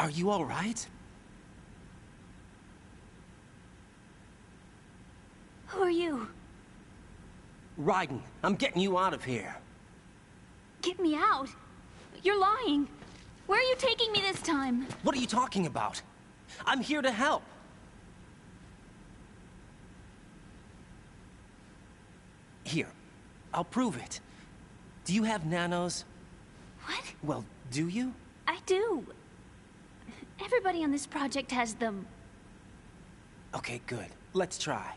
Are you all right? Who are you? Raiden, I'm getting you out of here. Get me out. You're lying. Where are you taking me this time? What are you talking about? I'm here to help. Here, I'll prove it. Do you have nanos? What? Well, do you? I do. Everybody on this project has them. Okay, good. Let's try.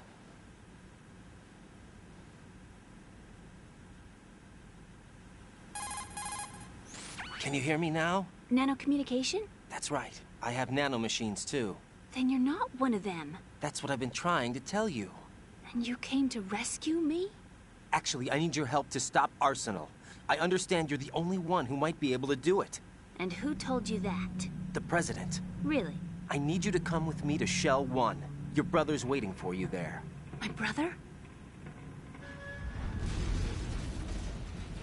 Can you hear me now? Nanocommunication? That's right. I have nanomachines too. Then you're not one of them. That's what I've been trying to tell you. And you came to rescue me? Actually, I need your help to stop Arsenal. I understand you're the only one who might be able to do it. And who told you that? The President. Really? I need you to come with me to Shell 1. Your brother's waiting for you there. My brother?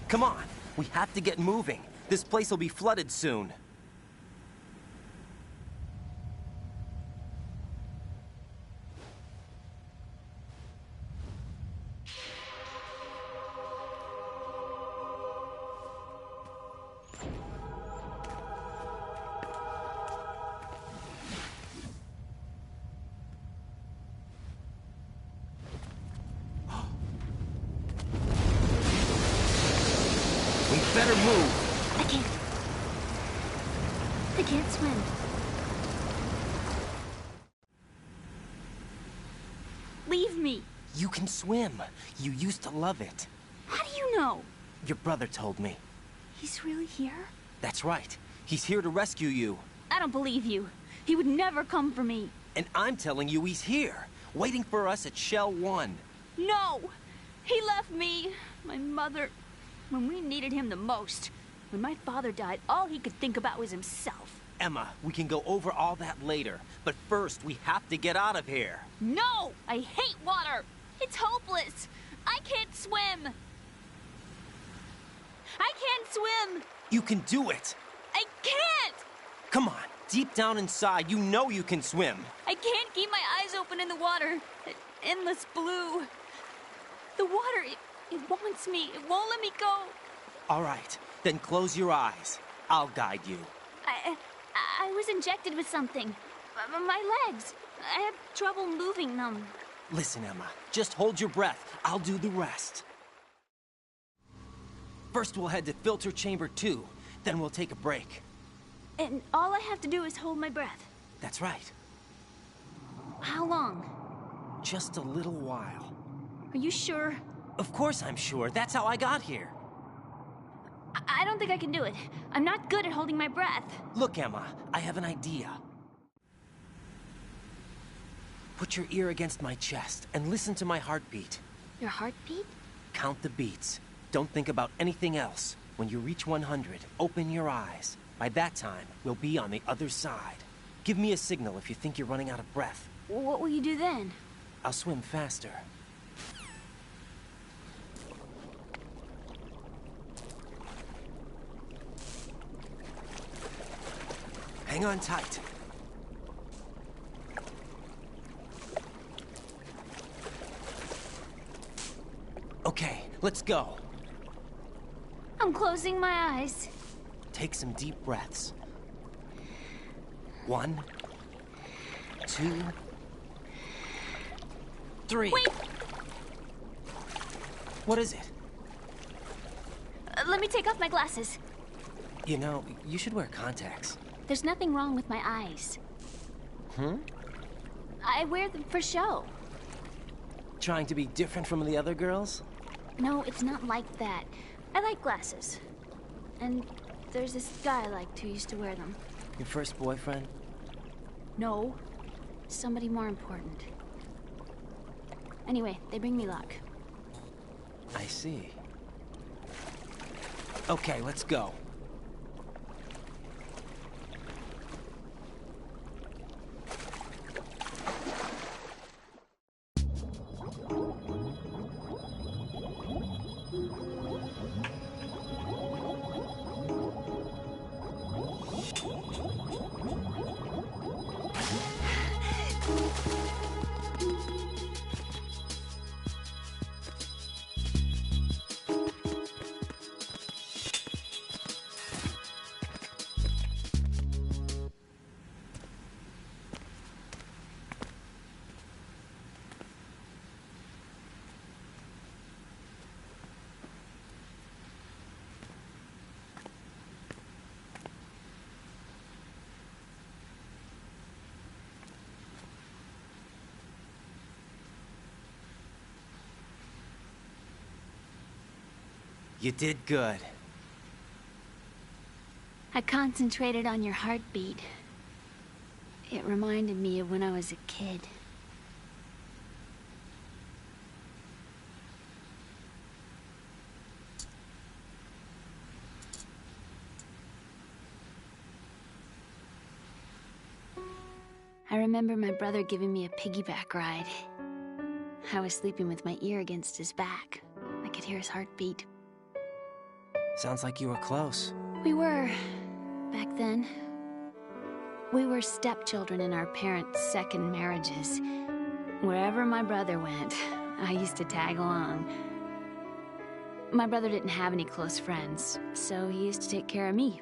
Come on, we have to get moving. This place will be flooded soon. We better move. I can't swim. Leave me. You can swim. You used to love it. How do you know? Your brother told me. He's really here? That's right. He's here to rescue you. I don't believe you. He would never come for me. And I'm telling you he's here, waiting for us at Shell 1. No! He left me, my mother, when we needed him the most. When my father died, all he could think about was himself. Emma, we can go over all that later. But first, we have to get out of here. No! I hate water! It's hopeless! I can't swim! I can't swim! You can do it! I can't! Come on, deep down inside, you know you can swim. I can't keep my eyes open in the water. That endless blue. The water, it wants me. It won't let me go. All right, then close your eyes. I'll guide you. I was injected with something. My legs. I have trouble moving them. Listen, Emma, just hold your breath. I'll do the rest. First, we'll head to filter chamber 2. Then we'll take a break. And all I have to do is hold my breath. That's right. How long? Just a little while. Are you sure? Of course I'm sure. That's how I got here. I don't think I can do it. I'm not good at holding my breath. Look, Emma, I have an idea. Put your ear against my chest and listen to my heartbeat. Your heartbeat? Count the beats. Don't think about anything else. When you reach 100, open your eyes. By that time, we'll be on the other side. Give me a signal if you think you're running out of breath. What will you do then? I'll swim faster. Hang on tight. Okay, let's go. I'm closing my eyes. Take some deep breaths. 1, 2, 3. Wait! What is it? Let me take off my glasses. You know, you should wear contacts. There's nothing wrong with my eyes. I wear them for show. Trying to be different from the other girls? No, it's not like that. I like glasses. And there's this guy I liked who used to wear them. Your first boyfriend? No. Somebody more important. Anyway, they bring me luck. I see. Okay, let's go. You did good. I concentrated on your heartbeat. It reminded me of when I was a kid. I remember my brother giving me a piggyback ride. I was sleeping with my ear against his back. I could hear his heartbeat. Sounds like you were close. We were, back then. We were stepchildren in our parents' second marriages. Wherever my brother went, I used to tag along. My brother didn't have any close friends, so he used to take care of me.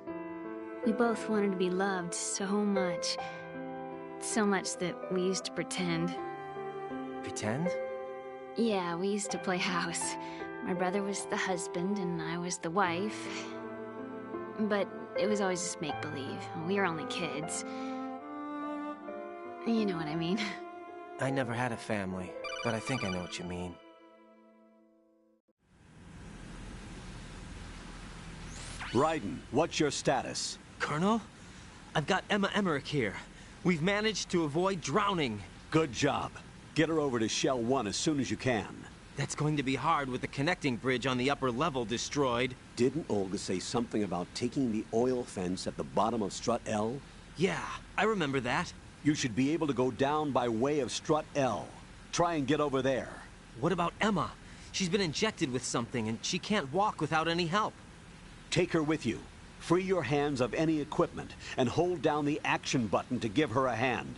We both wanted to be loved so much. So much that we used to pretend. Pretend? Yeah, we used to play house. My brother was the husband and I was the wife. But it was always just make-believe. We were only kids. You know what I mean. I never had a family, but I think I know what you mean. Raiden, what's your status? Colonel, I've got Emma Emmerich here. We've managed to avoid drowning. Good job. Get her over to Shell 1 as soon as you can. That's going to be hard with the connecting bridge on the upper level destroyed. Didn't Olga say something about taking the oil fence at the bottom of Strut L? Yeah, I remember that. You should be able to go down by way of Strut L. Try and get over there. What about Emma? She's been injected with something and she can't walk without any help. Take her with you. Free your hands of any equipment and hold down the action button to give her a hand.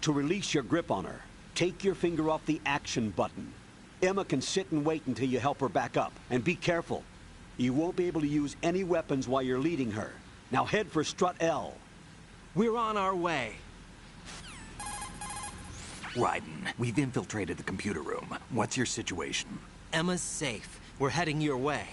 To release your grip on her, take your finger off the action button. Emma can sit and wait until you help her back up. And be careful. You won't be able to use any weapons while you're leading her. Now head for Strut L. We're on our way. Raiden, we've infiltrated the computer room. What's your situation? Emma's safe. We're heading your way.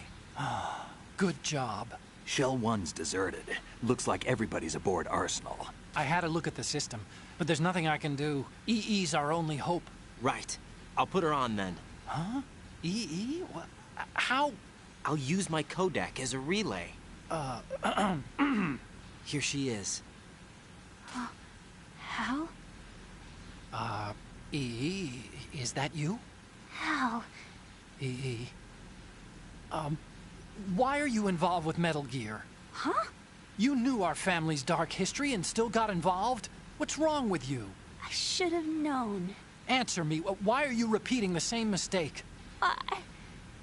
Good job. Shell 1's deserted. Looks like everybody's aboard Arsenal. I had a look at the system, but there's nothing I can do. EE's our only hope. Right. I'll put her on then. Huh? EE? What? How? I'll use my Kodak as a relay. Here she is. Hal? EE, is that you? Hal. EE. Why are you involved with Metal Gear? Huh? You knew our family's dark history and still got involved? What's wrong with you? I should have known. Answer me. Why are you repeating the same mistake?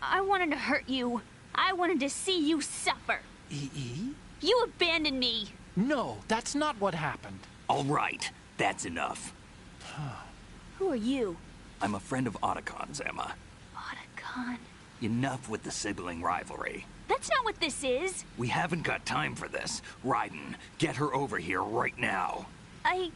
I wanted to hurt you. I wanted to see you suffer. EE? You abandoned me. No, that's not what happened. All right, that's enough. Who are you? I'm a friend of Otacon's, Emma. Otacon? Enough with the sibling rivalry. That's not what this is. We haven't got time for this. Raiden, get her over here right now. I...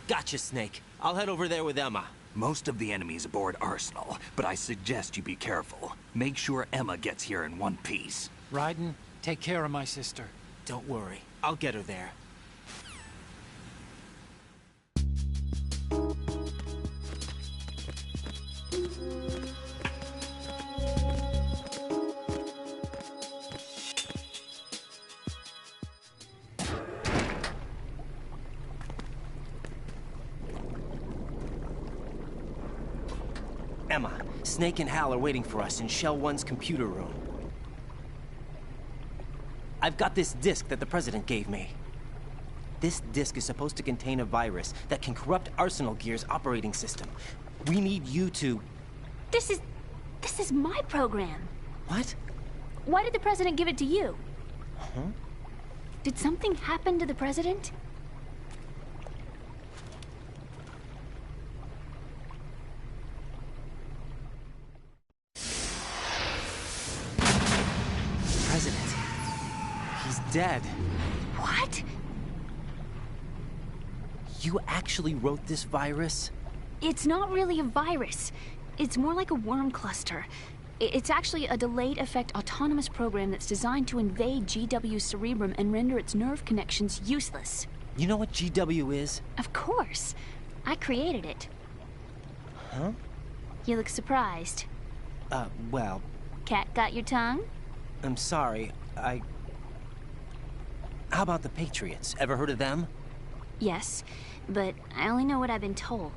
Gotcha, Snake. I'll head over there with Emma. Most of the enemy's aboard Arsenal, but I suggest you be careful. Make sure Emma gets here in one piece. Raiden, take care of my sister. Don't worry. I'll get her there. Emma, Snake and Hal are waiting for us in Shell 1's computer room. I've got this disk that the President gave me. This disk is supposed to contain a virus that can corrupt Arsenal Gear's operating system. We need you to... This is my program. What? Why did the President give it to you? Huh? Did something happen to the President? President. He's dead. What? You actually wrote this virus? It's not really a virus. It's more like a worm cluster. It's actually a delayed effect autonomous program that's designed to invade GW's cerebrum and render its nerve connections useless. You know what GW is? Of course. I created it. Huh? You look surprised. Well... Cat got your tongue? I'm sorry, How about the Patriots? Ever heard of them? Yes, but I only know what I've been told.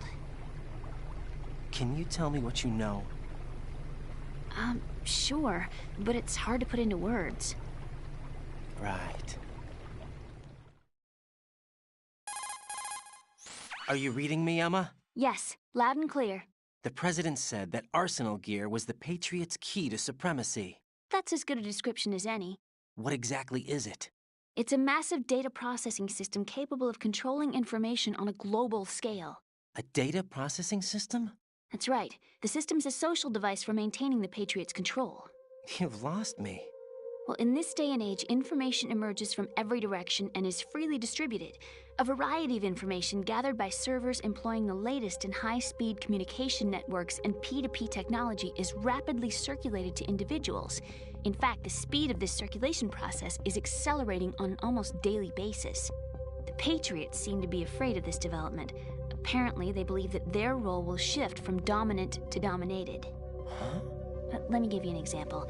Can you tell me what you know? Sure, but it's hard to put into words. Right. Are you reading me, Emma? Yes, loud and clear. The President said that Arsenal gear was the Patriots' key to supremacy. That's as good a description as any. What exactly is it? It's a massive data processing system capable of controlling information on a global scale. A data processing system? That's right. The system's a social device for maintaining the Patriots' control. You've lost me. Well, in this day and age, information emerges from every direction and is freely distributed. A variety of information gathered by servers employing the latest in high-speed communication networks and P2P technology is rapidly circulated to individuals. In fact, the speed of this circulation process is accelerating on an almost daily basis. The Patriots seem to be afraid of this development. Apparently, they believe that their role will shift from dominant to dominated. Huh? Let me give you an example.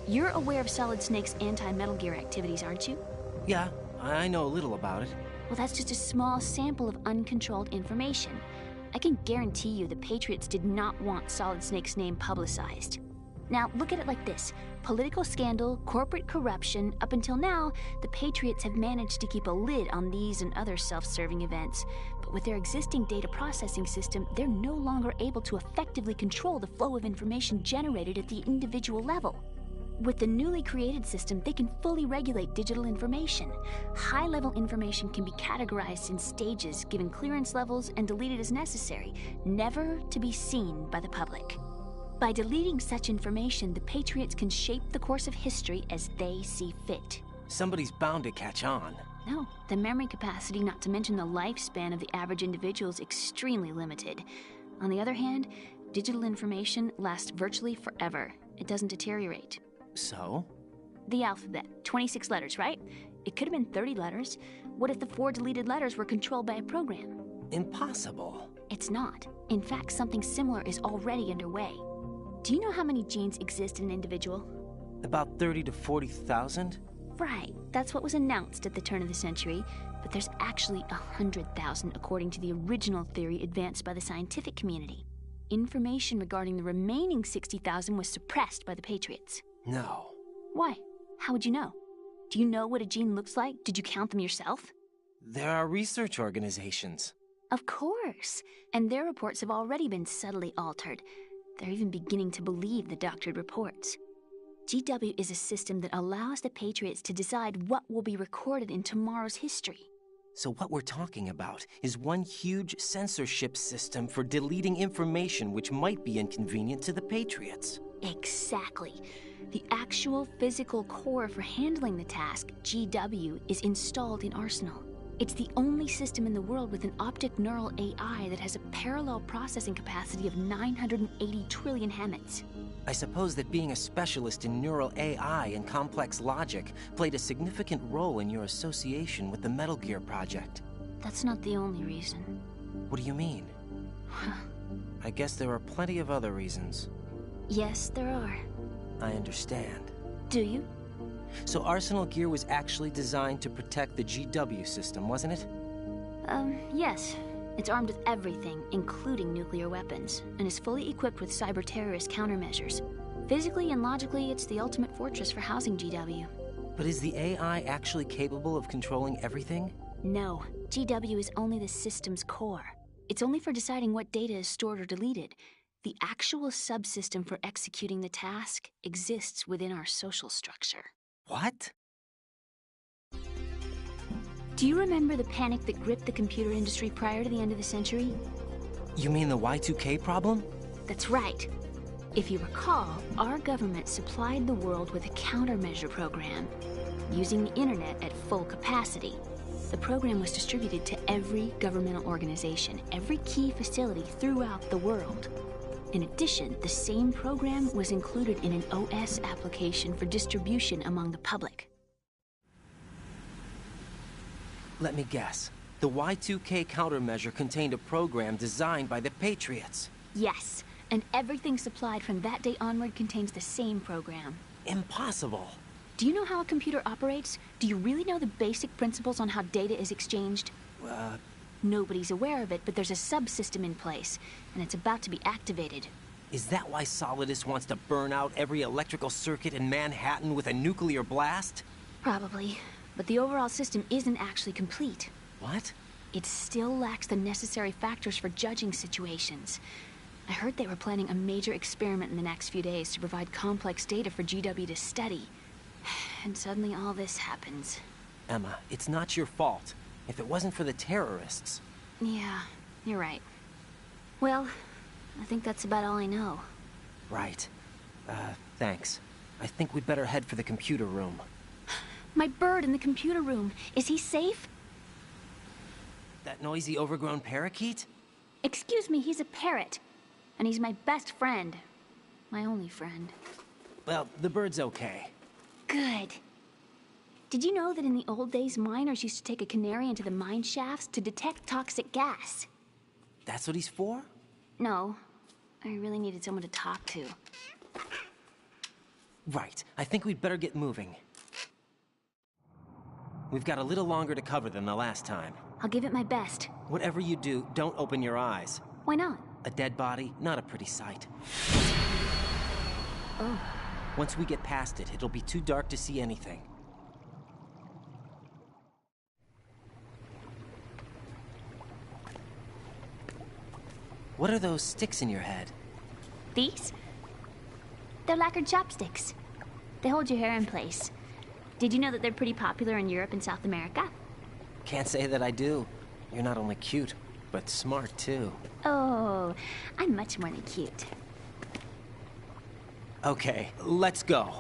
You're aware of Solid Snake's anti-Metal Gear activities, aren't you? Yeah, I know a little about it. Well, that's just a small sample of uncontrolled information. I can guarantee you the Patriots did not want Solid Snake's name publicized. Now, look at it like this. Political scandal, corporate corruption, up until now, the Patriots have managed to keep a lid on these and other self-serving events. But with their existing data processing system, they're no longer able to effectively control the flow of information generated at the individual level. With the newly created system, they can fully regulate digital information. High-level information can be categorized in stages, given clearance levels, and deleted as necessary, never to be seen by the public. By deleting such information, the Patriots can shape the course of history as they see fit. Somebody's bound to catch on. No, the memory capacity, not to mention the lifespan of the average individual, is extremely limited. On the other hand, digital information lasts virtually forever. It doesn't deteriorate. So? The alphabet, 26 letters, right? It could have been 30 letters. What if the 4 deleted letters were controlled by a program? Impossible. It's not. In fact, something similar is already underway. Do you know how many genes exist in an individual? About 30 to 40,000? Right. That's what was announced at the turn of the century. But there's actually 100,000 according to the original theory advanced by the scientific community. Information regarding the remaining 60,000 was suppressed by the Patriots. No. Why? How would you know? Do you know what a gene looks like? Did you count them yourself? There are research organizations. Of course. And their reports have already been subtly altered. They're even beginning to believe the doctored reports. GW is a system that allows the Patriots to decide what will be recorded in tomorrow's history. So what we're talking about is one huge censorship system for deleting information which might be inconvenient to the Patriots. Exactly. The actual physical core for handling the task, GW, is installed in Arsenal. It's the only system in the world with an optic neural AI that has a parallel processing capacity of 980 trillion Hammets. I suppose that being a specialist in neural AI and complex logic played a significant role in your association with the Metal Gear project. That's not the only reason. What do you mean? I guess there are plenty of other reasons. Yes, there are. I understand. Do you? So Arsenal gear was actually designed to protect the GW system, wasn't it? Yes. It's armed with everything, including nuclear weapons, and is fully equipped with cyber-terrorist countermeasures. Physically and logically, it's the ultimate fortress for housing GW. But is the AI actually capable of controlling everything? No. GW is only the system's core. It's only for deciding what data is stored or deleted. The actual subsystem for executing the task exists within our social structure. What? Do you remember the panic that gripped the computer industry prior to the end of the century? You mean the Y2K problem? That's right. If you recall, our government supplied the world with a countermeasure program, using the internet at full capacity. The program was distributed to every governmental organization, every key facility throughout the world. In addition, the same program was included in an OS application for distribution among the public. Let me guess. The Y2K countermeasure contained a program designed by the Patriots. Yes, and everything supplied from that day onward contains the same program. Impossible. Do you know how a computer operates? Do you really know the basic principles on how data is exchanged? Nobody's aware of it, but there's a subsystem in place, and it's about to be activated. Is that why Solidus wants to burn out every electrical circuit in Manhattan with a nuclear blast? Probably, but the overall system isn't actually complete. What? it still lacks the necessary factors for judging situations. I heard they were planning a major experiment in the next few days to provide complex data for GW to study. And suddenly all this happens. Emma, it's not your fault. If it wasn't for the terrorists... Yeah, you're right. Well, I think that's about all I know. Right. Thanks. I think we'd better head for the computer room. My bird in the computer room. Is he safe? That noisy, overgrown parakeet? Excuse me, he's a parrot. And he's my best friend. My only friend. Well, the bird's okay. Good. Did you know that in the old days, miners used to take a canary into the mine shafts to detect toxic gas? That's what he's for? No. I really needed someone to talk to. Right. I think we'd better get moving. We've got a little longer to cover than the last time. I'll give it my best. Whatever you do, don't open your eyes. Why not? A dead body, not a pretty sight. Oh. Once we get past it, it'll be too dark to see anything. What are those sticks in your head? These? They're lacquered chopsticks. They hold your hair in place. Did you know that they're pretty popular in Europe and South America? Can't say that I do. You're not only cute, but smart too. Oh, I'm much more than cute. Okay, let's go.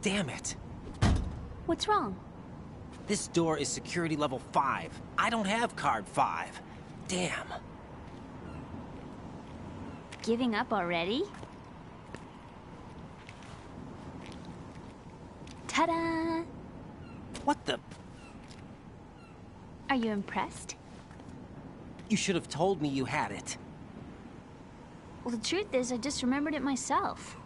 Damn it. What's wrong? This door is security level 5. I don't have card 5. Damn. Giving up already? Ta-da! What the? Are you impressed? You should have told me you had it. Well, the truth is, I just remembered it myself.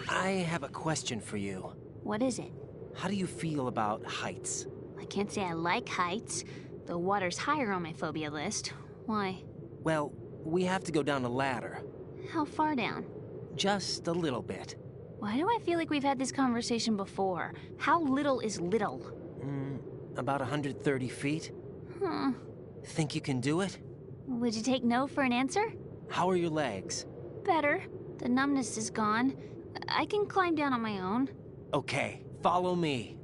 I have a question for you. What is it? How do you feel about heights? I can't say I like heights. The water's higher on my phobia list. Why? Well, we have to go down a ladder. How far down? Just a little bit. Why do I feel like we've had this conversation before? How little is little? About 130 feet. Huh. Think you can do it? Would you take no for an answer? How are your legs? Better. The numbness is gone. I can climb down on my own. Okay, follow me.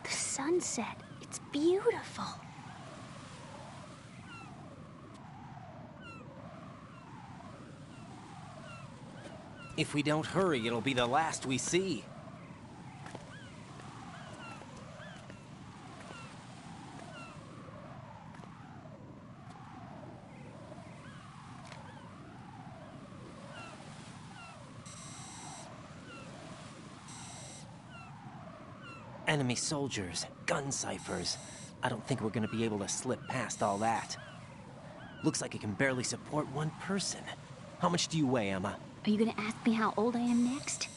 Sunset. It's beautiful. If we don't hurry, it'll be the last we see. Enemy soldiers, gun ciphers. I don't think we're gonna be able to slip past all that. Looks like it can barely support one person. How much do you weigh, Emma? Are you gonna ask me how old I am next?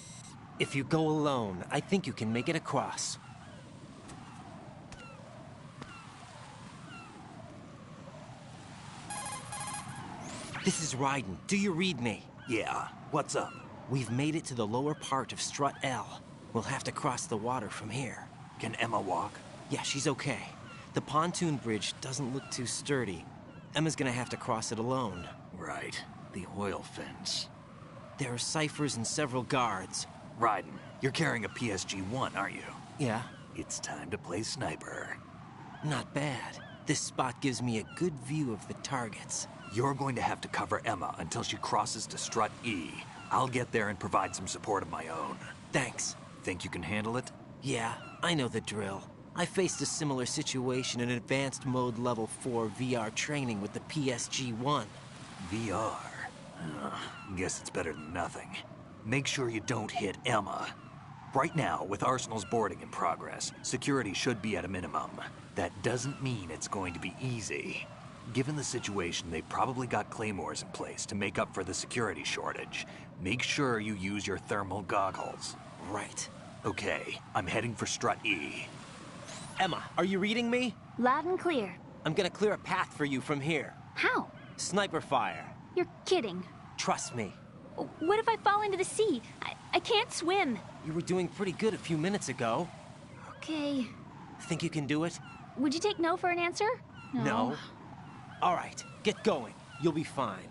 If you go alone, I think you can make it across. This is Raiden. Do you read me? Yeah, what's up? We've made it to the lower part of Strut L. We'll have to cross the water from here. Can Emma walk? Yeah, she's okay. The pontoon bridge doesn't look too sturdy. Emma's gonna have to cross it alone. Right. The oil fence. There are ciphers and several guards. Raiden, you're carrying a PSG-1, aren't you? Yeah. It's time to play sniper. Not bad. This spot gives me a good view of the targets. You're going to have to cover Emma until she crosses to Strut E. I'll get there and provide some support of my own. Thanks. Think you can handle it? Yeah, I know the drill. I faced a similar situation in Advanced Mode Level 4 VR training with the PSG-1. VR? Guess it's better than nothing. Make sure you don't hit Emma. Right now, with Arsenal's boarding in progress, security should be at a minimum. That doesn't mean it's going to be easy. Given the situation, they've probably got claymores in place to make up for the security shortage. Make sure you use your thermal goggles. Right. Okay, I'm heading for Strut E. Emma, are you reading me? Loud and clear. I'm gonna clear a path for you from here. How? Sniper fire. You're kidding. Trust me. What if I fall into the sea? I can't swim. You were doing pretty good a few minutes ago. Okay. Think you can do it? Would you take no for an answer? No. All right, get going. You'll be fine.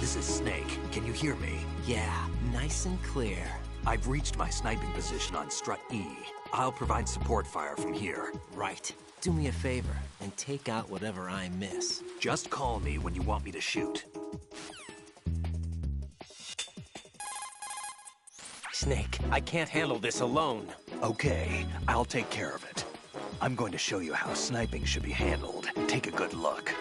This is Snake. Can you hear me? Yeah, nice and clear. I've reached my sniping position on Strut E. I'll provide support fire from here. Right. Do me a favor and take out whatever I miss. Just call me when you want me to shoot. Snake, I can't handle this alone. Okay, I'll take care of it. I'm going to show you how sniping should be handled. Take a good look.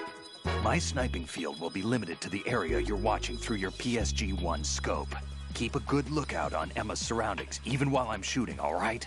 My sniping field will be limited to the area you're watching through your PSG-1 scope. Keep a good lookout on Emma's surroundings, even while I'm shooting, all right?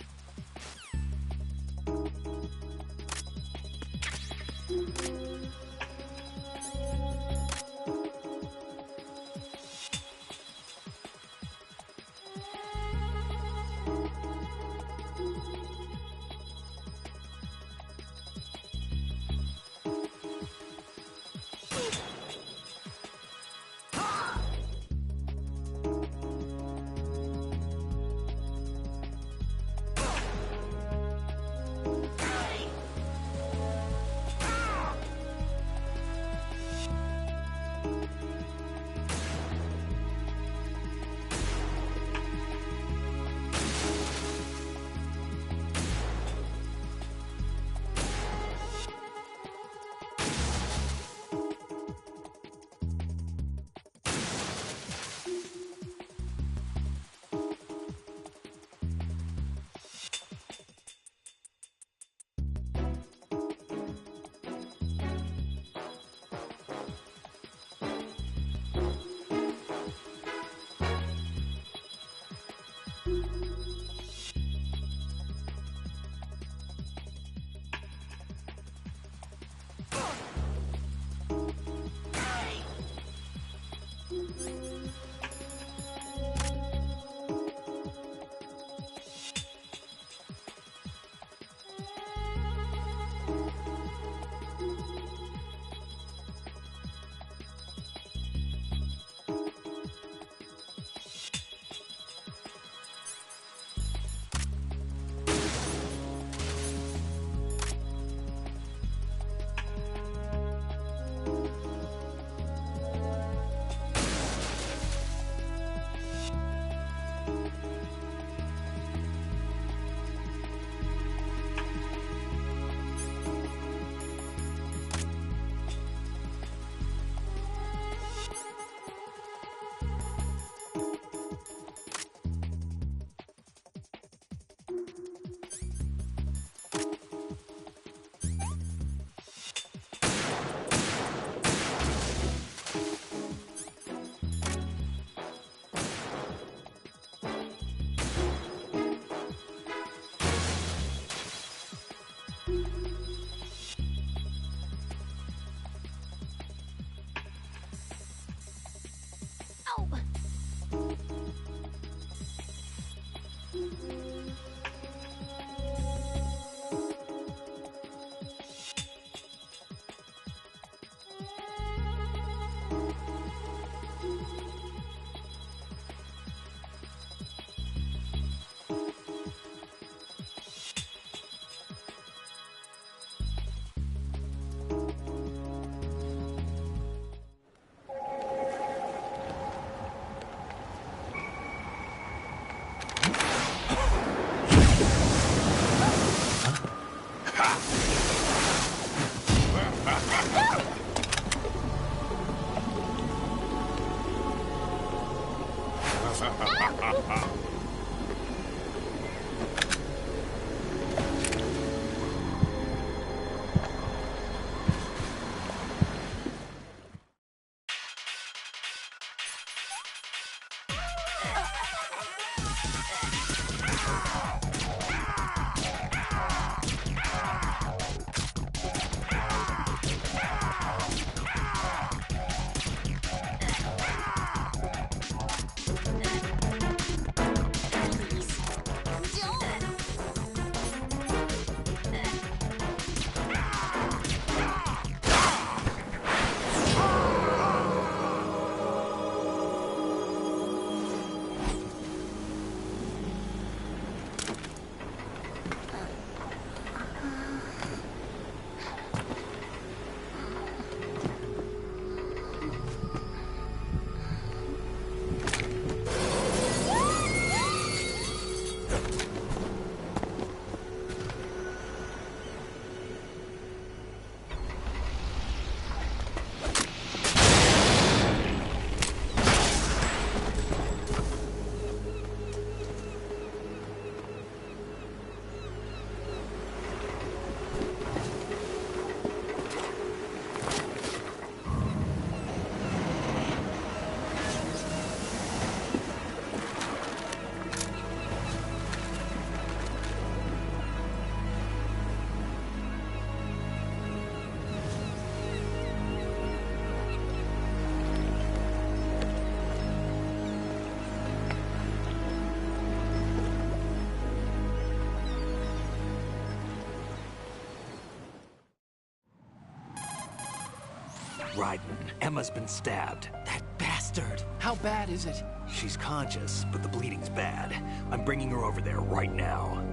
Raiden, Emma's been stabbed. That bastard! How bad is it? She's conscious, but the bleeding's bad. I'm bringing her over there right now.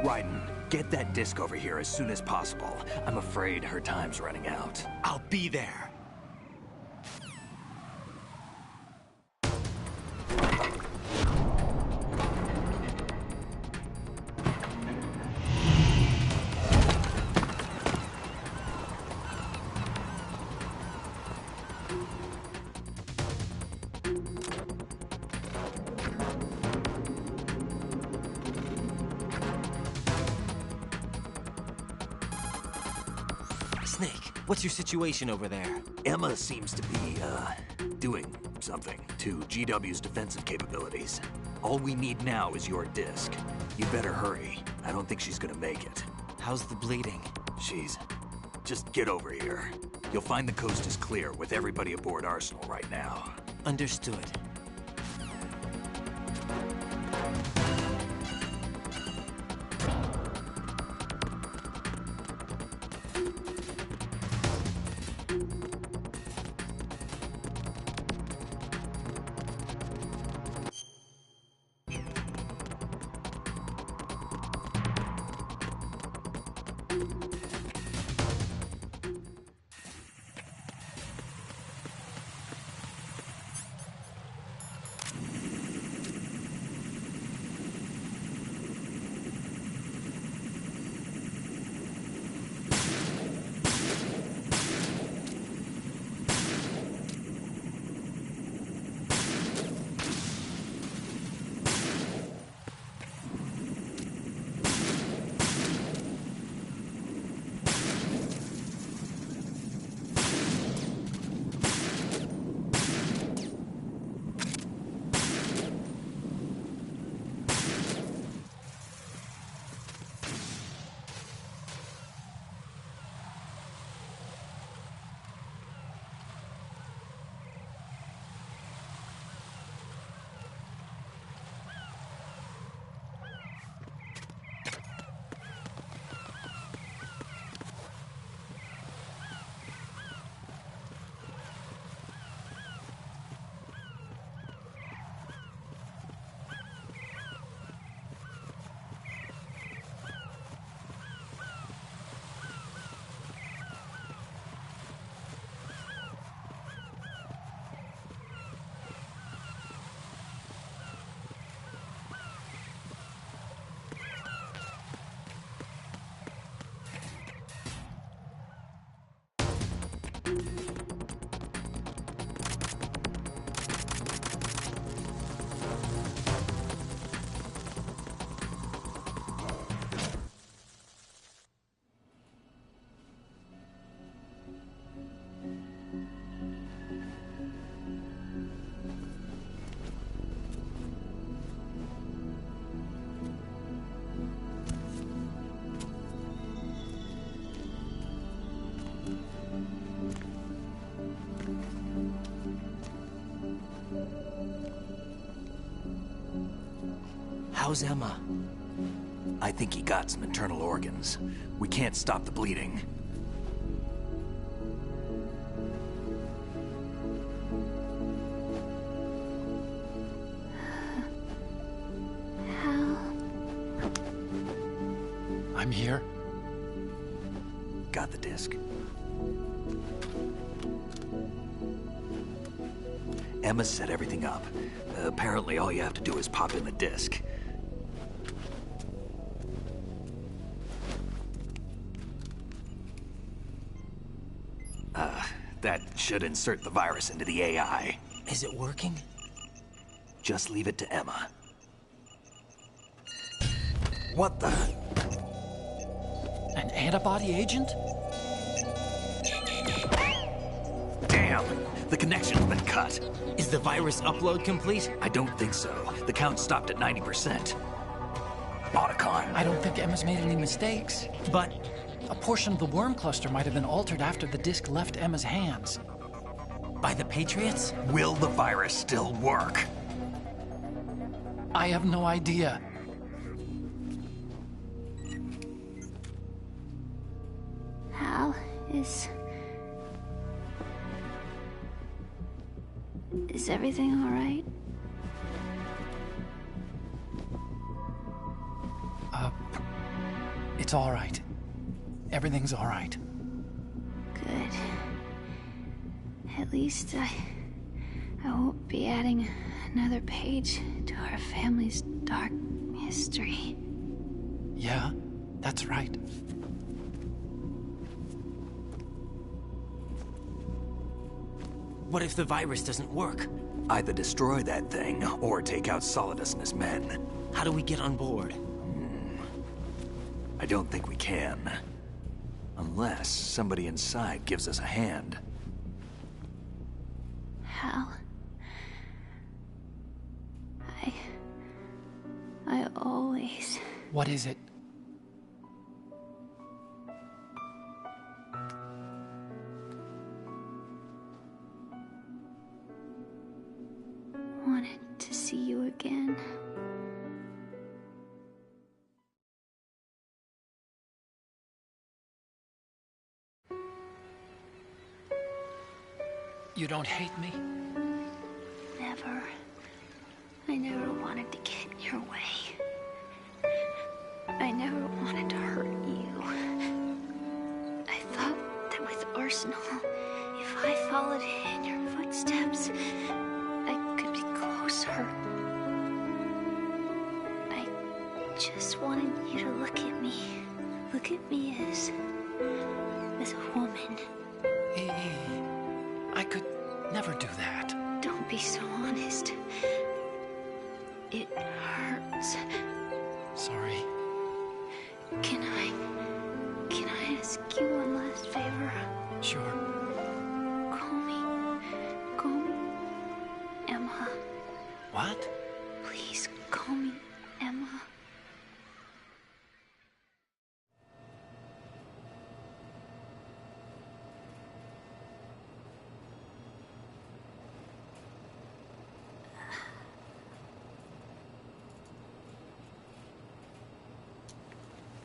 Raiden, get that disc over here as soon as possible. I'm afraid her time's running out. I'll be there. Snake, what's your situation over there? Emma seems to be, doing something to GW's defensive capabilities. All we need now is your disc. You better hurry. I don't think she's gonna make it. How's the bleeding? Just get over here. You'll find the coast is clear with everybody aboard Arsenal right now. Understood. How's Emma? I think he got some internal organs. We can't stop the bleeding. I'm here. Got the disc. Emma set everything up. Apparently all you have to do is pop in the disc. That should insert the virus into the AI. Is it working? Just leave it to Emma. What the? An antibody agent? Damn! The connection's been cut. Is the virus upload complete? I don't think so. The count stopped at 90%. Otacon. I don't think Emma's made any mistakes. But a portion of the worm cluster might have been altered after the disc left Emma's hands. By the Patriots? Will the virus still work? I have no idea. Hal, is everything all right? It's all right. Everything's all right. Good. At least I won't be adding another page to our family's dark history. Yeah, that's right. What if the virus doesn't work? Either destroy that thing, or take out Solidus and his men. How do we get on board? I don't think we can. Unless somebody inside gives us a hand. Hal. I always... What is it? wanted to see you again. You don't hate me? Never. I never wanted to get in your way. I never wanted to hurt you. I thought that with Arsenal, if I followed in your footsteps, I could be closer. I just wanted you to look at me. Look at me as a woman. I could never do that. Don't be so honest. It hurts. Sorry. Can I ask you one last favor? Sure. Call me Emma. What? Please call me Emma.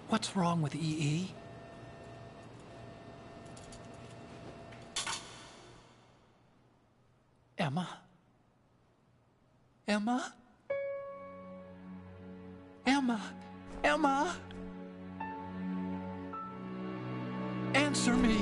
What's wrong with EE? Emma? Emma? Emma? Emma? Answer me!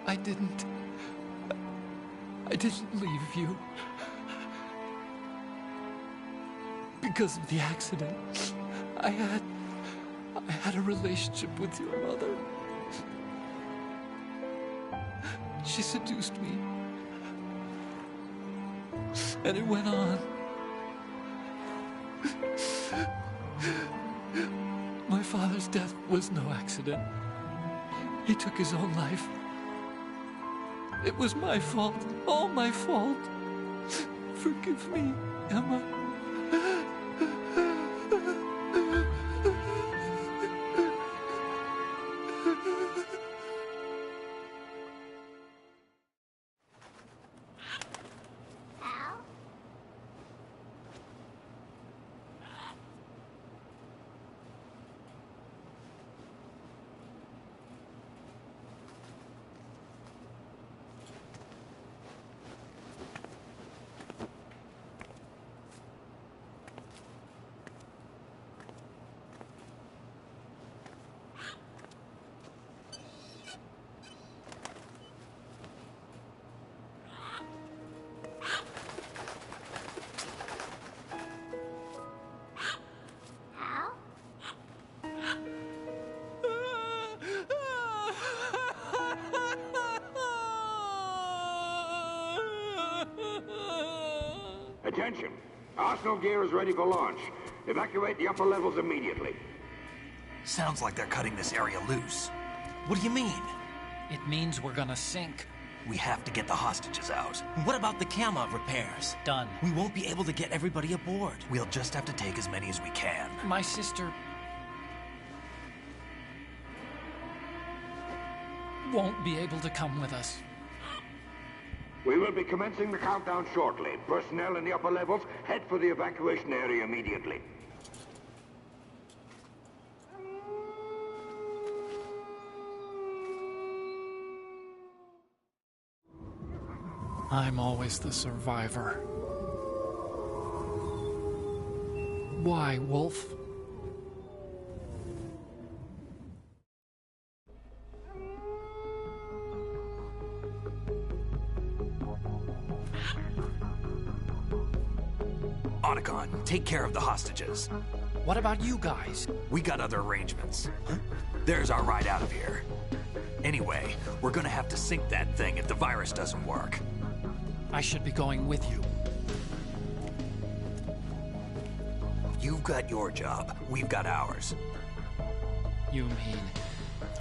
I didn't leave you. Because of the accident, I had a relationship with your mother. She seduced me, And it went on. My father's death was no accident. He took his own life. It was my fault, all my fault. Forgive me, Emma. Attention! Arsenal gear is ready for launch. Evacuate the upper levels immediately. Sounds like they're cutting this area loose. What do you mean? It means we're gonna sink. We have to get the hostages out. What about the camo repairs? Done. We won't be able to get everybody aboard. We'll just have to take as many as we can. My sister won't be able to come with us. We will be commencing the countdown shortly. Personnel in the upper levels, head for the evacuation area immediately. I'm always the survivor. Why, Wolf? Otacon, take care of the hostages. What about you guys? We got other arrangements. There's our ride out of here. Anyway, we're gonna have to sink that thing if the virus doesn't work. I should be going with you. You've got your job. We've got ours. You mean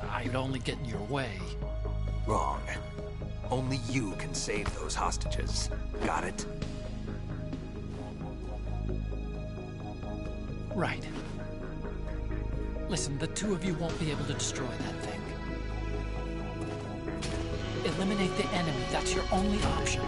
I'd only get in your way? Wrong. Only you can save those hostages. Got it? Right. Listen, the two of you won't be able to destroy that thing. Eliminate the enemy. That's your only option.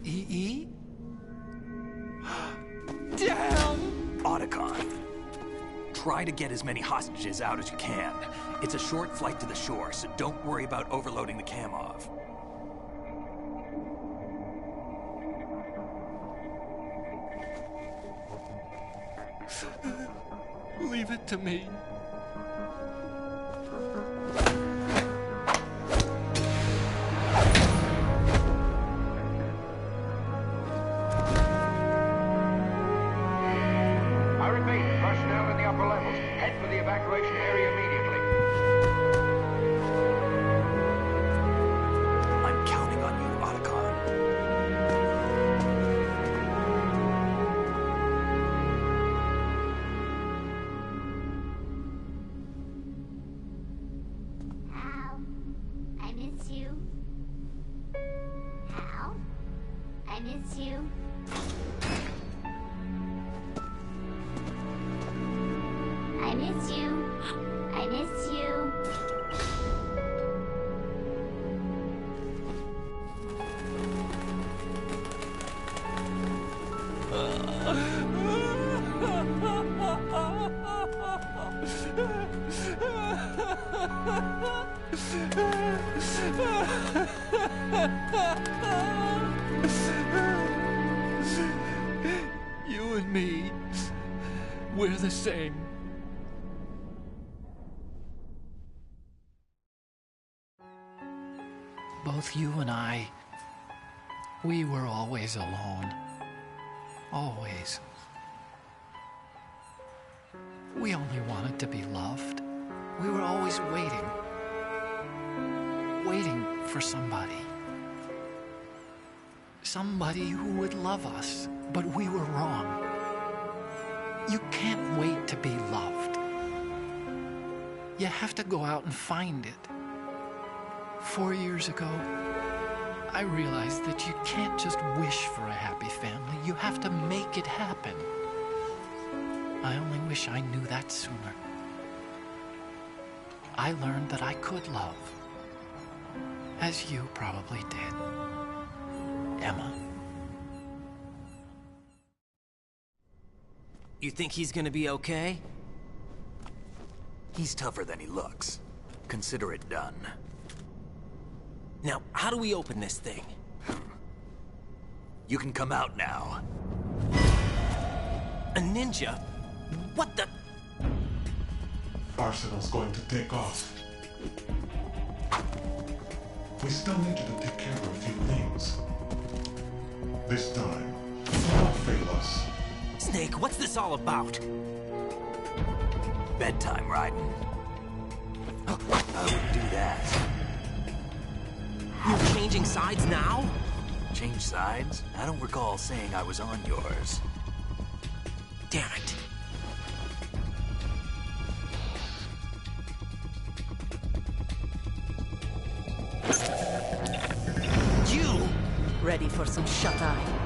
EE? Damn! Otacon, try to get as many hostages out as you can. It's a short flight to the shore, so don't worry about overloading the Kamov. Leave it to me. Evacuation area immediately. I'm counting on you, Otacon. Hal, I miss you. Hal, I miss you. I miss you. I miss you. You and me, we're the same. both you and I, we were always alone. Always. We only wanted to be loved. We were always waiting. Waiting for somebody. Somebody who would love us, but we were wrong. You can't wait to be loved. You have to go out and find it. 4 years ago, I realized that you can't just wish for a happy family. You have to make it happen. I only wish I knew that sooner. I learned that I could love, as you probably did, Emma. You think he's gonna be okay? He's tougher than he looks. Consider it done. Now, how do we open this thing? You can come out now. A ninja? What the? Arsenal's going to take off. We still need you to take care of a few things. This time, don't fail us. Snake, what's this all about? Bedtime, Raiden. I wouldn't do that. You're changing sides now? Change sides? I don't recall saying I was on yours. Damn it. You! Ready for some shut-eye?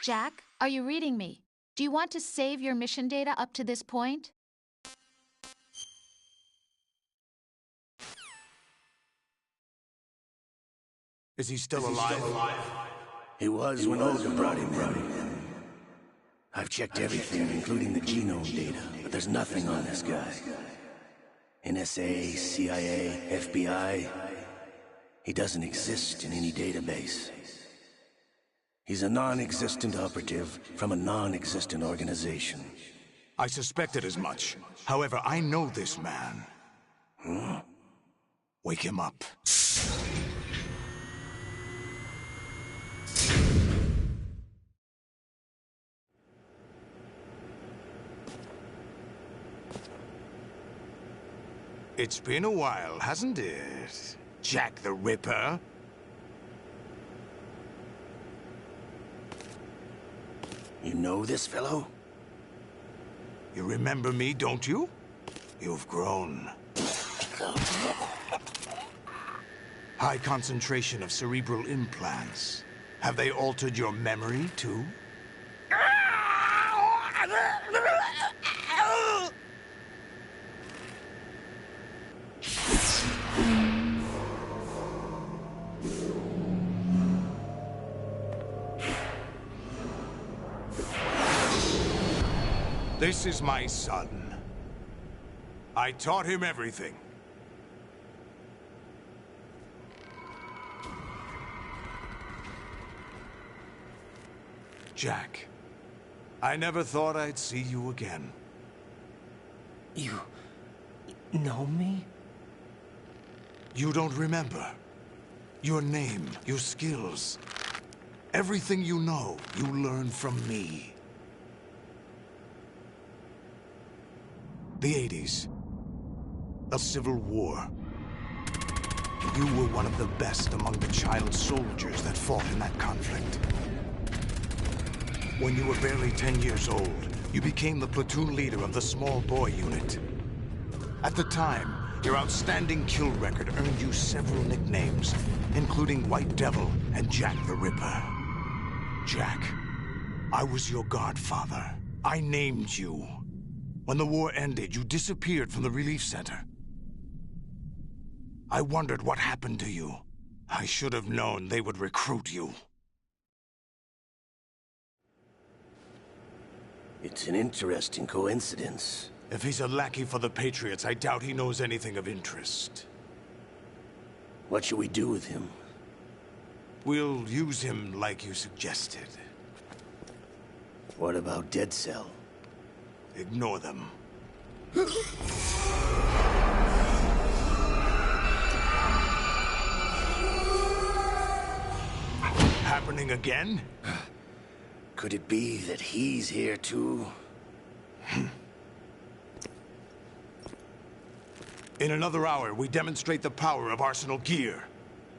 Jack, are you reading me? Do you want to save your mission data up to this point? Is he still alive? He was when Olga brought him in. I've checked everything, including the genome data, but there's nothing on this guy. NSA, CIA, FBI. He doesn't exist in any database. He's a non-existent operative from a non-existent organization. I suspected as much. However, I know this man. Huh? Wake him up. It's been a while, hasn't it? Jack the Ripper? You know this fellow? You remember me, don't you? You've grown. High concentration of cerebral implants. Have they altered your memory, too? This is my son. I taught him everything. Jack, I never thought I'd see you again. You know me? You don't remember. Your name, your skills. Everything you know, you learned from me. The 80s. The Civil War. You were one of the best among the child soldiers that fought in that conflict. When you were barely 10 years old, you became the platoon leader of the small boy unit. At the time, your outstanding kill record earned you several nicknames, including White Devil and Jack the Ripper. Jack, I was your godfather. I named you. When the war ended, you disappeared from the relief center. I wondered what happened to you. I should have known they would recruit you. It's an interesting coincidence. If he's a lackey for the Patriots, I doubt he knows anything of interest. What should we do with him? We'll use him like you suggested. What about Dead Cell? Ignore them. Happening again? Could it be that he's here too? In another hour, we demonstrate the power of Arsenal gear.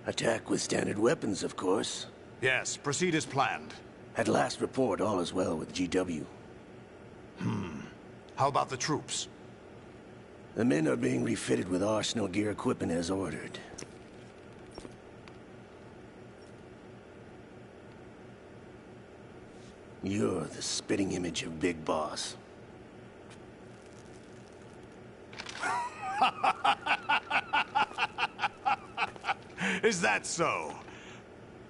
Attack with standard weapons, of course. Yes, proceed as planned. At last report, all is well with GW. How about the troops? The men are being refitted with Arsenal gear equipment as ordered. You're the spitting image of Big Boss. Is that so?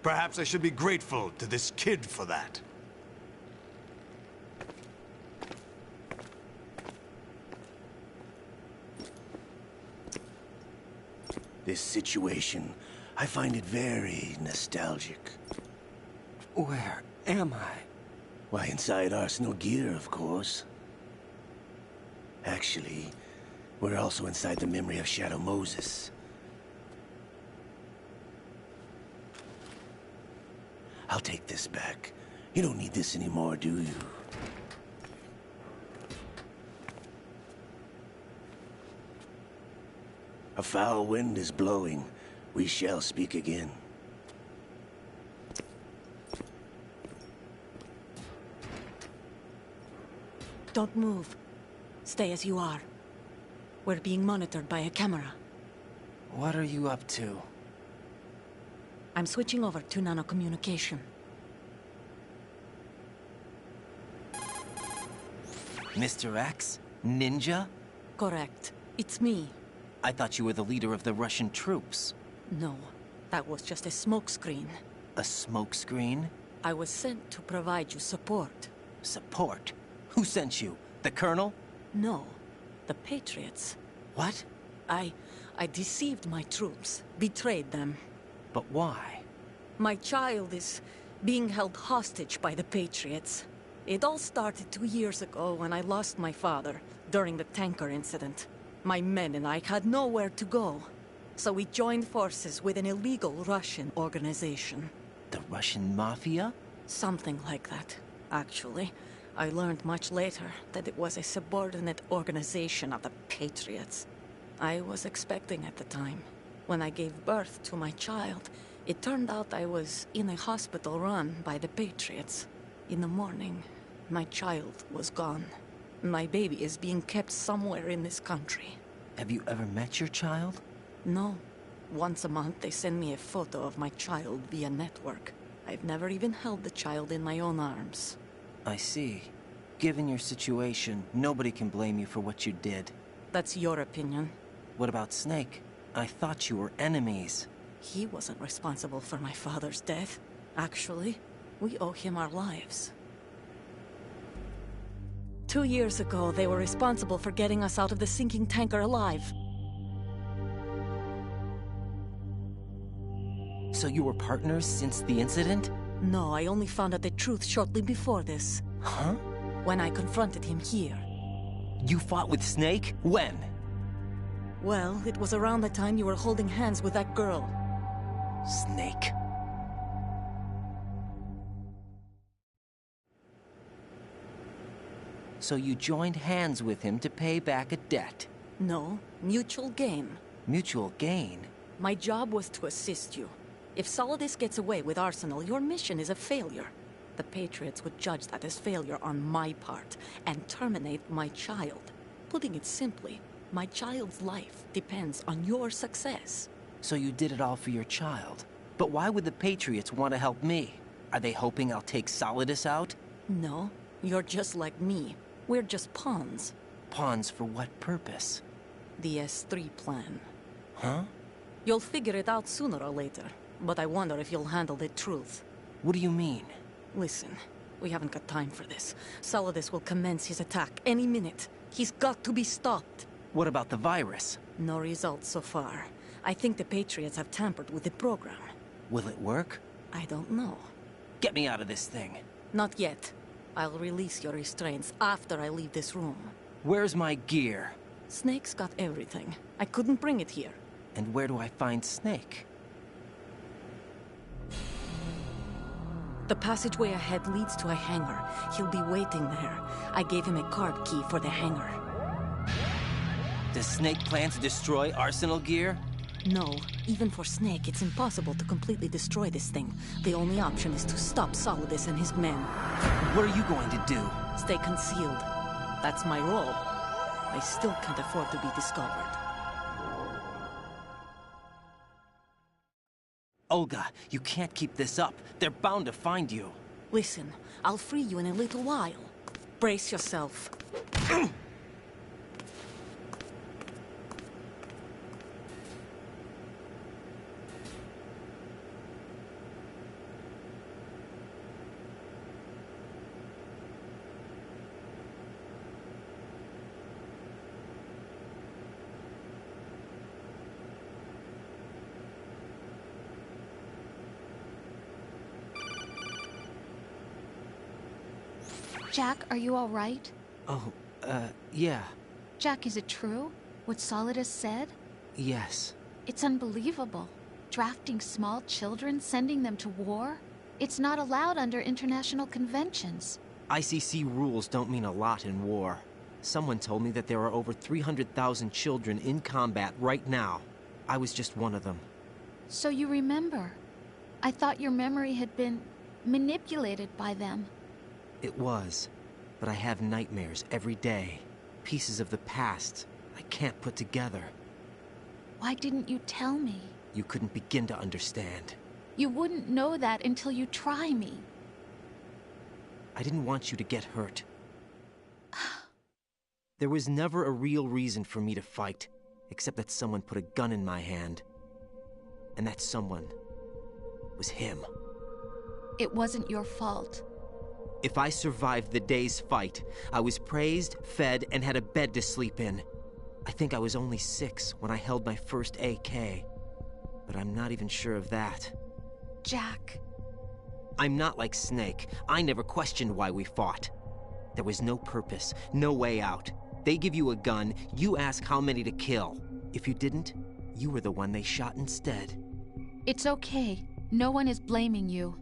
Perhaps I should be grateful to this kid for that. This situation, I find it very nostalgic. Where am I? Why, inside Arsenal gear, of course. Actually, we're also inside the memory of Shadow Moses. I'll take this back. You don't need this anymore, do you? A foul wind is blowing. We shall speak again. Don't move. Stay as you are. We're being monitored by a camera. What are you up to? I'm switching over to nanocommunication. Mr. X? Ninja? Correct. It's me. I thought you were the leader of the Russian troops. No, that was just a smokescreen. A smokescreen? I was sent to provide you support. Support? Who sent you? The Colonel? No, the Patriots. What? I deceived my troops, betrayed them. But why? My child is being held hostage by the Patriots. It all started 2 years ago when I lost my father during the tanker incident. My men and I had nowhere to go, so we joined forces with an illegal Russian organization. The Russian Mafia? Something like that, actually. I learned much later that it was a subordinate organization of the Patriots. I was expecting at the time. When I gave birth to my child, it turned out I was in a hospital run by the Patriots. In the morning, my child was gone. My baby is being kept somewhere in this country. Have you ever met your child? No. Once a month, they send me a photo of my child via network. I've never even held the child in my own arms. I see. Given your situation, nobody can blame you for what you did. That's your opinion. What about Snake? I thought you were enemies. He wasn't responsible for my father's death. Actually, we owe him our lives. 2 years ago, they were responsible for getting us out of the sinking tanker alive. So you were partners since the incident? No, I only found out the truth shortly before this. Huh? When I confronted him here. You fought with Snake? When? Well, it was around the time you were holding hands with that girl. Snake. So you joined hands with him to pay back a debt? No, mutual gain. Mutual gain? My job was to assist you. If Solidus gets away with Arsenal, your mission is a failure. The Patriots would judge that as failure on my part and terminate my child. Putting it simply, my child's life depends on your success. So you did it all for your child. But why would the Patriots want to help me? Are they hoping I'll take Solidus out? No, you're just like me. We're just pawns. Pawns for what purpose? The S3 plan. Huh? You'll figure it out sooner or later, but I wonder if you'll handle the truth. What do you mean? Listen, we haven't got time for this. Solidus will commence his attack any minute. He's got to be stopped. What about the virus? No results so far. I think the Patriots have tampered with the program. Will it work? I don't know. Get me out of this thing. Not yet. I'll release your restraints after I leave this room. Where's my gear? Snake's got everything. I couldn't bring it here. And where do I find Snake? The passageway ahead leads to a hangar. He'll be waiting there. I gave him a card key for the hangar. Does Snake plan to destroy Arsenal gear? No. Even for Snake, it's impossible to completely destroy this thing. The only option is to stop Solidus and his men. What are you going to do? Stay concealed. That's my role. I still can't afford to be discovered. Olga, you can't keep this up. They're bound to find you. Listen, I'll free you in a little while. Brace yourself. Jack, are you all right? Oh, yeah. Jack, is it true? What Solidus said? Yes. It's unbelievable. Drafting small children, sending them to war? It's not allowed under international conventions. ICC rules don't mean a lot in war. Someone told me that there are over 300,000 children in combat right now. I was just one of them. So you remember? I thought your memory had been manipulated by them. It was, but I have nightmares every day. Pieces of the past I can't put together. Why didn't you tell me? You couldn't begin to understand. You wouldn't know that until you try me. I didn't want you to get hurt. There was never a real reason for me to fight, except that someone put a gun in my hand. And that someone was him. It wasn't your fault. If I survived the day's fight, I was praised, fed, and had a bed to sleep in. I think I was only 6 when I held my first AK. But I'm not even sure of that. Jack. I'm not like Snake. I never questioned why we fought. There was no purpose, no way out. They give you a gun, you ask how many to kill. If you didn't, you were the one they shot instead. It's okay. No one is blaming you.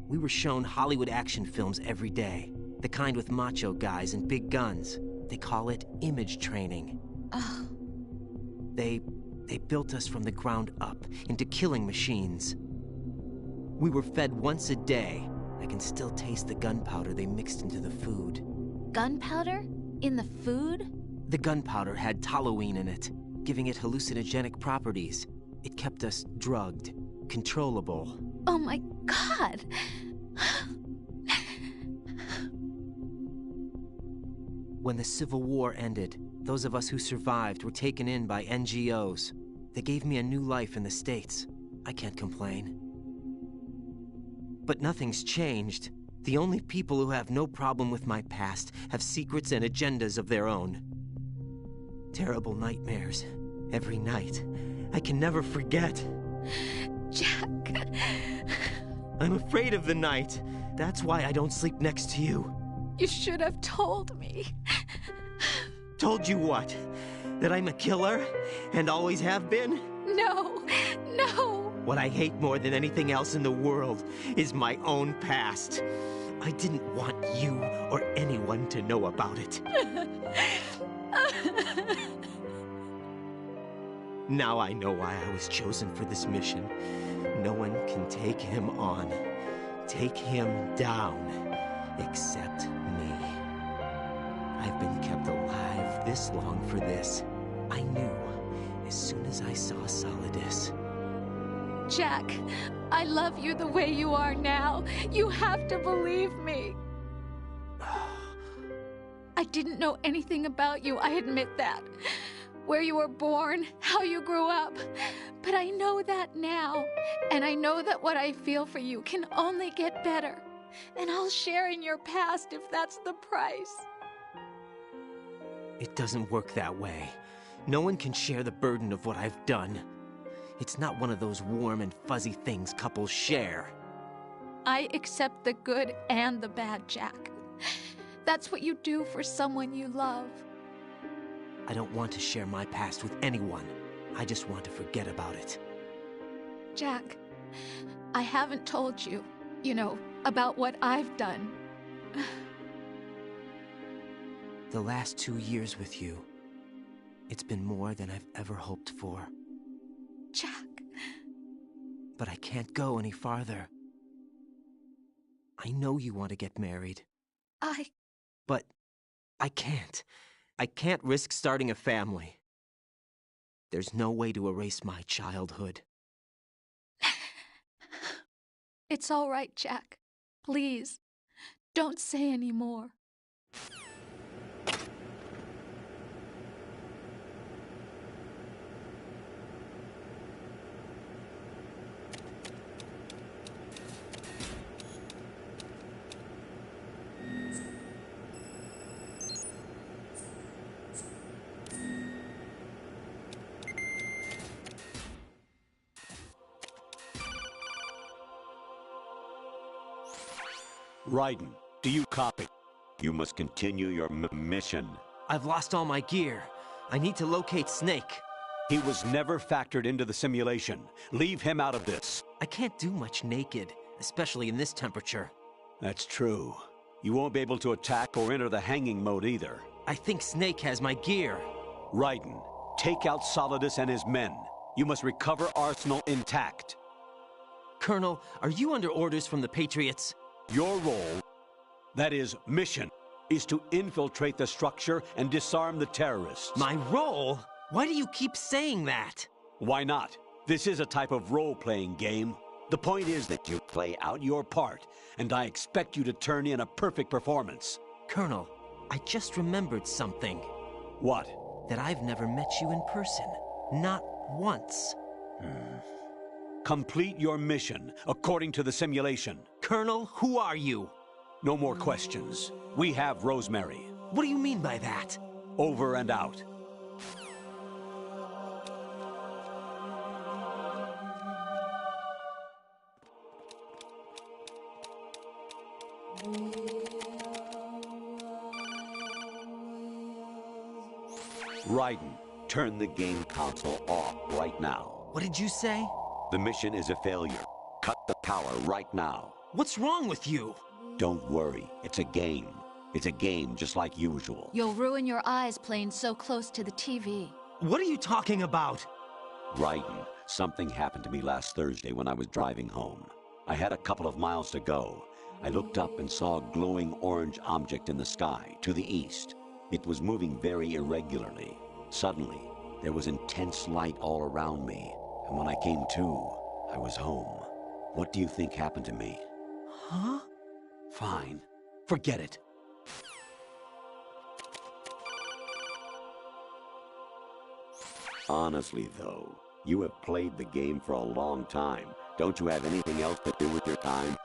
We were shown Hollywood action films every day. The kind with macho guys and big guns. They call it image training. Ugh. They built us from the ground up into killing machines. We were fed once a day. I can still taste the gunpowder they mixed into the food. Gunpowder? In the food? The gunpowder had toluene in it, giving it hallucinogenic properties. It kept us drugged, controllable. Oh my God! When the Civil War ended, those of us who survived were taken in by NGOs. They gave me a new life in the States. I can't complain. But nothing's changed. The only people who have no problem with my past have secrets and agendas of their own. Terrible nightmares. Every night. I can never forget. Jack. I'm afraid of the night. That's why I don't sleep next to you. You should have told me. Told you what? That I'm a killer? And always have been? No, no. What I hate more than anything else in the world is my own past. I didn't want you or anyone to know about it. Now I know why I was chosen for this mission. No one can take him on, take him down, except me. I've been kept alive this long for this. I knew as soon as I saw Solidus. Jack, I love you the way you are now. You have to believe me. I didn't know anything about you, I admit that. Where you were born, how you grew up. But I know that now. And I know that what I feel for you can only get better. And I'll share in your past if that's the price. It doesn't work that way. No one can share the burden of what I've done. It's not one of those warm and fuzzy things couples share. I accept the good and the bad, Jack. That's what you do for someone you love. I don't want to share my past with anyone. I just want to forget about it. Jack, I haven't told you, about what I've done. The last 2 years with you, it's been more than I've ever hoped for. Jack. But I can't go any farther. I know you want to get married. But I can't. I can't risk starting a family. There's no way to erase my childhood. It's all right, Jack. Please, don't say any more. Raiden, do you copy? You must continue your mission. I've lost all my gear. I need to locate Snake. He was never factored into the simulation. Leave him out of this. I can't do much naked, especially in this temperature. That's true. You won't be able to attack or enter the hanging mode either. I think Snake has my gear. Raiden, take out Solidus and his men. You must recover Arsenal intact. Colonel, are you under orders from the Patriots? Your role, that is, mission, is to infiltrate the structure and disarm the terrorists. My role? Why do you keep saying that? Why not? This is a type of role-playing game. The point is that you play out your part, and I expect you to turn in a perfect performance. Colonel, I just remembered something. What? That I've never met you in person. Not once. Complete your mission, according to the simulation. Colonel, who are you? No more questions. We have Rosemary. What do you mean by that? Over and out. Raiden, turn the game console off right now. What did you say? The mission is a failure. Cut the power right now. What's wrong with you? Don't worry. It's a game. It's a game just like usual. You'll ruin your eyes playing so close to the TV. What are you talking about? Raiden, something happened to me last Thursday when I was driving home. I had a couple of miles to go. I looked up and saw a glowing orange object in the sky, to the east. It was moving very irregularly. Suddenly, there was intense light all around me. And when I came to, I was home. What do you think happened to me? Huh? Fine. Forget it. Honestly, though, you have played the game for a long time. Don't you have anything else to do with your time?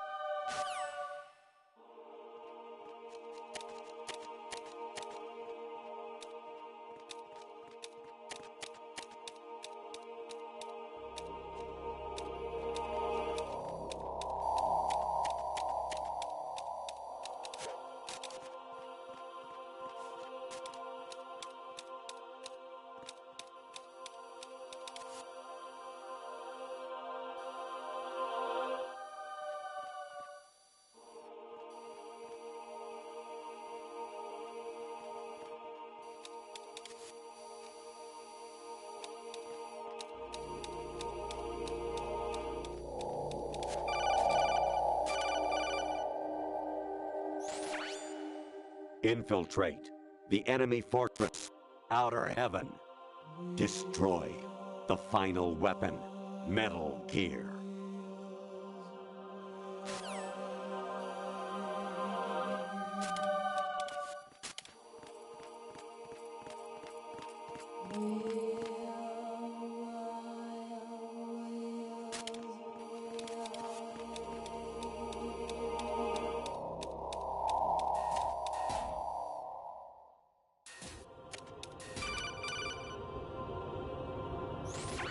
Infiltrate the enemy fortress, Outer Heaven. Destroy the final weapon, Metal Gear.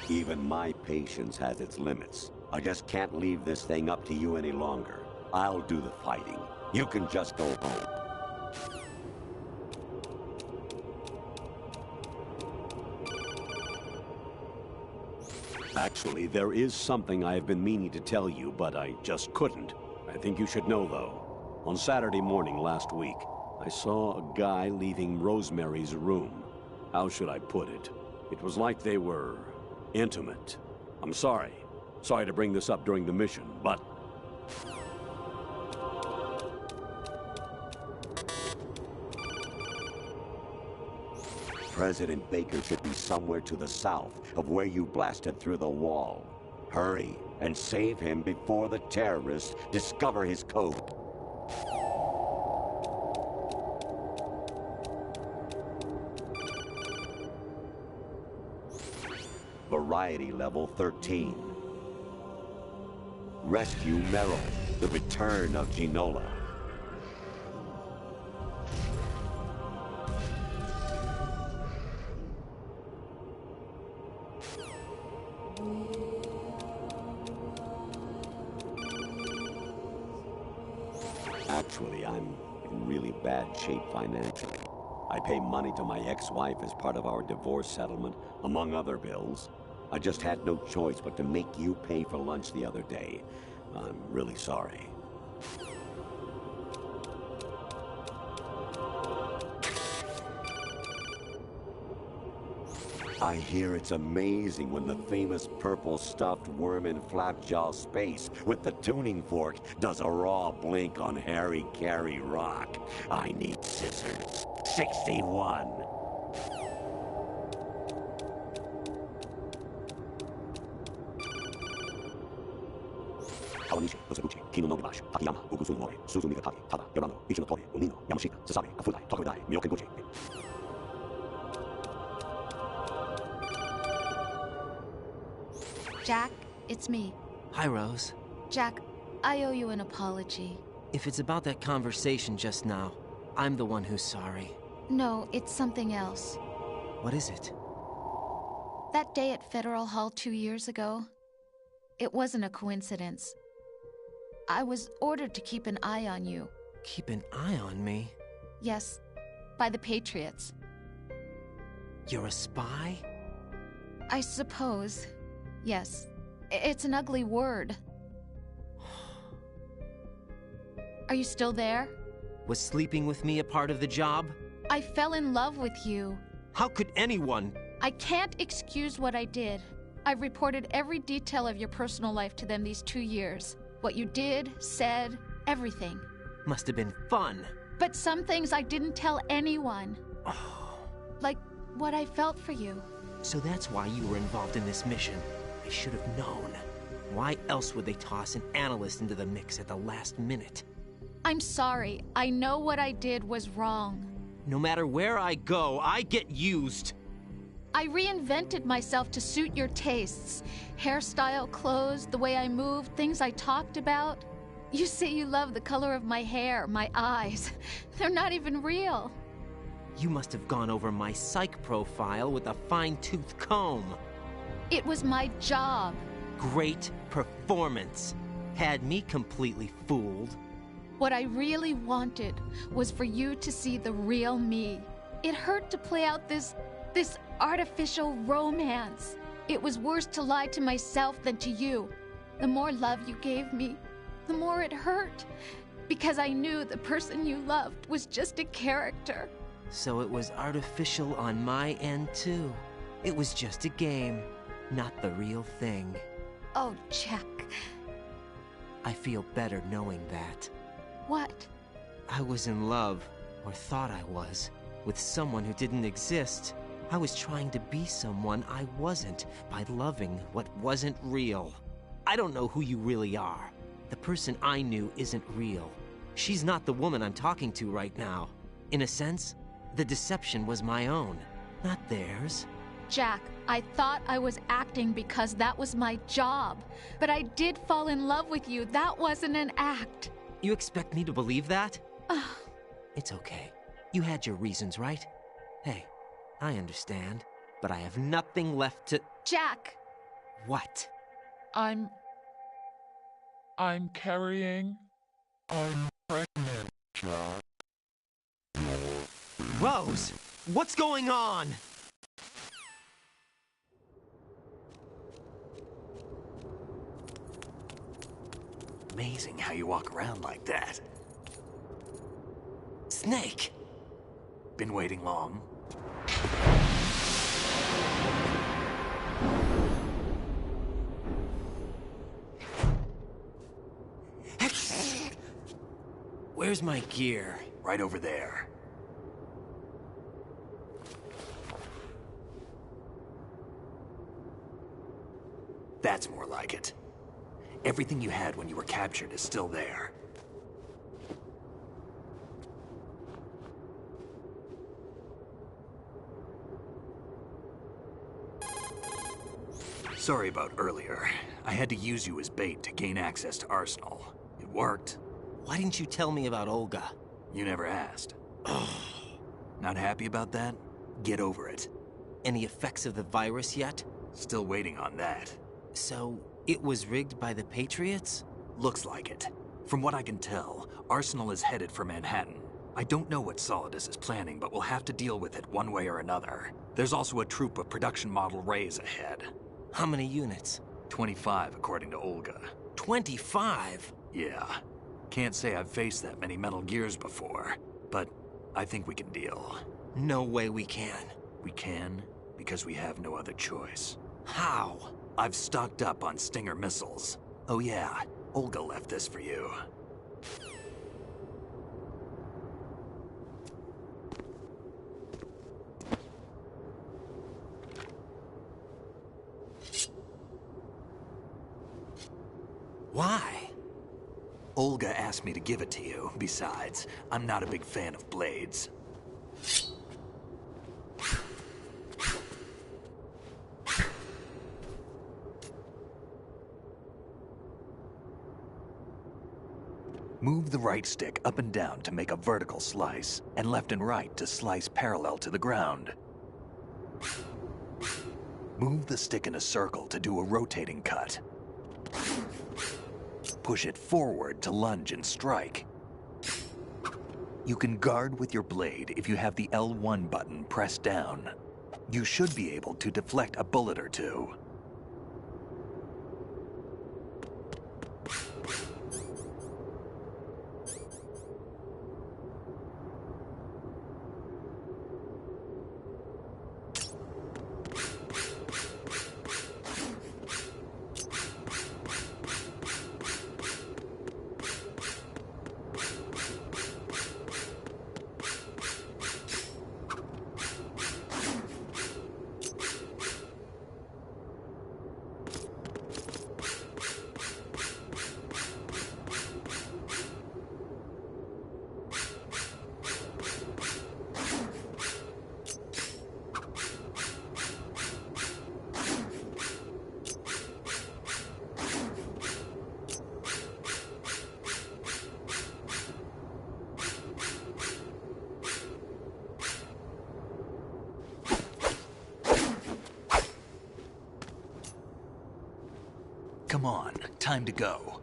Even my patience has its limits. I just can't leave this thing up to you any longer. I'll do the fighting. You can just go home. Actually, there is something I've been meaning to tell you, but I just couldn't. I think you should know, though. On Saturday morning last week, I saw a guy leaving Rosemary's room. How should I put it? It was like they were intimate. I'm sorry. Sorry to bring this up during the mission, but... President Baker should be somewhere to the south of where you blasted through the wall. Hurry and save him before the terrorists discover his code. Variety level 13. Rescue Meryl, the return of Ginola. Actually, I'm in really bad shape financially. I pay money to my ex-wife as part of our divorce settlement, among other bills. I just had no choice but to make you pay for lunch the other day. I'm really sorry. I hear it's amazing when the famous purple stuffed worm in Flapjaw space with the tuning fork does a raw blink on Harry Carey rock. I need scissors. 61. Kawanishi, Osabuchi, Kino no Gibash, Takayama, Ugusu Mori, Suzumi Gatari, Tada, Yabano, Ichino Tori, Unino, Yamashita, Sasabe, Kafudai, Tokudai, Miyokenguchi. Jack, it's me. Hi, Rose. Jack, I owe you an apology. If it's about that conversation just now, I'm the one who's sorry. No, it's something else. What is it? That day at Federal Hall 2 years ago, it wasn't a coincidence. I was ordered to keep an eye on you. Keep an eye on me? Yes, by the Patriots. You're a spy? I suppose. Yes. It's an ugly word. Are you still there? Was sleeping with me a part of the job? I fell in love with you. How could anyone? I can't excuse what I did. I've reported every detail of your personal life to them these 2 years. What you did, said, everything. Must have been fun. But some things I didn't tell anyone. Like what I felt for you. So that's why you were involved in this mission. I should have known. Why else would they toss an analyst into the mix at the last minute? I'm sorry. I know what I did was wrong. No matter where I go, I get used. I reinvented myself to suit your tastes. Hairstyle, clothes, the way I moved, things I talked about. You say you love the color of my hair, my eyes. They're not even real. You must have gone over my psych profile with a fine-tooth comb. It was my job. Great performance. Had me completely fooled. What I really wanted was for you to see the real me. It hurt to play out this artificial romance. It was worse to lie to myself than to you. The more love you gave me, the more it hurt. Because I knew the person you loved was just a character. So it was artificial on my end, too. It was just a game, not the real thing. Oh, Jack. I feel better knowing that. What? I was in love. Or thought I was. With someone who didn't exist. I was trying to be someone I wasn't by loving what wasn't real. I don't know who you really are. The person I knew isn't real. She's not the woman I'm talking to right now. In a sense, the deception was my own, not theirs. Jack, I thought I was acting because that was my job. But I did fall in love with you. That wasn't an act. You expect me to believe that? It's okay. You had your reasons, right? Hey, I understand, but I have nothing left to... Jack! What? I'm carrying... I'm pregnant, Jack. Rose! What's going on? Amazing how you walk around like that. Snake! Been waiting long? Where's my gear? Right over there. That's more like it. Everything you had when you were captured is still there. Sorry about earlier. I had to use you as bait to gain access to Arsenal. It worked. Why didn't you tell me about Olga? You never asked. Not happy about that? Get over it. Any effects of the virus yet? Still waiting on that. So, it was rigged by the Patriots? Looks like it. From what I can tell, Arsenal is headed for Manhattan. I don't know what Solidus is planning, but we'll have to deal with it one way or another. There's also a troop of production model Rays ahead. How many units? 25, according to Olga. 25? Yeah. Can't say I've faced that many Metal Gears before, but I think we can deal. No way we can. We can, because we have no other choice. How? I've stocked up on Stinger missiles. Oh yeah, Olga left this for you. Why? Olga asked me to give it to you. Besides, I'm not a big fan of blades. Move the right stick up and down to make a vertical slice, and left and right to slice parallel to the ground. Move the stick in a circle to do a rotating cut. Push it forward to lunge and strike. You can guard with your blade if you have the L1 button pressed down. You should be able to deflect a bullet or two. Come on, time to go.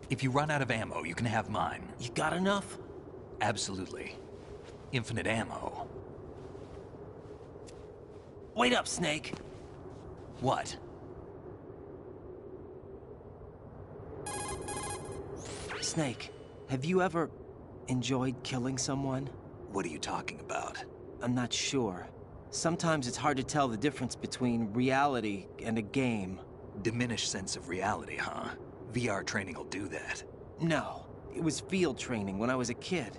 If you run out of ammo, you can have mine. You got enough? Absolutely. Infinite ammo. Wait up, Snake. What? Snake, have you ever enjoyed killing someone? What are you talking about? I'm not sure. Sometimes it's hard to tell the difference between reality and a game. Diminished sense of reality, huh? VR training will do that. No. It was field training when I was a kid.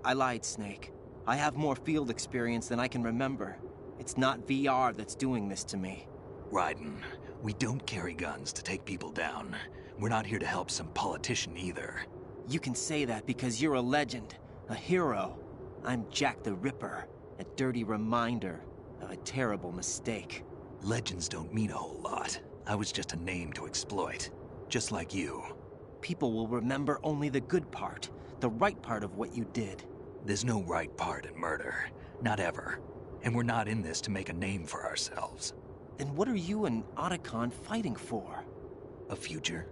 I lied, Snake. I have more field experience than I can remember. It's not VR that's doing this to me. Raiden, we don't carry guns to take people down. We're not here to help some politician either. You can say that because you're a legend, a hero. I'm Jack the Ripper, a dirty reminder of a terrible mistake. Legends don't mean a whole lot. I was just a name to exploit, just like you. People will remember only the good part, the right part of what you did. There's no right part in murder. Not ever. And we're not in this to make a name for ourselves. Then what are you and Otacon fighting for? A future?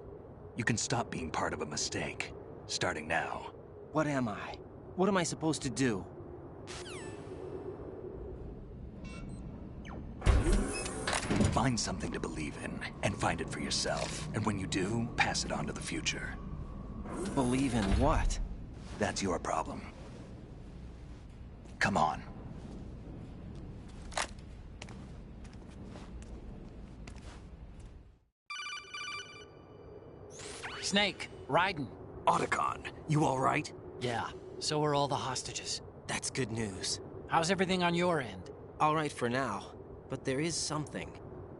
You can stop being part of a mistake. Starting now. What am I? What am I supposed to do? Find something to believe in, and find it for yourself. And when you do, pass it on to the future. Believe in what? That's your problem. Come on. Snake, Raiden. Otacon, you all right? Yeah, so are all the hostages. That's good news. How's everything on your end? All right for now, but there is something.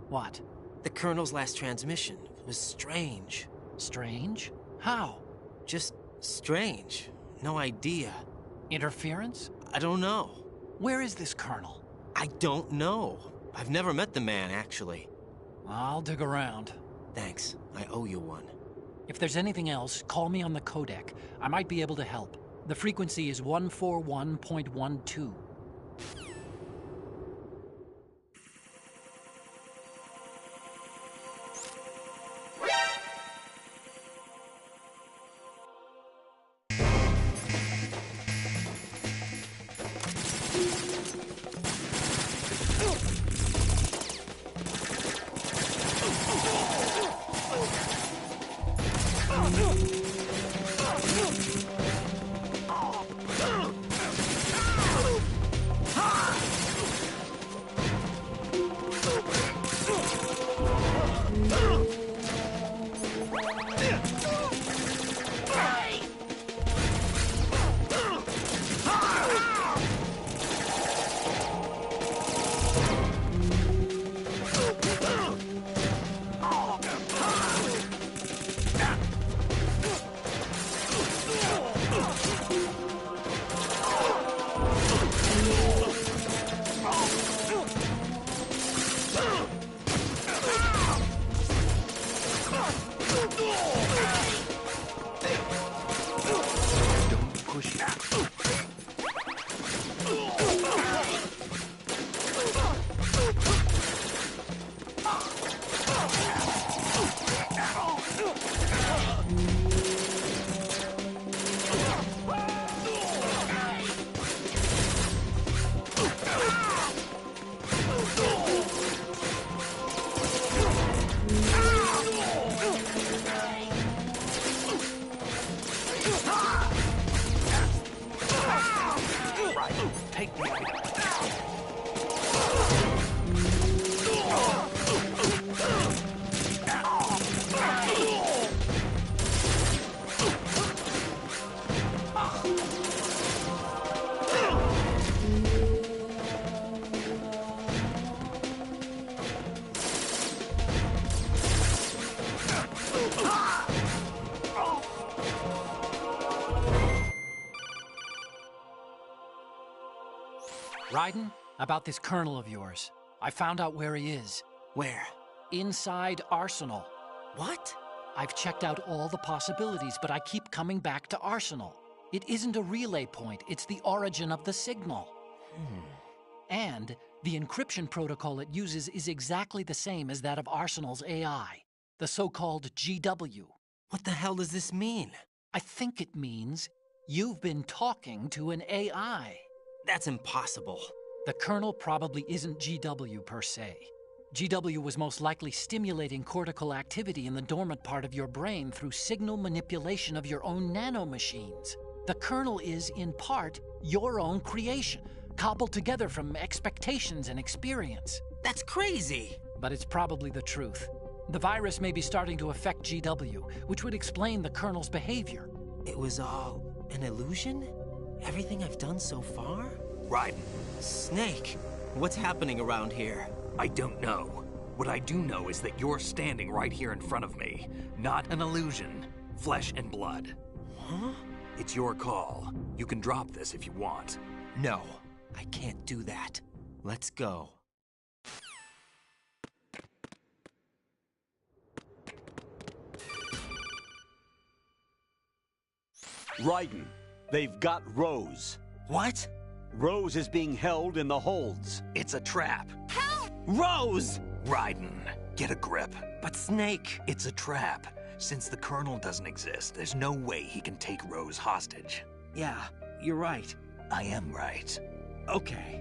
What? The Colonel's last transmission was strange. Strange? How? Just strange. No idea. Interference? I don't know. Where is this Colonel? I don't know. I've never met the man, actually. I'll dig around. Thanks. I owe you one. If there's anything else, call me on the codec. I might be able to help. The frequency is 141.12. Raiden, about this colonel of yours. I found out where he is. Where? Inside Arsenal. What? I've checked out all the possibilities, but I keep coming back to Arsenal. It isn't a relay point, it's the origin of the signal. And the encryption protocol it uses is exactly the same as that of Arsenal's AI, the so-called GW. What the hell does this mean? I think it means you've been talking to an AI. That's impossible. The Colonel probably isn't GW per se. GW was most likely stimulating cortical activity in the dormant part of your brain through signal manipulation of your own nanomachines. The Colonel is, in part, your own creation, cobbled together from expectations and experience. That's crazy! But it's probably the truth. The virus may be starting to affect GW, which would explain the Colonel's behavior. It was all an illusion? Everything I've done so far? Raiden. Snake, what's happening around here? I don't know. What I do know is that you're standing right here in front of me. Not an illusion. Flesh and blood. Huh? It's your call. You can drop this if you want. No, I can't do that. Let's go. Raiden, they've got Rose. What? Rose is being held in the holds. It's a trap. Help! Rose! Raiden, get a grip. But Snake... It's a trap. Since the Colonel doesn't exist, there's no way he can take Rose hostage. Yeah, you're right. I am right. Okay.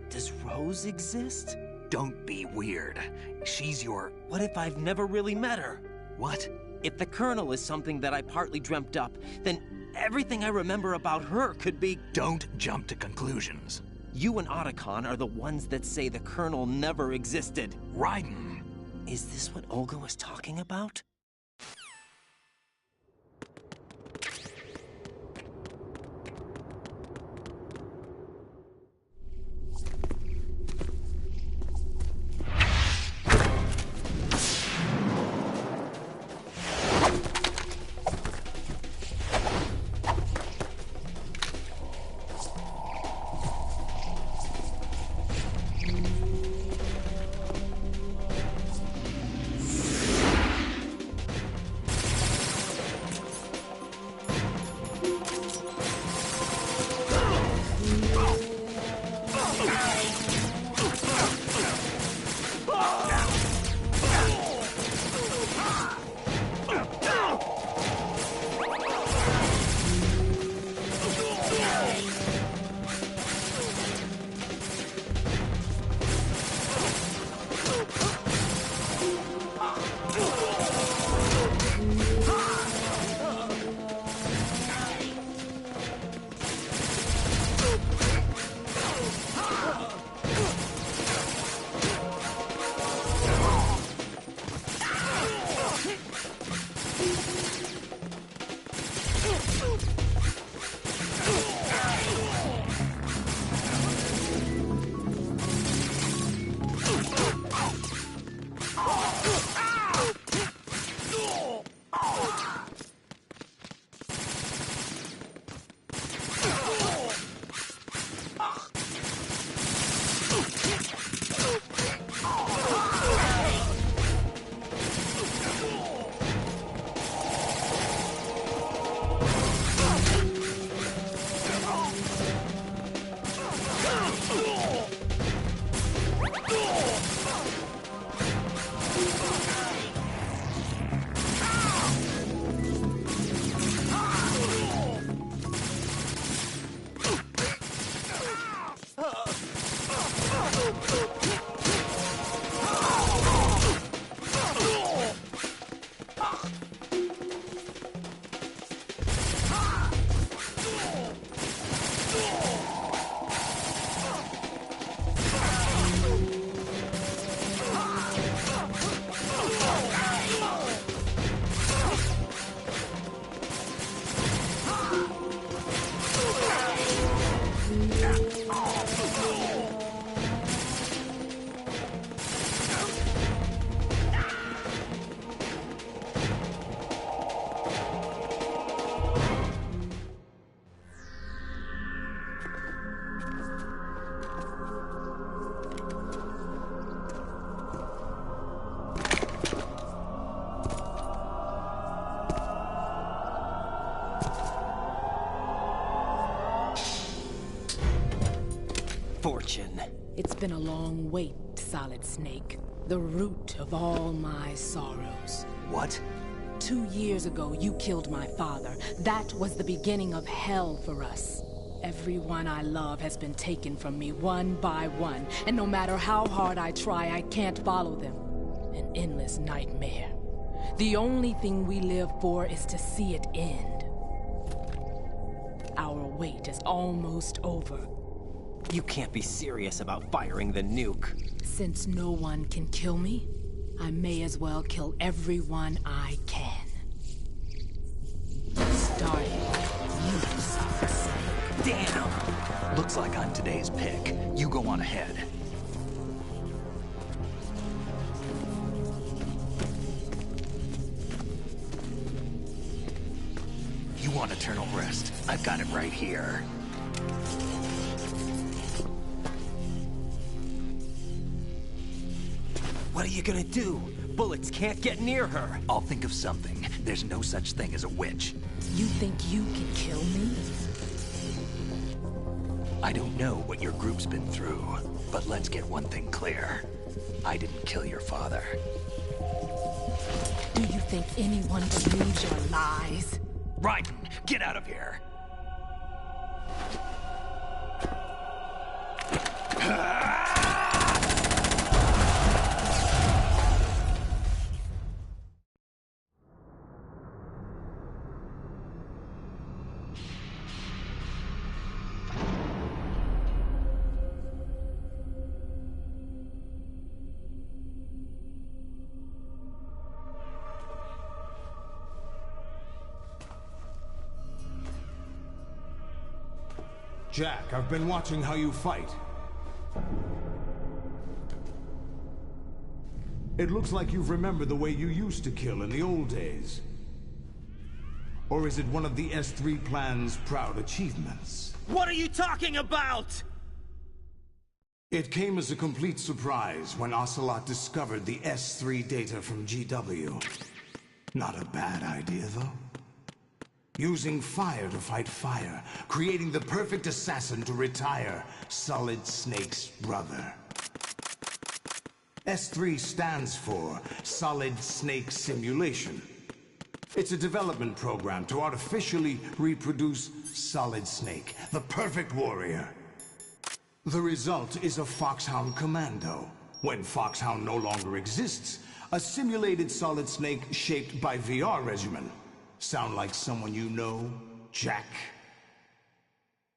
Does Rose exist? Don't be weird. She's your... What if I've never really met her? What? If the Colonel is something that I partly dreamt up, then everything I remember about her could be... Don't jump to conclusions. You and Otacon are the ones that say the Colonel never existed. Raiden! Is this what Olga was talking about? Fortune. It's been a long wait, Solid Snake. The root of all my sorrows. What? 2 years ago, you killed my father. That was the beginning of hell for us. Everyone I love has been taken from me one by one, and no matter how hard I try, I can't follow them. An endless nightmare. The only thing we live for is to see it end. Our wait is almost over. You can't be serious about firing the nuke. Since no one can kill me, I may as well kill everyone I can. Damn! Looks like I'm today's pick. You go on ahead. You want eternal rest? I've got it right here. What are you gonna do? Bullets can't get near her. I'll think of something. There's no such thing as a witch. You think you can kill me? I don't know what your group's been through, but let's get one thing clear. I didn't kill your father. Do you think anyone believes your lies? Raiden, get out of here! Jack, I've been watching how you fight. It looks like you've remembered the way you used to kill in the old days. Or is it one of the S3 plan's proud achievements? What are you talking about? It came as a complete surprise when Ocelot discovered the S3 data from GW. Not a bad idea, though. Using fire to fight fire, creating the perfect assassin to retire Solid Snake's brother. S3 stands for Solid Snake Simulation. It's a development program to artificially reproduce Solid Snake, the perfect warrior. The result is a Foxhound Commando. When Foxhound no longer exists, a simulated Solid Snake shaped by VR regimen. Sound like someone you know, Jack?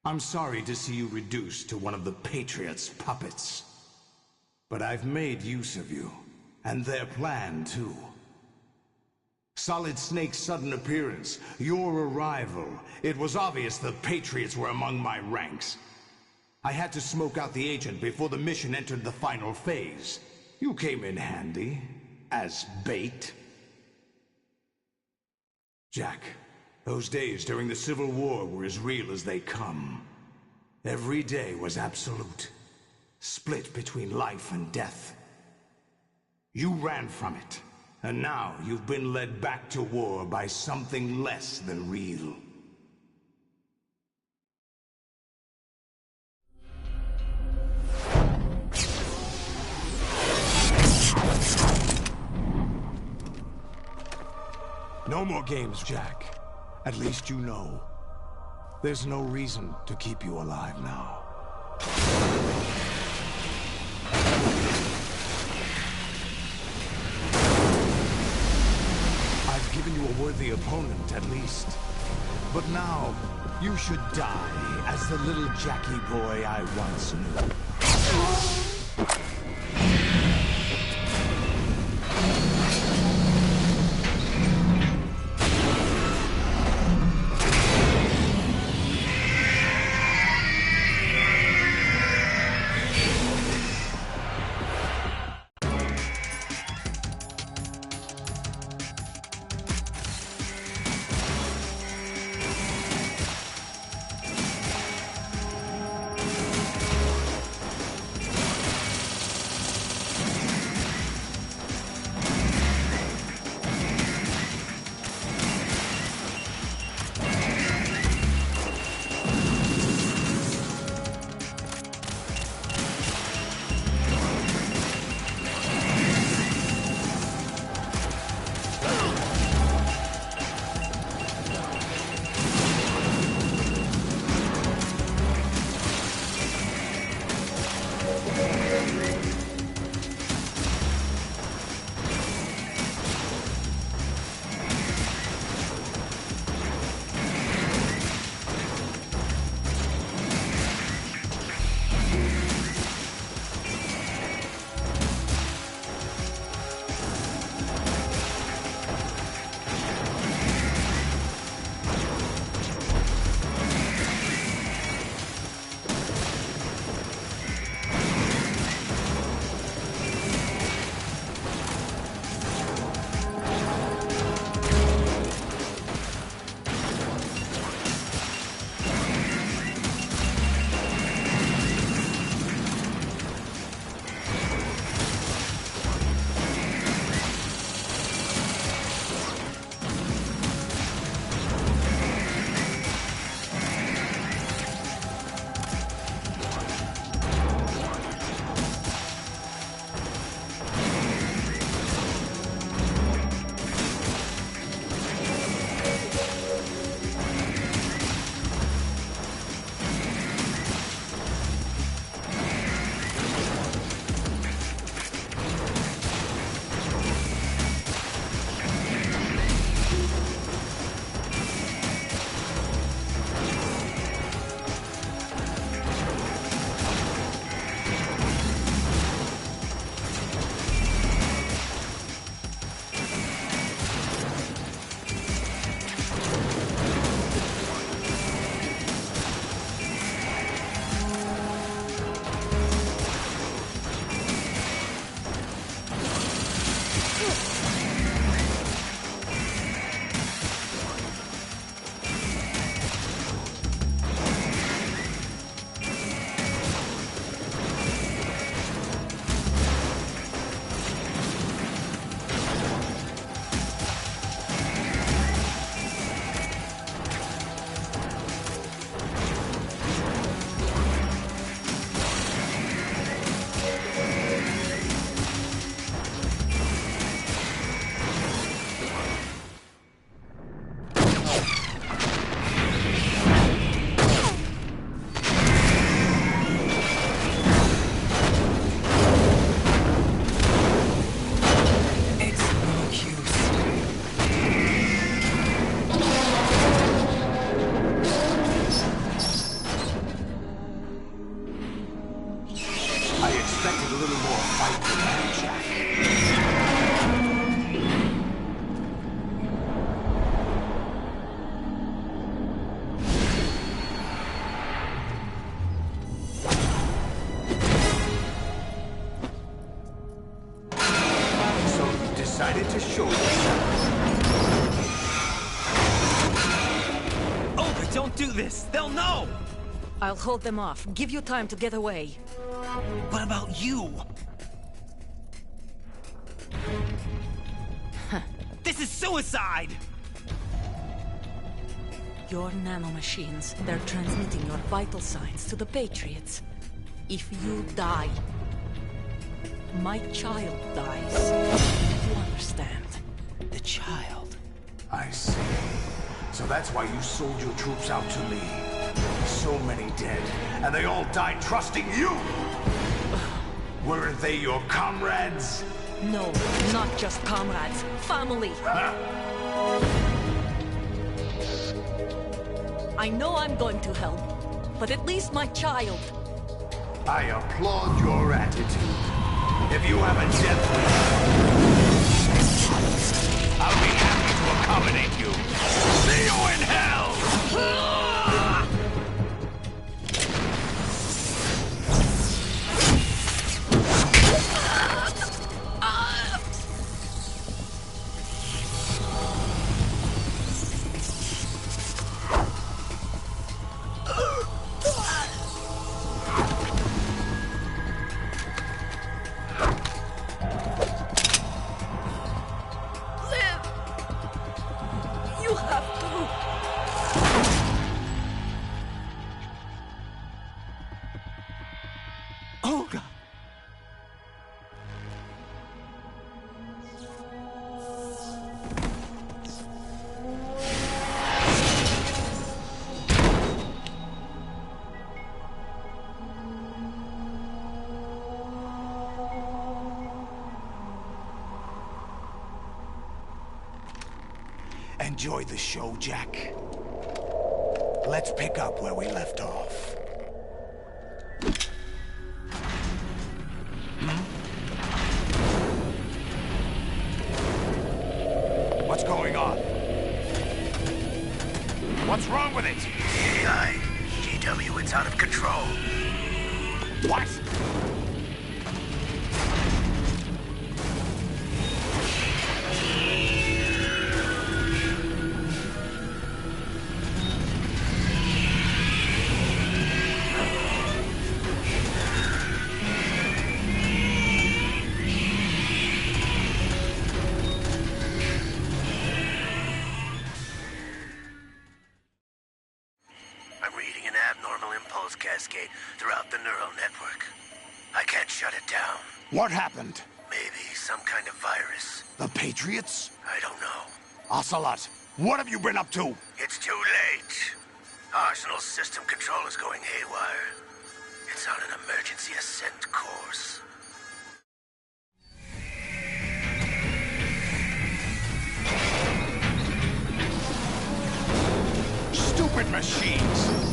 I'm sorry to see you reduced to one of the Patriots' puppets. But I've made use of you, and their plan too. Solid Snake's sudden appearance, your arrival, it was obvious the Patriots were among my ranks. I had to smoke out the agent before the mission entered the final phase. You came in handy, as bait. Jack, those days during the Civil War were as real as they come. Every day was absolute, split between life and death. You ran from it, and now you've been led back to war by something less than real. No more games, Jack. At least you know. There's no reason to keep you alive now. I've given you a worthy opponent, at least. But now, you should die as the little Jackie boy I once knew. Decided to show yourself. Oh, but don't do this! They'll know! I'll hold them off. Give you time to get away. What about you? This is suicide! Your nanomachines, they're transmitting your vital signs to the Patriots. If you die, my child dies. You understand? The child. I see. So that's why you sold your troops out to me. So many dead, and they all died trusting you! Weren't they your comrades? No, not just comrades. Family! I know I'm going to help, but at least my child. I applaud your attitude. If you have a death wish, I'll be happy to accommodate you. See you in hell! Enjoy the show, Jack. Let's pick up where we left off. What's going on? What's wrong with it? AI. GW, it's out of control. What? Cascade throughout the neural network. I can't shut it down. What happened? Maybe some kind of virus. The Patriots? I don't know. Ocelot, what have you been up to? It's too late. Arsenal's system control is going haywire. It's on an emergency ascent course. Stupid machines!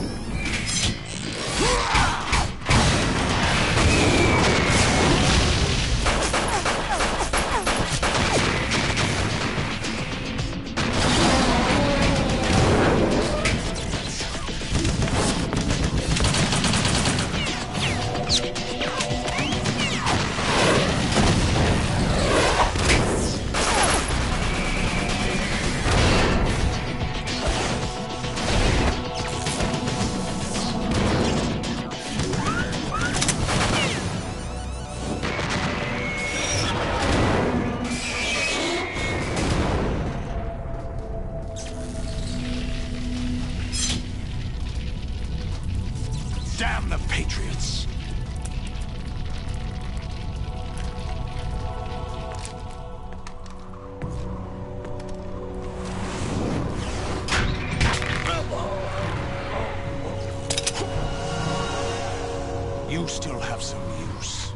still have some use.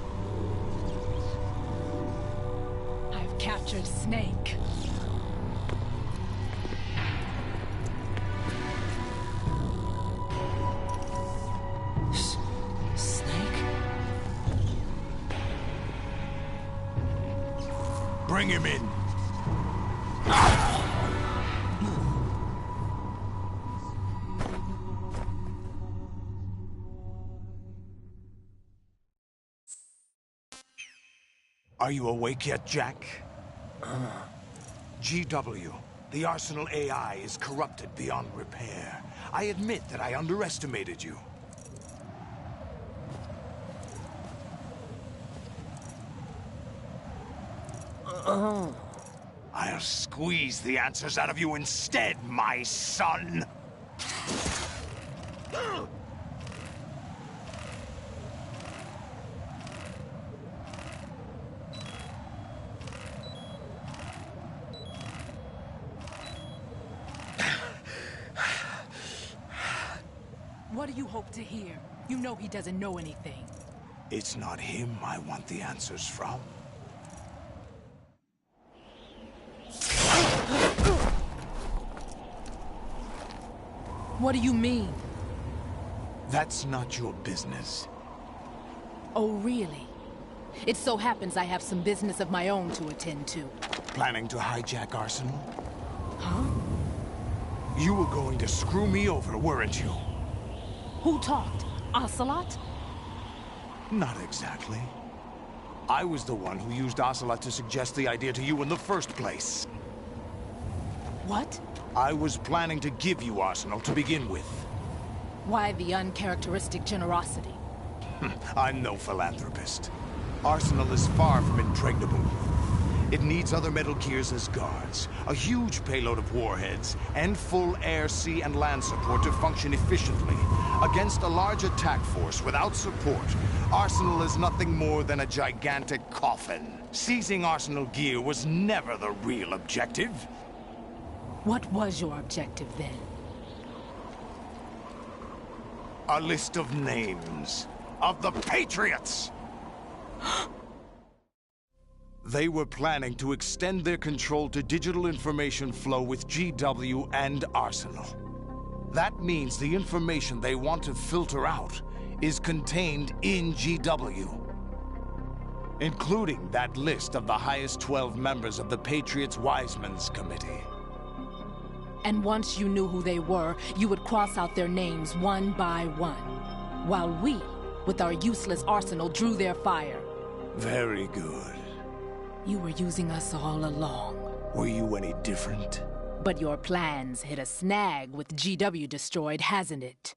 I've captured Snake. Snake? Bring him in. Are you awake yet, Jack? GW, the Arsenal AI is corrupted beyond repair. I admit that I underestimated you. I'll squeeze the answers out of you instead, my son! What do you hope to hear? You know he doesn't know anything. It's not him I want the answers from. What do you mean? That's not your business. Oh, really? It so happens I have some business of my own to attend to. Planning to hijack Arsenal? Huh? You were going to screw me over, weren't you? Who talked? Ocelot? Not exactly. I was the one who used Ocelot to suggest the idea to you in the first place. What? I was planning to give you Arsenal to begin with. Why the uncharacteristic generosity? I'm no philanthropist. Arsenal is far from impregnable. It needs other Metal Gears as guards, a huge payload of warheads, and full air, sea, and land support to function efficiently. Against a large attack force without support, Arsenal is nothing more than a gigantic coffin. Seizing Arsenal gear was never the real objective. What was your objective then? A list of names of the Patriots! They were planning to extend their control to digital information flow with GW and Arsenal. That means the information they want to filter out is contained in GW, including that list of the highest 12 members of the Patriots Wiseman's Committee. And once you knew who they were, you would cross out their names one by one, while we, with our useless arsenal, drew their fire. Very good. You were using us all along. Were you any different? But your plans hit a snag with GW destroyed, hasn't it?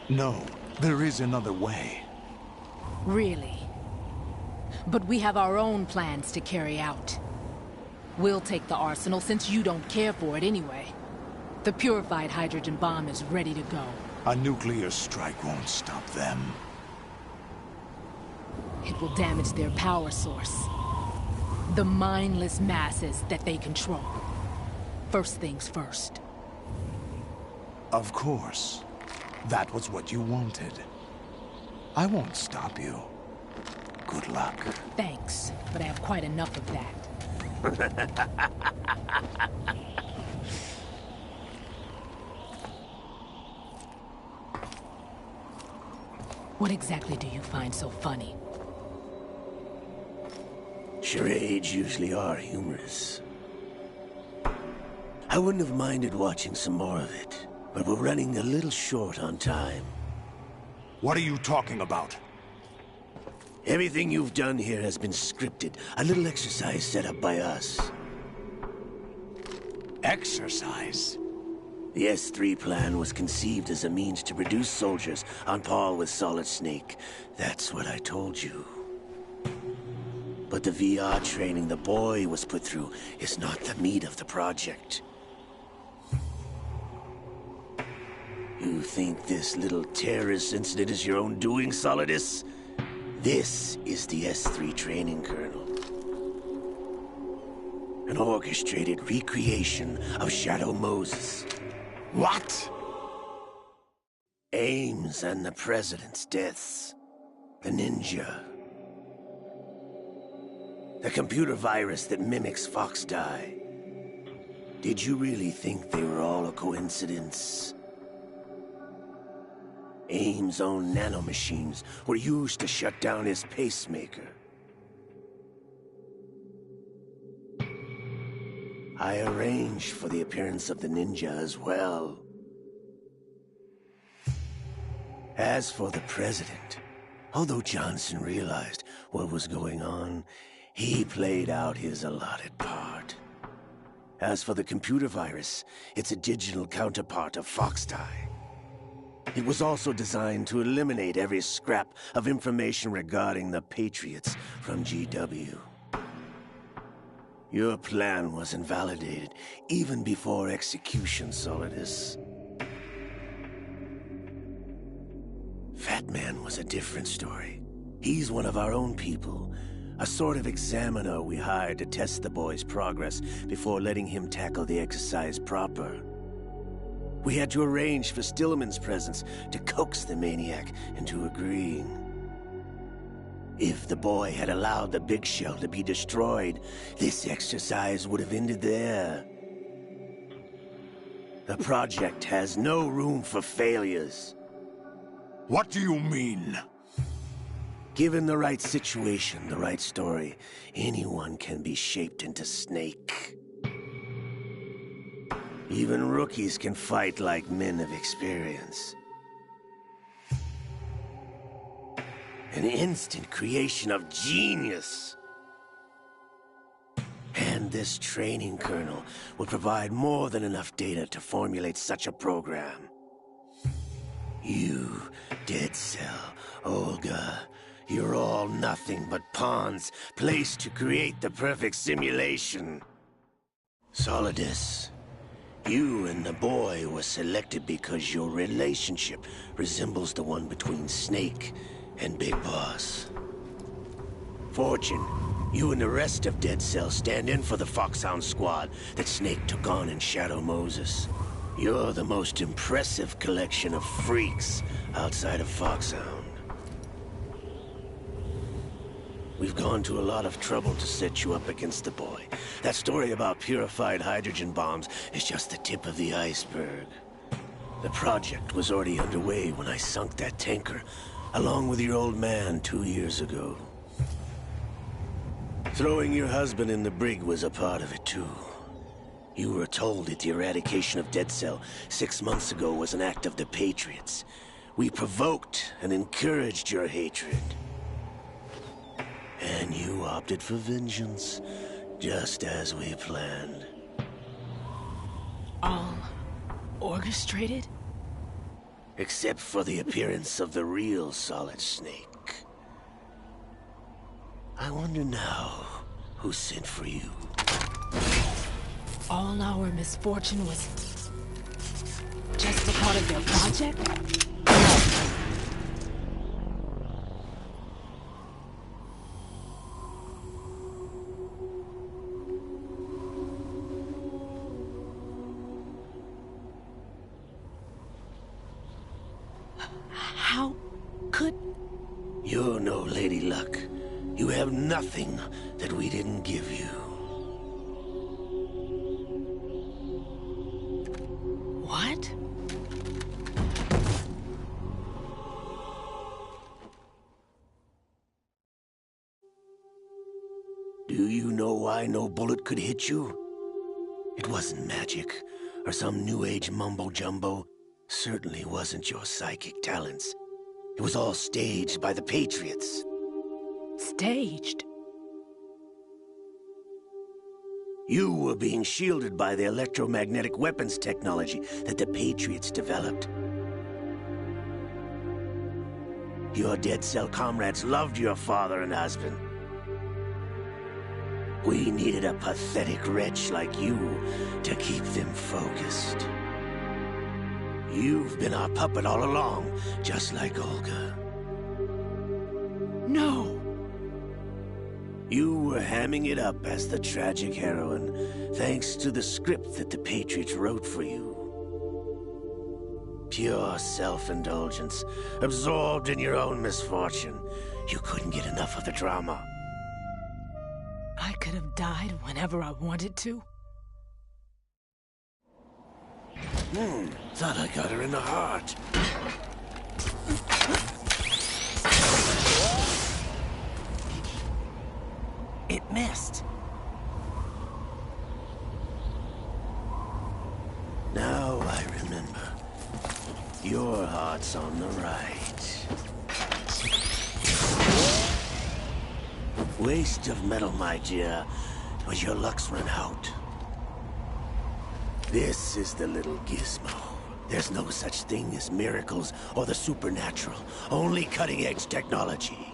No, there is another way. Really? But we have our own plans to carry out. We'll take the arsenal since you don't care for it anyway. The purified hydrogen bomb is ready to go. A nuclear strike won't stop them. It will damage their power source. The mindless masses that they control. First things first. Of course. That was what you wanted. I won't stop you. Good luck. Thanks, but I have quite enough of that. What exactly do you find so funny? Charades usually are humorous. I wouldn't have minded watching some more of it, but we're running a little short on time. What are you talking about? Everything you've done here has been scripted. A little exercise set up by us. Exercise? The S3 plan was conceived as a means to produce soldiers on par with Solid Snake. That's what I told you. But the VR training the boy was put through is not the meat of the project. You think this little terrorist incident is your own doing, Solidus? This is the S3 training kernel. An orchestrated recreation of Shadow Moses. What? Ames and the President's deaths. The ninja. The computer virus that mimics Foxdie. Did you really think they were all a coincidence? Ames' own nanomachines were used to shut down his pacemaker. I arranged for the appearance of the ninja as well. As for the President, although Johnson realized what was going on, he played out his allotted part. As for the computer virus, it's a digital counterpart of Foxdie. It was also designed to eliminate every scrap of information regarding the Patriots from GW. Your plan was invalidated even before execution, Solidus. Fat Man was a different story. He's one of our own people, a sort of examiner we hired to test the boy's progress before letting him tackle the exercise proper. We had to arrange for Stillman's presence to coax the maniac into agreeing. If the boy had allowed the big shell to be destroyed, this exercise would have ended there. The project has no room for failures. What do you mean? Given the right situation, the right story, anyone can be shaped into Snake. Even rookies can fight like men of experience. An instant creation of genius. And this training kernel will provide more than enough data to formulate such a program. You, Dead Cell, Olga, you're all nothing but pawns placed to create the perfect simulation. Solidus, you and the boy were selected because your relationship resembles the one between Snake and Big Boss. Fortune, you and the rest of Dead Cell stand in for the Foxhound squad that Snake took on in Shadow Moses. You're the most impressive collection of freaks outside of Foxhound. We've gone to a lot of trouble to set you up against the boy. That story about purified hydrogen bombs is just the tip of the iceberg. The project was already underway when I sunk that tanker, along with your old man 2 years ago. Throwing your husband in the brig was a part of it too. You were told that the eradication of Dead Cell 6 months ago was an act of the Patriots. We provoked and encouraged your hatred. And you opted for vengeance, just as we planned. All orchestrated? Except for the appearance of the real Solid Snake. I wonder now who sent for you. All our misfortune was just a part of their project? How could... You're no Lady Luck. You have nothing that we didn't give you. What? Do you know why no bullet could hit you? It wasn't magic, or some new age mumbo-jumbo. Certainly wasn't your psychic talents. It was all staged by the Patriots. Staged? You were being shielded by the electromagnetic weapons technology that the Patriots developed. Your Dead Cell comrades loved your father and husband. We needed a pathetic wretch like you to keep them focused. You've been our puppet all along, just like Olga. No! You were hamming it up as the tragic heroine, thanks to the script that the Patriots wrote for you. Pure self-indulgence. Absorbed in your own misfortune. You couldn't get enough of the drama. I could have died whenever I wanted to. Thought I got her in the heart. It missed. Now I remember. Your heart's on the right. Waste of metal, my dear, but your luck's run out. This is the little gizmo. There's no such thing as miracles or the supernatural. Only cutting-edge technology.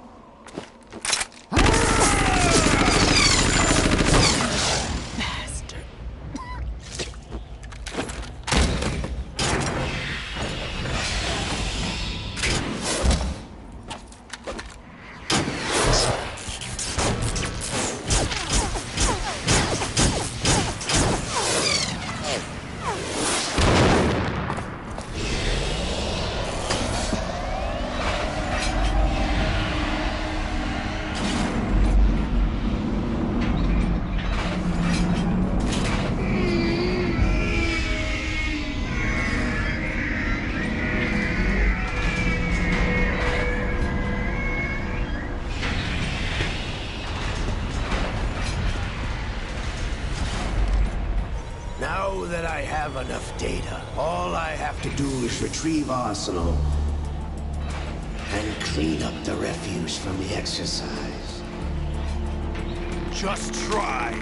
Now that I have enough data, all I have to do is retrieve Arsenal and clean up the refuse from the exercise. Just try.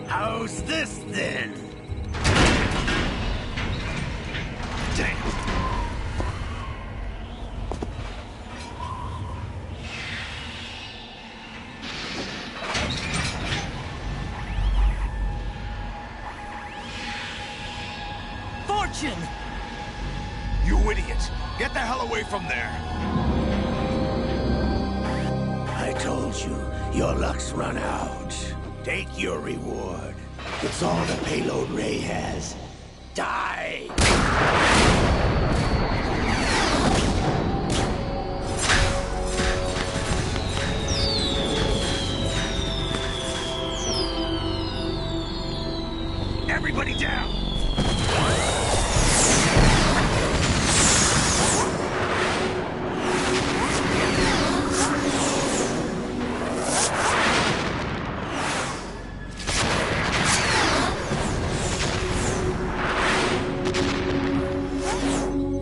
How's this then? Damn. Fortune! You idiot! Get the hell away from there! I told you, your luck's run out. Take your reward. It's all the payload Ray has. Die! Everybody down!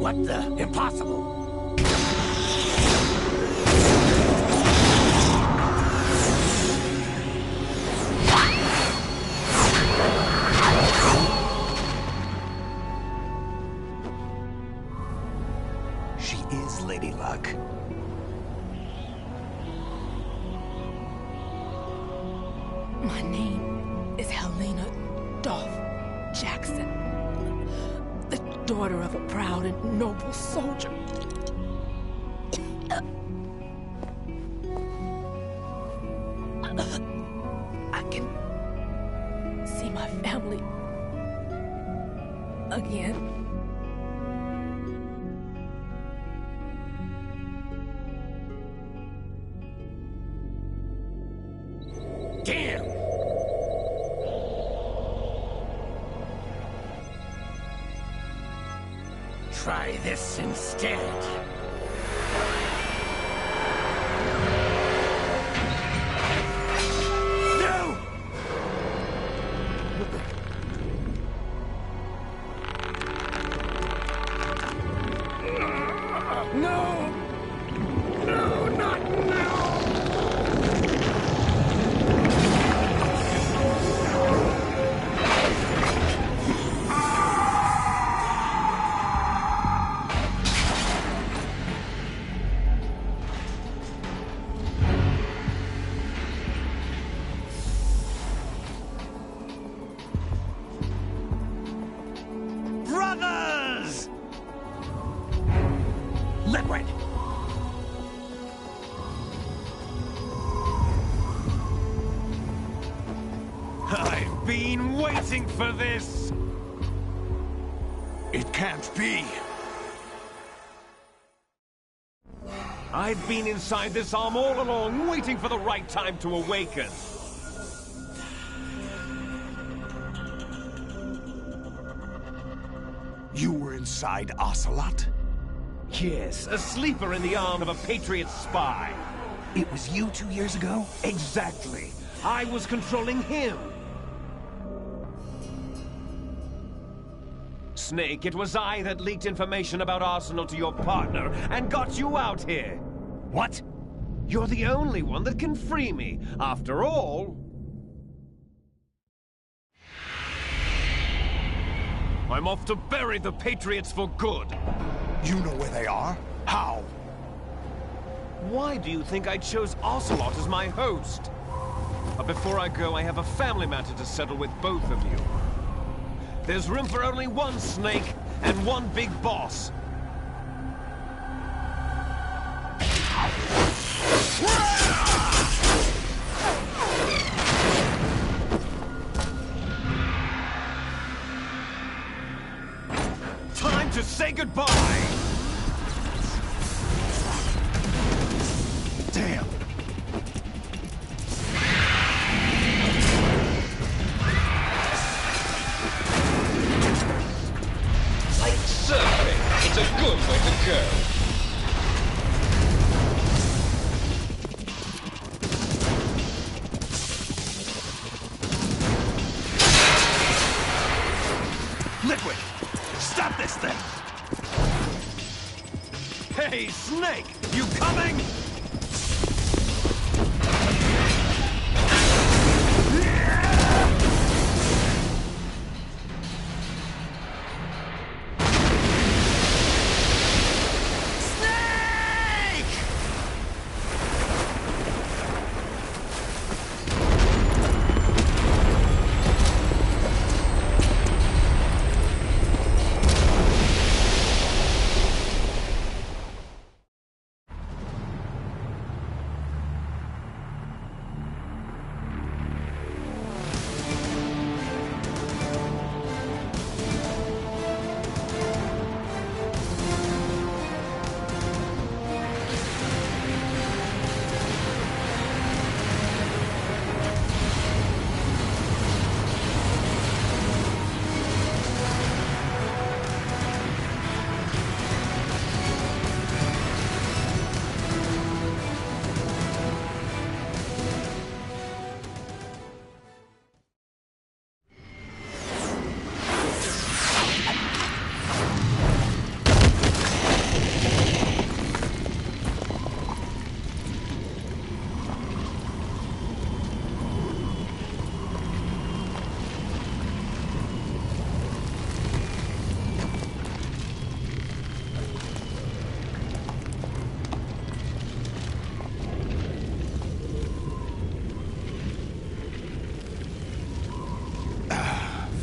What the? Impossible! She is Lady Luck. My name is Helena Dolph Jackson, the daughter of a proud and noble soldier. I can see my family again. Damn! Try this instead. No! No! No, not now! Litwick! I've been waiting for this! It can't be! I've been inside this arm all along, waiting for the right time to awaken. You were inside Ocelot? Yes, a sleeper in the arm of a Patriot spy. It was you 2 years ago? Exactly. I was controlling him. Snake, it was I that leaked information about Arsenal to your partner and got you out here. What? You're the only one that can free me. After all... I'm off to bury the Patriots for good. You know where they are? How? Why do you think I chose Ocelot as my host? But before I go, I have a family matter to settle with both of you. There's room for only one Snake and one big boss. Time to say goodbye! Damn! Like surfing, it's a good way to go. Litwick! Stop this thing! Hey, Snake! You coming?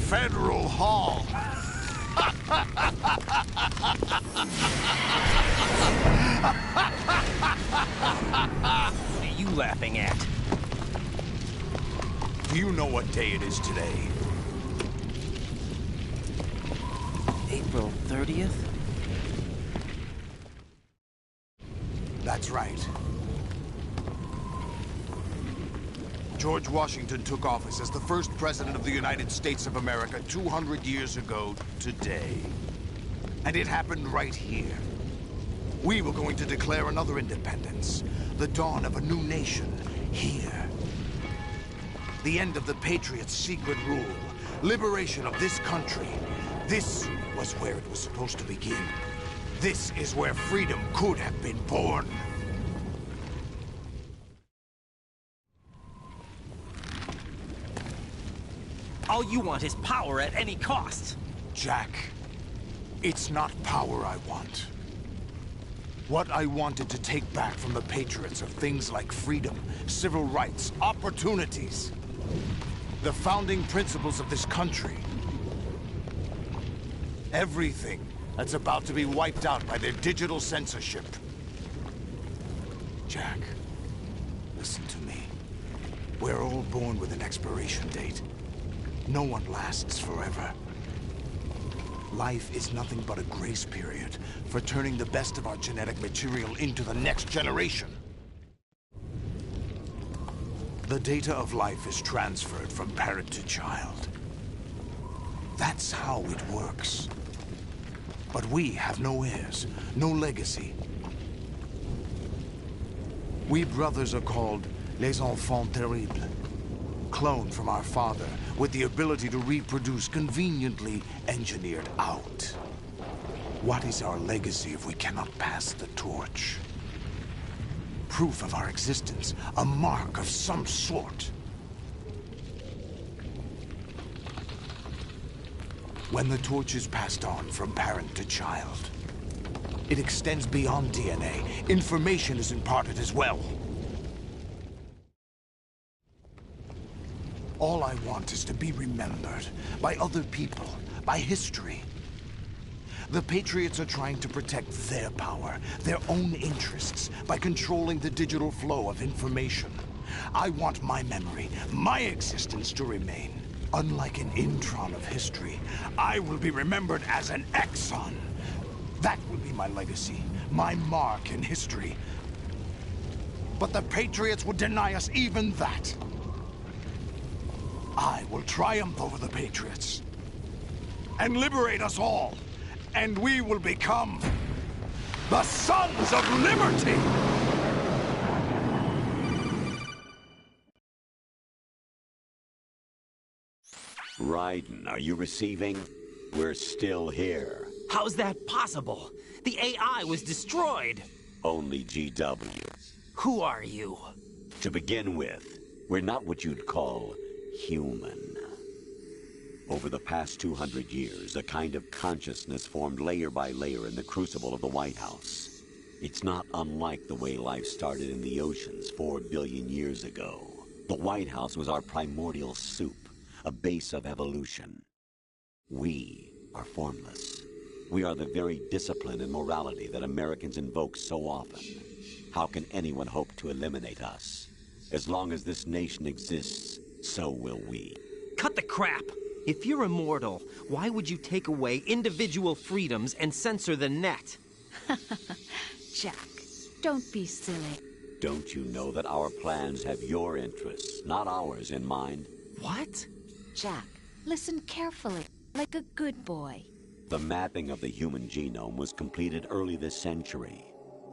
Federal Hall. What are you laughing at? Do you know what day it is today? April 30th? That's right. George Washington took office as the first president of the United States of America 200 years ago today. And it happened right here. We were going to declare another independence, the dawn of a new nation, here. The end of the Patriots' secret rule, liberation of this country. This was where it was supposed to begin. This is where freedom could have been born. All you want is power at any cost. Jack, it's not power I want. What I wanted to take back from the Patriots are things like freedom, civil rights, opportunities. The founding principles of this country. Everything that's about to be wiped out by their digital censorship. Jack, listen to me. We're all born with an expiration date. No one lasts forever. Life is nothing but a grace period for turning the best of our genetic material into the next generation. The data of life is transferred from parent to child. That's how it works. But we have no heirs, no legacy. We brothers are called les enfants terribles. Cloned from our father, with the ability to reproduce conveniently engineered out. What is our legacy if we cannot pass the torch? Proof of our existence, a mark of some sort. When the torch is passed on from parent to child, it extends beyond DNA. Information is imparted as well. All I want is to be remembered by other people, by history. The Patriots are trying to protect their power, their own interests, by controlling the digital flow of information. I want my memory, my existence to remain. Unlike an intron of history, I will be remembered as an exon. That will be my legacy, my mark in history. But the Patriots would deny us even that. I will triumph over the Patriots and liberate us all, and we will become the Sons of Liberty! Raiden, are you receiving? We're still here. How's that possible? The AI was destroyed. Only GW. Who are you? To begin with, we're not what you'd call human. Over the past 200 years, a kind of consciousness formed layer by layer in the crucible of the White House. It's not unlike the way life started in the oceans 4 billion years ago. The White House was our primordial soup, a base of evolution. We are formless. We are the very discipline and morality that Americans invoke so often. How can anyone hope to eliminate us? As long as this nation exists, so will we. Cut the crap! If you're immortal, why would you take away individual freedoms and censor the net? Jack, don't be silly. Don't you know that our plans have your interests, not ours, in mind? What? Jack, listen carefully, like a good boy. The mapping of the human genome was completed early this century.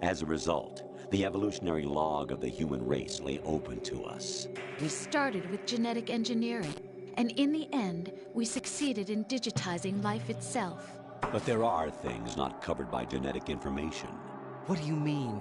As a result, the evolutionary log of the human race lay open to us. We started with genetic engineering, and in the end, we succeeded in digitizing life itself. But there are things not covered by genetic information. What do you mean?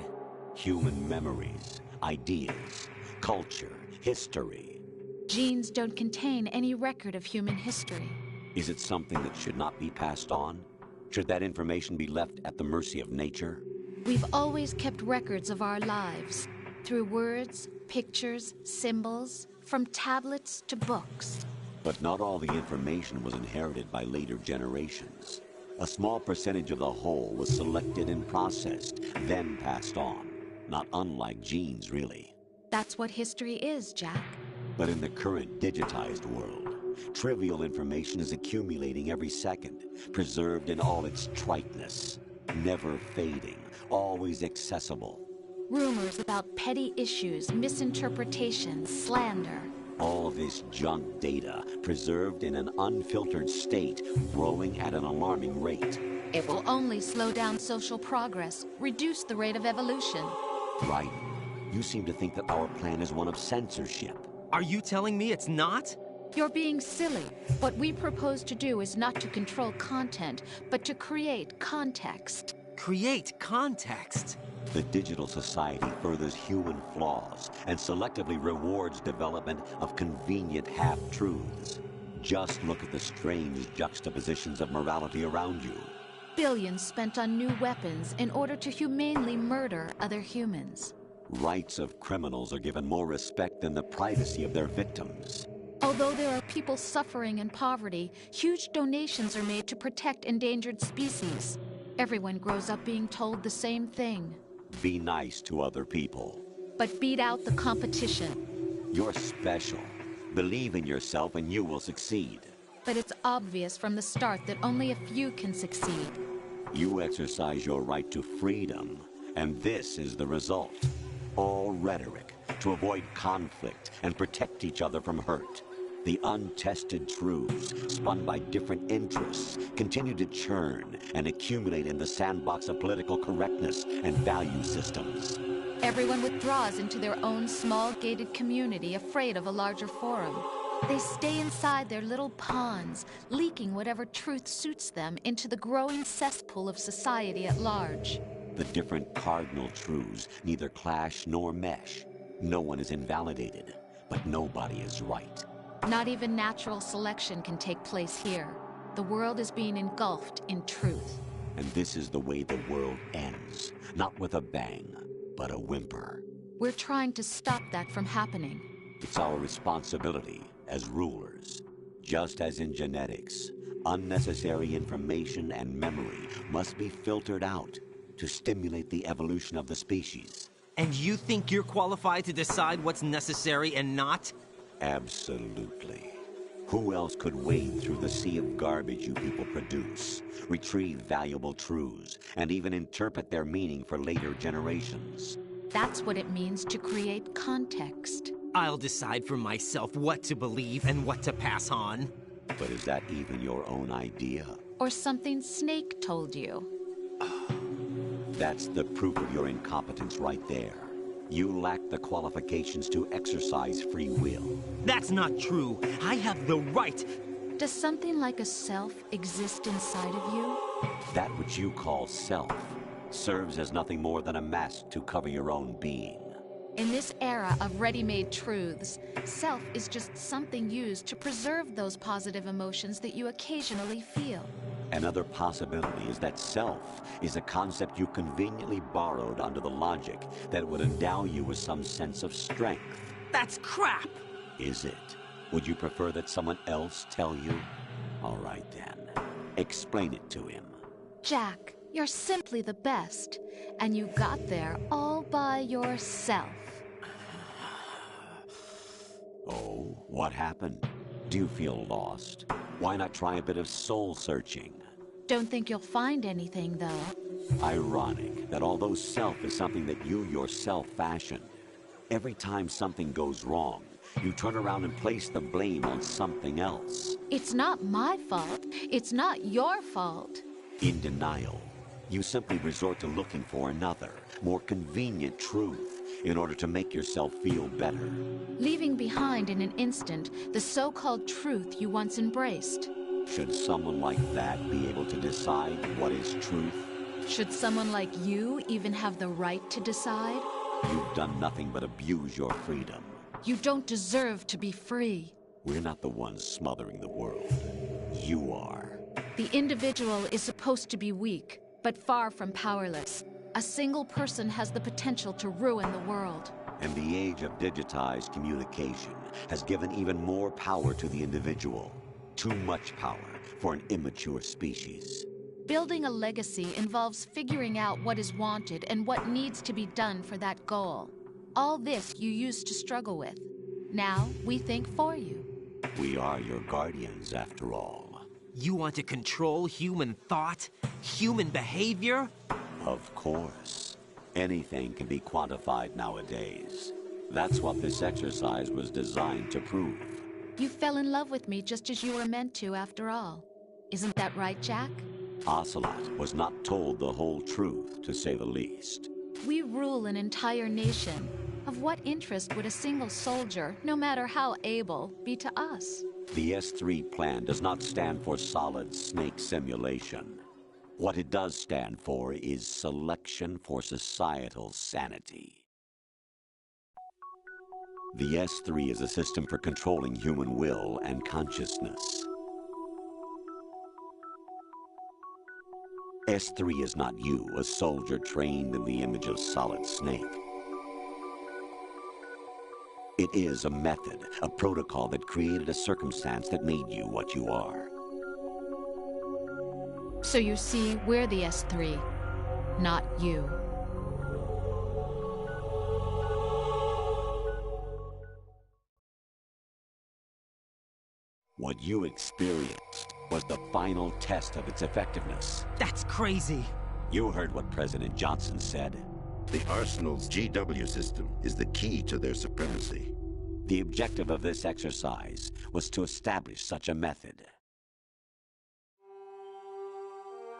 Human memories, ideas, culture, history. Genes don't contain any record of human history. Is it something that should not be passed on? Should that information be left at the mercy of nature? We've always kept records of our lives, through words, pictures, symbols, from tablets to books. But not all the information was inherited by later generations. A small percentage of the whole was selected and processed, then passed on. Not unlike genes, really. That's what history is, Jack. But in the current digitized world, trivial information is accumulating every second, preserved in all its triteness, never fading, always accessible. Rumors about petty issues, misinterpretations, slander. All this junk data, preserved in an unfiltered state, growing at an alarming rate. It will only slow down social progress, reduce the rate of evolution. Right. You seem to think that our plan is one of censorship. Are you telling me it's not? You're being silly. What we propose to do is not to control content, but to create context. Create context? The digital society furthers human flaws and selectively rewards development of convenient half-truths. Just look at the strange juxtapositions of morality around you. Billions spent on new weapons in order to humanely murder other humans. Rights of criminals are given more respect than the privacy of their victims. Although there are people suffering in poverty, huge donations are made to protect endangered species. Everyone grows up being told the same thing. Be nice to other people. But beat out the competition. You're special. Believe in yourself and you will succeed. But it's obvious from the start that only a few can succeed. You exercise your right to freedom, and this is the result. All rhetoric to avoid conflict and protect each other from hurt. The untested truths, spun by different interests, continue to churn and accumulate in the sandbox of political correctness and value systems. Everyone withdraws into their own small gated community, afraid of a larger forum. They stay inside their little ponds, leaking whatever truth suits them into the growing cesspool of society at large. The different cardinal truths neither clash nor mesh. No one is invalidated, but nobody is right. Not even natural selection can take place here. The world is being engulfed in truth. And this is the way the world ends. Not with a bang, but a whimper. We're trying to stop that from happening. It's our responsibility as rulers. Just as in genetics, unnecessary information and memory must be filtered out to stimulate the evolution of the species. And you think you're qualified to decide what's necessary and not? Absolutely. Who else could wade through the sea of garbage you people produce, retrieve valuable truths, and even interpret their meaning for later generations? That's what it means to create context. I'll decide for myself what to believe and what to pass on. But is that even your own idea? Or something Snake told you? That's the proof of your incompetence right there. You lack the qualifications to exercise free will. That's not true. I have the right. Does something like a self exist inside of you? That which you call self serves as nothing more than a mask to cover your own being. In this era of ready-made truths, self is just something used to preserve those positive emotions that you occasionally feel. Another possibility is that self is a concept you conveniently borrowed under the logic that would endow you with some sense of strength. That's crap! Is it? Would you prefer that someone else tell you? All right then. Explain it to him. Jack, you're simply the best, and you got there all by yourself. Oh, what happened? Do you feel lost? Why not try a bit of soul-searching? Don't think you'll find anything, though. Ironic that although self is something that you yourself fashioned, every time something goes wrong, you turn around and place the blame on something else. It's not my fault. It's not your fault. In denial, you simply resort to looking for another, more convenient truth in order to make yourself feel better. Leaving behind in an instant the so-called truth you once embraced. Should someone like that be able to decide what is truth? Should someone like you even have the right to decide? You've done nothing but abuse your freedom. You don't deserve to be free. We're not the ones smothering the world. You are. The individual is supposed to be weak, but far from powerless. A single person has the potential to ruin the world. And the age of digitized communication has given even more power to the individual. Too much power for an immature species. Building a legacy involves figuring out what is wanted and what needs to be done for that goal. All this you used to struggle with. Now we think for you. We are your guardians, after all. You want to control human thought? Human behavior? Of course. Anything can be quantified nowadays. That's what this exercise was designed to prove. You fell in love with me just as you were meant to, after all. Isn't that right, Jack? Ocelot was not told the whole truth, to say the least. We rule an entire nation. Of what interest would a single soldier, no matter how able, be to us? The S3 plan does not stand for solid snake simulation. What it does stand for is selection for societal sanity. The S3 is a system for controlling human will and consciousness. S3 is not you, a soldier trained in the image of Solid Snake. It is a method, a protocol that created a circumstance that made you what you are. So you see, we're the S3, not you. What you experienced was the final test of its effectiveness. That's crazy. You heard what President Johnson said. The Arsenal's GW system is the key to their supremacy. The objective of this exercise was to establish such a method.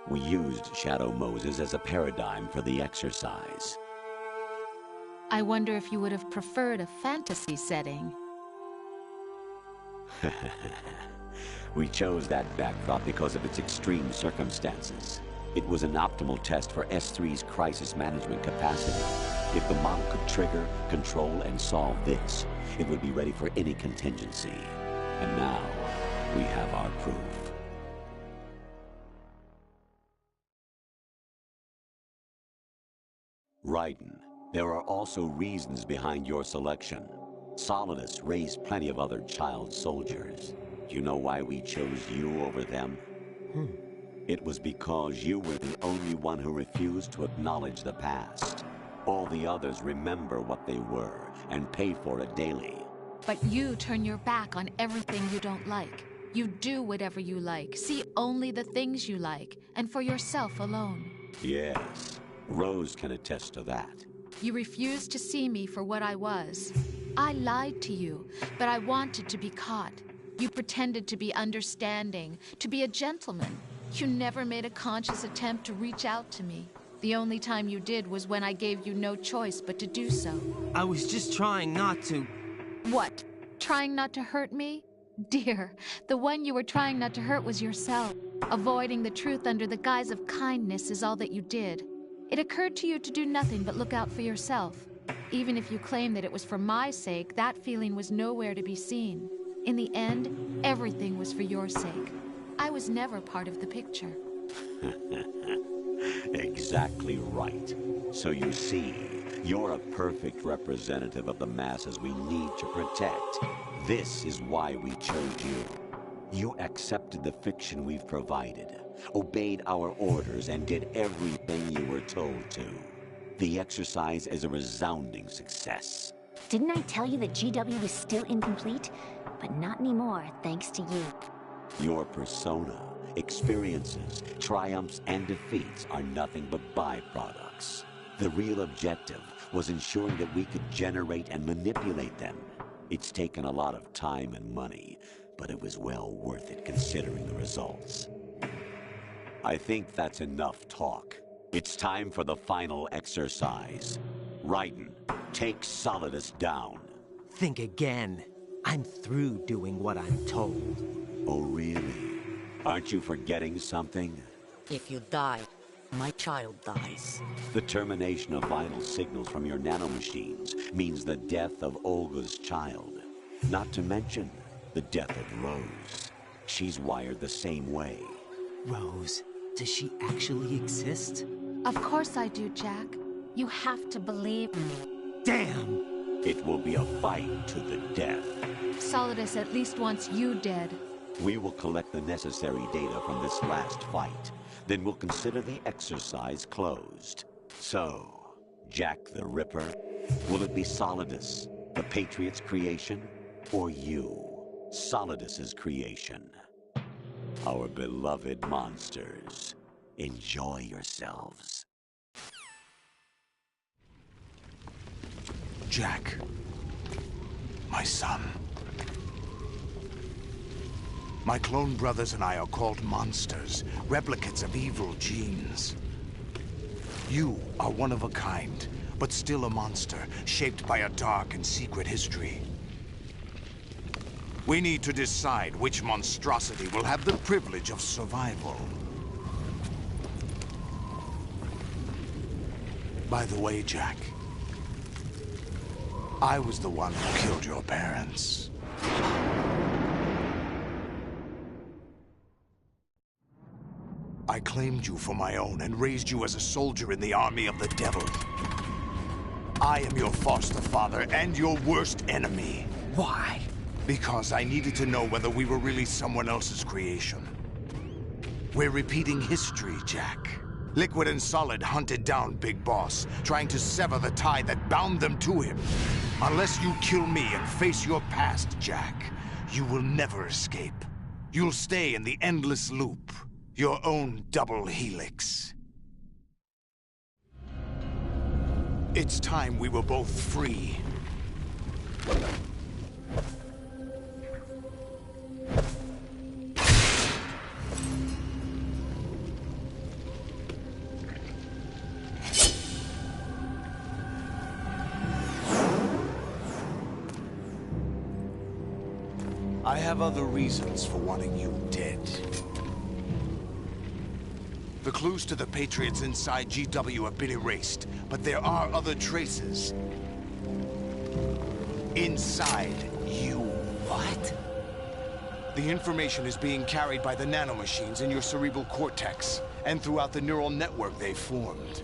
We used Shadow Moses as a paradigm for the exercise. I wonder if you would have preferred a fantasy setting. We chose that backdrop because of its extreme circumstances. It was an optimal test for S3's crisis management capacity. If the model could trigger, control, and solve this, it would be ready for any contingency. And now, we have our proof. Raiden, there are also reasons behind your selection. Solidus raised plenty of other child soldiers. Do you know why we chose you over them? It was because you were the only one who refused to acknowledge the past. All the others remember what they were and pay for it daily. But you turn your back on everything you don't like. You do whatever you like, see only the things you like, and for yourself alone. Yes, Rose can attest to that. You refused to see me for what I was. I lied to you, but I wanted to be caught. You pretended to be understanding, to be a gentleman. You never made a conscious attempt to reach out to me. The only time you did was when I gave you no choice but to do so. I was just trying not to... What? Trying not to hurt me? Dear, the one you were trying not to hurt was yourself. Avoiding the truth under the guise of kindness is all that you did. It occurred to you to do nothing but look out for yourself. Even if you claim that it was for my sake, that feeling was nowhere to be seen. In the end, everything was for your sake. I was never part of the picture. Exactly right. So you see, you're a perfect representative of the masses we need to protect. This is why we chose you. You accepted the fiction we've provided, obeyed our orders, and did everything you were told to. The exercise is a resounding success. Didn't I tell you that GW was still incomplete? But not anymore, thanks to you. Your persona, experiences, triumphs, and defeats are nothing but byproducts. The real objective was ensuring that we could generate and manipulate them. It's taken a lot of time and money, but it was well worth it considering the results. I think that's enough talk. It's time for the final exercise. Raiden, take Solidus down. Think again. I'm through doing what I'm told. Oh, really? Aren't you forgetting something? If you die, my child dies. The termination of vital signals from your nanomachines means the death of Olga's child. Not to mention the death of Rose. She's wired the same way. Rose, does she actually exist? Of course I do, Jack. You have to believe me. Damn! It will be a fight to the death. Solidus at least wants you dead. We will collect the necessary data from this last fight. Then we'll consider the exercise closed. So, Jack the Ripper, will it be Solidus, the Patriot's creation, or you, Solidus's creation? Our beloved monsters, enjoy yourselves. Jack, my son. My clone brothers and I are called monsters, replicates of evil genes. You are one of a kind, but still a monster, shaped by a dark and secret history. We need to decide which monstrosity will have the privilege of survival. By the way, Jack, I was the one who killed your parents. I claimed you for my own and raised you as a soldier in the army of the devil. I am your foster father and your worst enemy. Why? Because I needed to know whether we were really someone else's creation. We're repeating history, Jack. Liquid and Solid hunted down Big Boss, trying to sever the tie that bound them to him. Unless you kill me and face your past, Jack, you will never escape. You'll stay in the endless loop, your own double helix. It's time we were both free. I have other reasons for wanting you dead. The clues to the Patriots inside GW have been erased, but there are other traces. Inside you. What? The information is being carried by the nanomachines in your cerebral cortex, and throughout the neural network they've formed.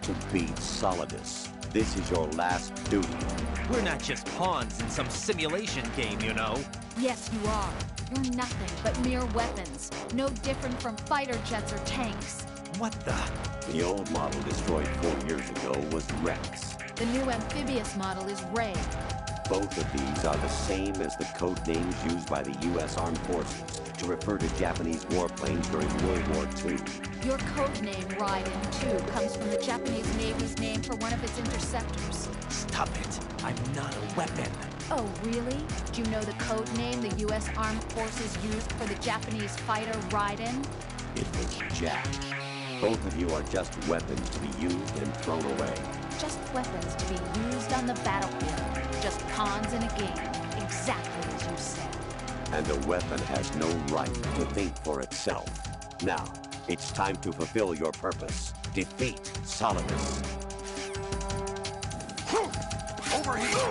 To beat Solidus. This is your last duty. We're not just pawns in some simulation game, you know. Yes, you are. You're nothing but mere weapons. No different from fighter jets or tanks. What the? The old model destroyed 4 years ago was Rex. The new amphibious model is Ray. Both of these are the same as the code names used by the U.S. Armed Forces to refer to Japanese warplanes during World War II. Your code name, Raiden, too, comes from the Japanese Navy's name for one of its interceptors. Stop it. I'm not a weapon. Oh, really? Do you know the code name the U.S. Armed Forces used for the Japanese fighter Raiden? It was Jack. Both of you are just weapons to be used and thrown away. Just weapons to be used on the battlefield. Just pawns in a game. Exactly as you said. And a weapon has no right to think for itself. Now, It's time to fulfill your purpose. Defeat Solidus. Over here!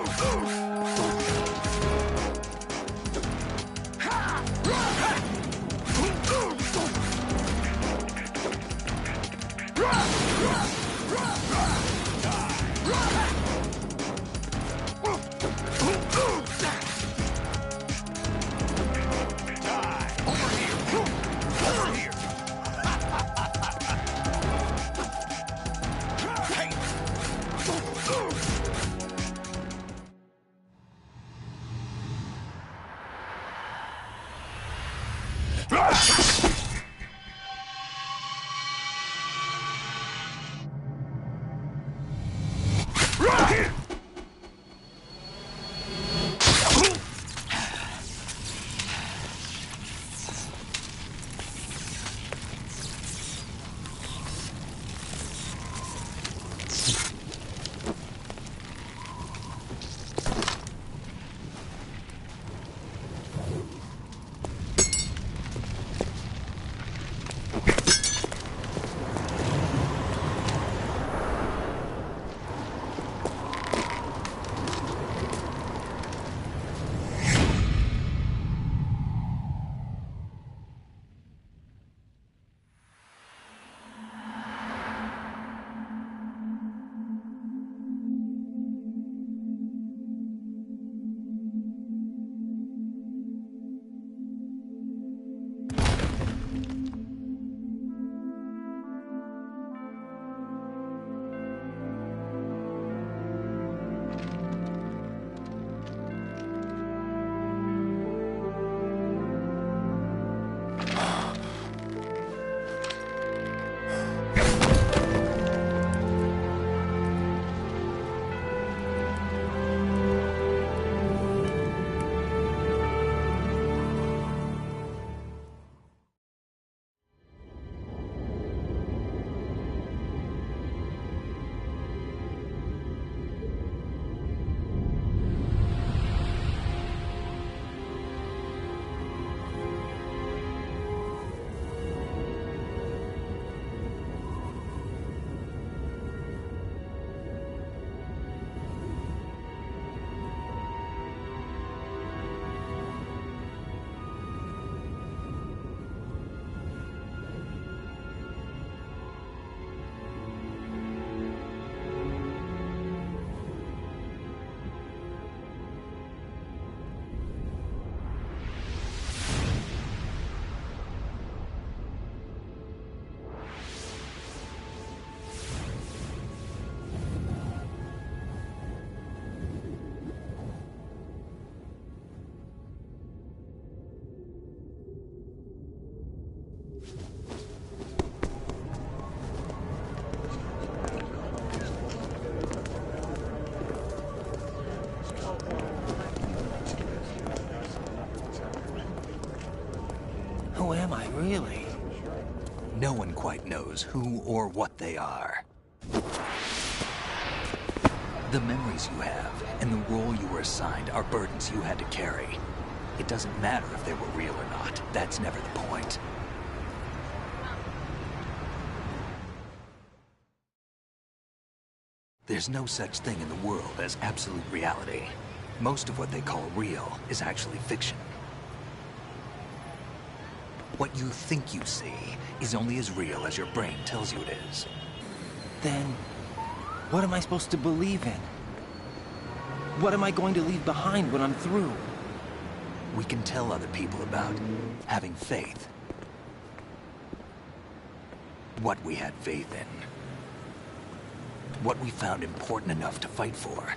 Who am I, really? No one quite knows who or what they are. The memories you have and the role you were assigned are burdens you had to carry. It doesn't matter if they were real or not. That's never the point. There's no such thing in the world as absolute reality. Most of what they call real is actually fiction. What you think you see is only as real as your brain tells you it is. Then, what am I supposed to believe in? What am I going to leave behind when I'm through? We can tell other people about having faith. What we had faith in. What we found important enough to fight for.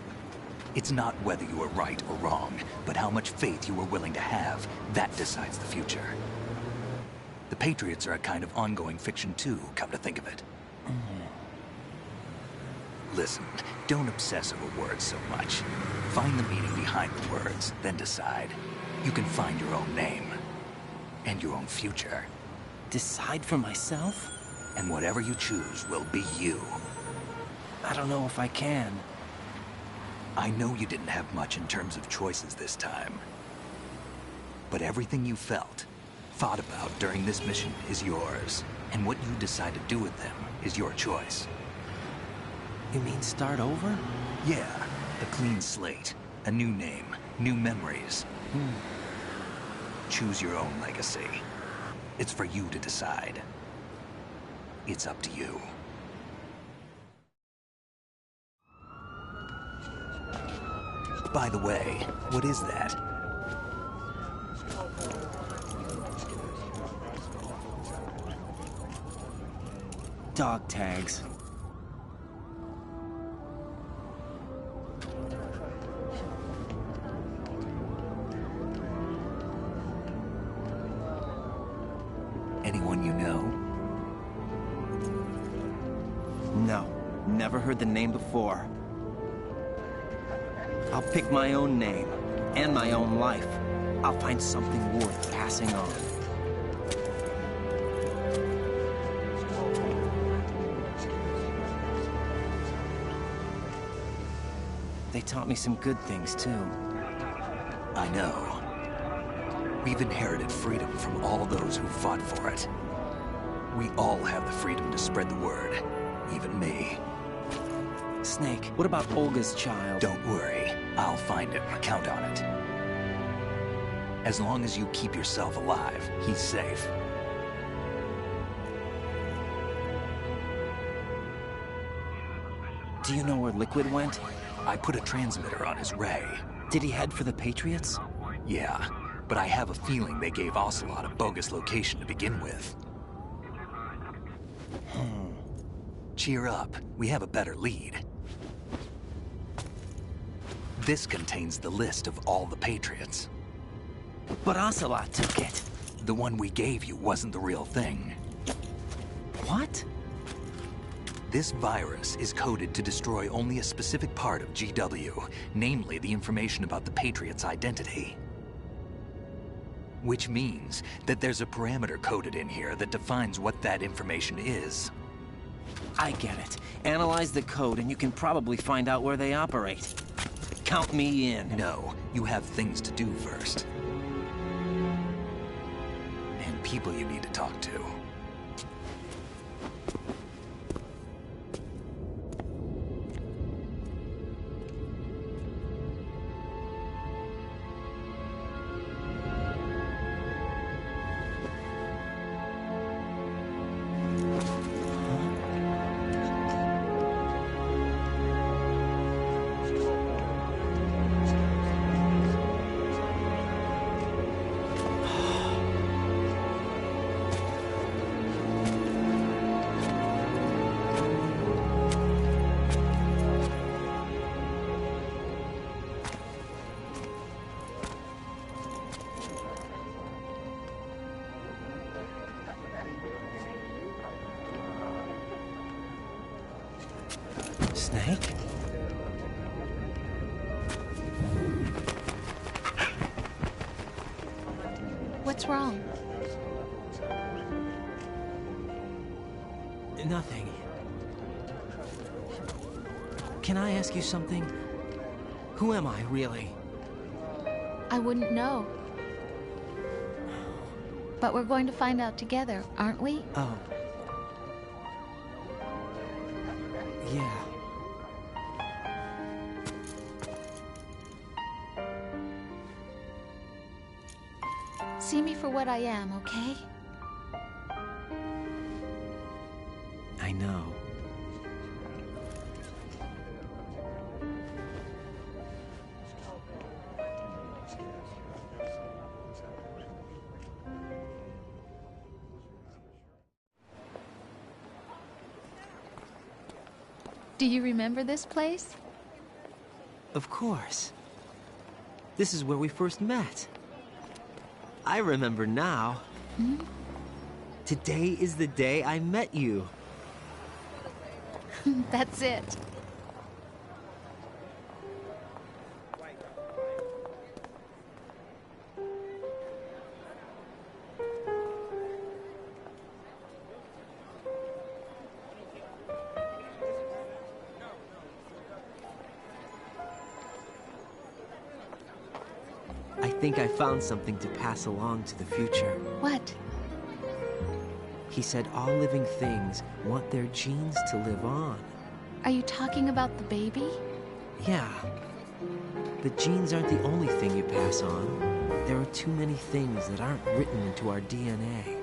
It's not whether you were right or wrong, but how much faith you were willing to have. That decides the future. The Patriots are a kind of ongoing fiction too, come to think of it. Listen, don't obsess over words so much. Find the meaning behind the words, then decide. You can find your own name. And your own future. Decide for myself? And whatever you choose will be you. I don't know if I can. I know you didn't have much in terms of choices this time. But everything you felt, thought about during this mission is yours, and what you decide to do with them is your choice. You mean start over? Yeah, a clean slate, a new name, new memories. Choose your own legacy. It's for you to decide. It's up to you. By the way, what is that? Dog tags. Anyone you know? No, never heard the name before. I'll pick my own name, and my own life. I'll find something worth passing on. They taught me some good things, too. I know. We've inherited freedom from all those who fought for it. We all have the freedom to spread the word, even me. Snake, what about Olga's child? Don't worry, I'll find him. Count on it. As long as you keep yourself alive, he's safe. Do you know where Liquid went? I put a transmitter on his ray. Did he head for the Patriots? Yeah, but I have a feeling they gave Ocelot a bogus location to begin with. Cheer up, we have a better lead. This contains the list of all the Patriots. But Ocelot took it. The one we gave you wasn't the real thing. What? This virus is coded to destroy only a specific part of GW, namely the information about the Patriots' identity. Which means that there's a parameter coded in here that defines what that information is. I get it. Analyze the code and you can probably find out where they operate. Count me in. No, you have things to do first. And people you need to talk to. Snake? What's wrong? Nothing. Can I ask you something? Who am I, really? I wouldn't know. But we're going to find out together, aren't we? Oh. Yeah. See me for what I am, okay? I know. Do you remember this place? Of course. This is where we first met. I remember now. Hmm? Today is the day I met you. That's it. I think I found something to pass along to the future. What? He said all living things want their genes to live on. Are you talking about the baby? Yeah. The genes aren't the only thing you pass on. There are too many things that aren't written into our DNA.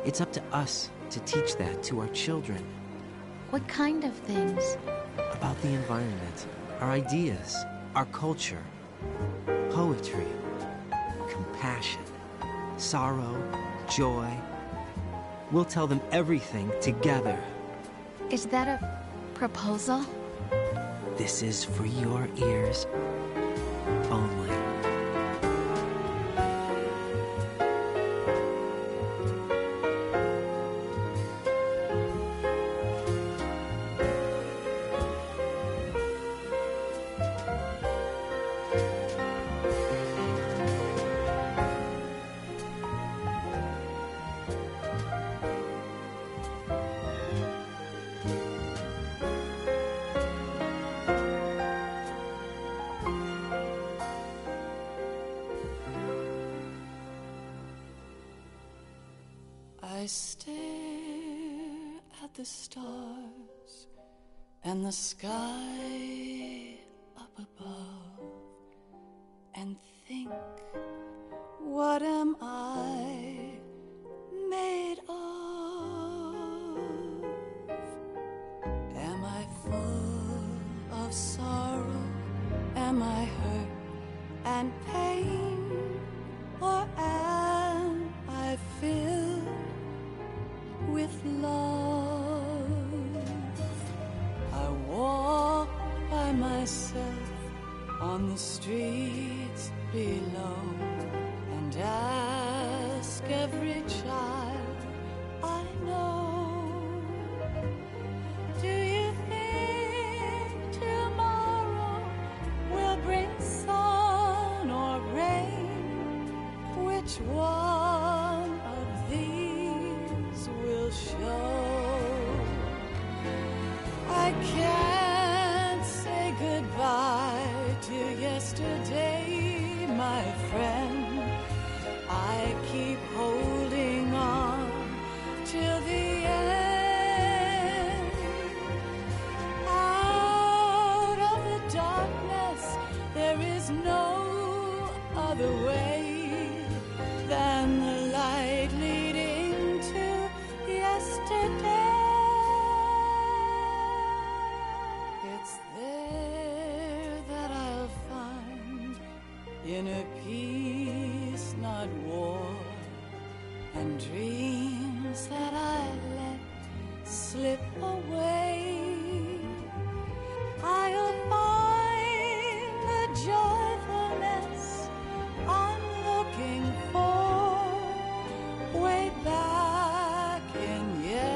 It's up to us to teach that to our children. What kind of things? About the environment, our ideas, our culture, poetry, compassion, sorrow, joy. We'll tell them everything together. Is that a proposal? This is for your ears only. I stare at the stars and the sky up above and think, what am I made of? Am I full of sorrow? Am I hurt and pain? Or am I filled with love? I walk by myself on the streets below and ask every child I know, do you think tomorrow will bring sun or rain? Which one of these will show? I can't say goodbye to yesterday, my friend. I keep holding on till the end. Out of the darkness, there is no other way than the light leading to yesterday. It's there that I'll find inner peace, not war, and dreams that I let slip away. I'll find the joyfulness I'm looking for way back in yesterday.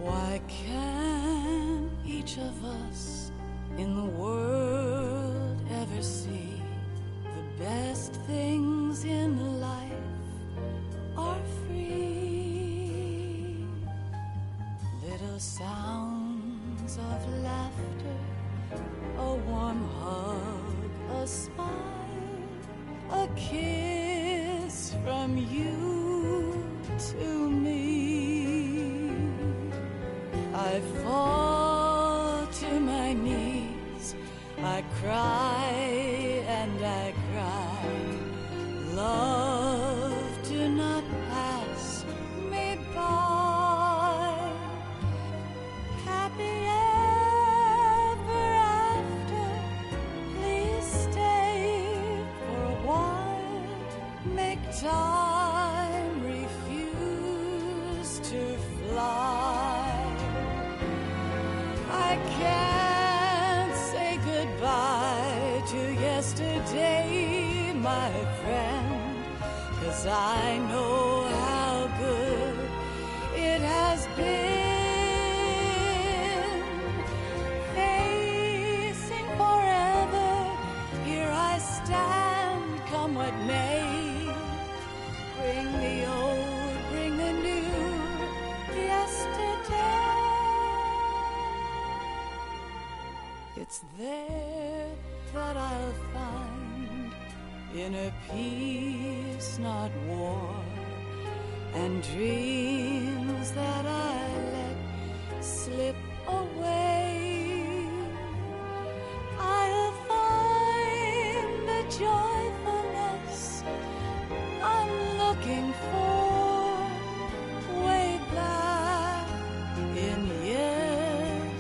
Why can't each of us in the world ever see the best things in life are free? Little sounds of laughter, a warm hug, a smile, a kiss from you to me. I fall to my knees I cry and I cry. Love, do not pass me by. Happy ever after. Please stay for a while. Make time refuse to fly. I can't say goodbye to yesterday, my friend, 'cause I know how good it has been. Facing forever, here I stand, come what may. Bring the old, bring the new, yesterday. It's there that I'll find inner peace, not war, and dreams that I let slip away. I'll find the joyfulness I'm looking for way back in yesterday.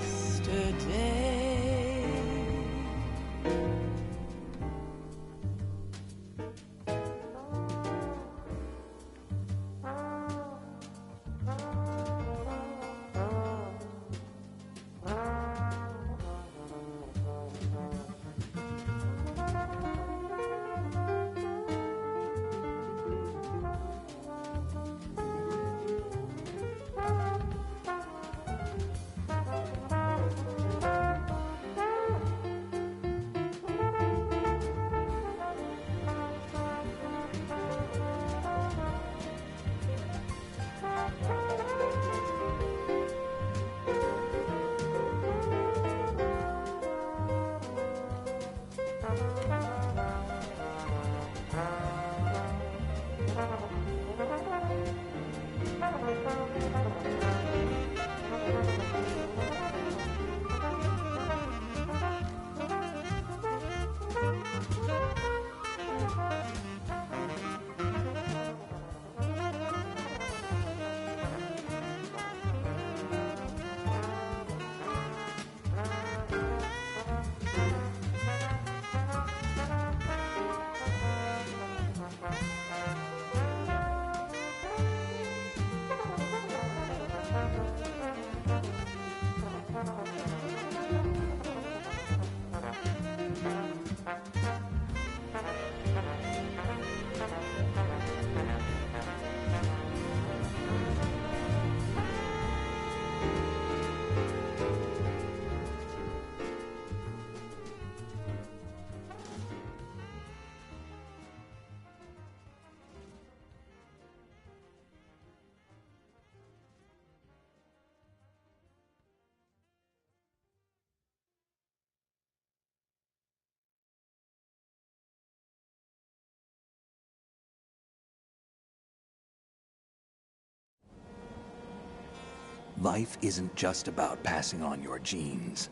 Life isn't just about passing on your genes.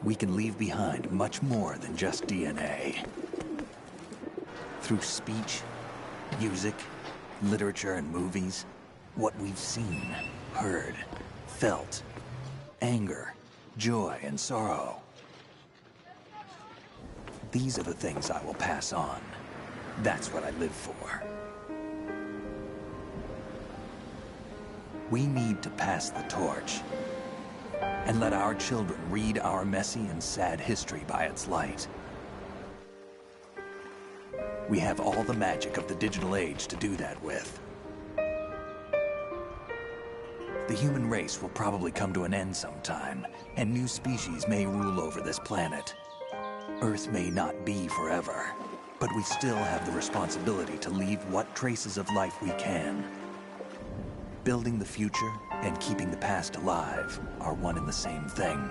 We can leave behind much more than just DNA. Through speech, music, literature, and movies, what we've seen, heard, felt, anger, joy, and sorrow. These are the things I will pass on. That's what I live for. We need to pass the torch and let our children read our messy and sad history by its light. We have all the magic of the digital age to do that with. The human race will probably come to an end sometime, and new species may rule over this planet. Earth may not be forever, but we still have the responsibility to leave what traces of life we can. Building the future and keeping the past alive are one and the same thing.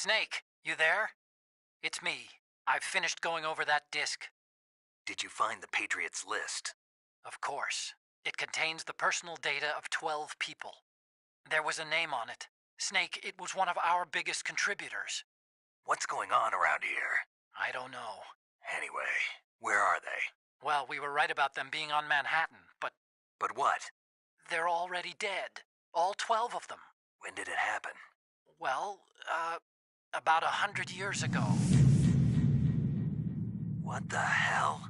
Snake, you there? It's me. I've finished going over that disk. Did you find the Patriots list? Of course. It contains the personal data of 12 people. There was a name on it. Snake, it was one of our biggest contributors. What's going on around here? I don't know. Anyway, where are they? Well, we were right about them being on Manhattan, but... But what? They're already dead. All 12 of them. When did it happen? Well, about 100 years ago. What the hell?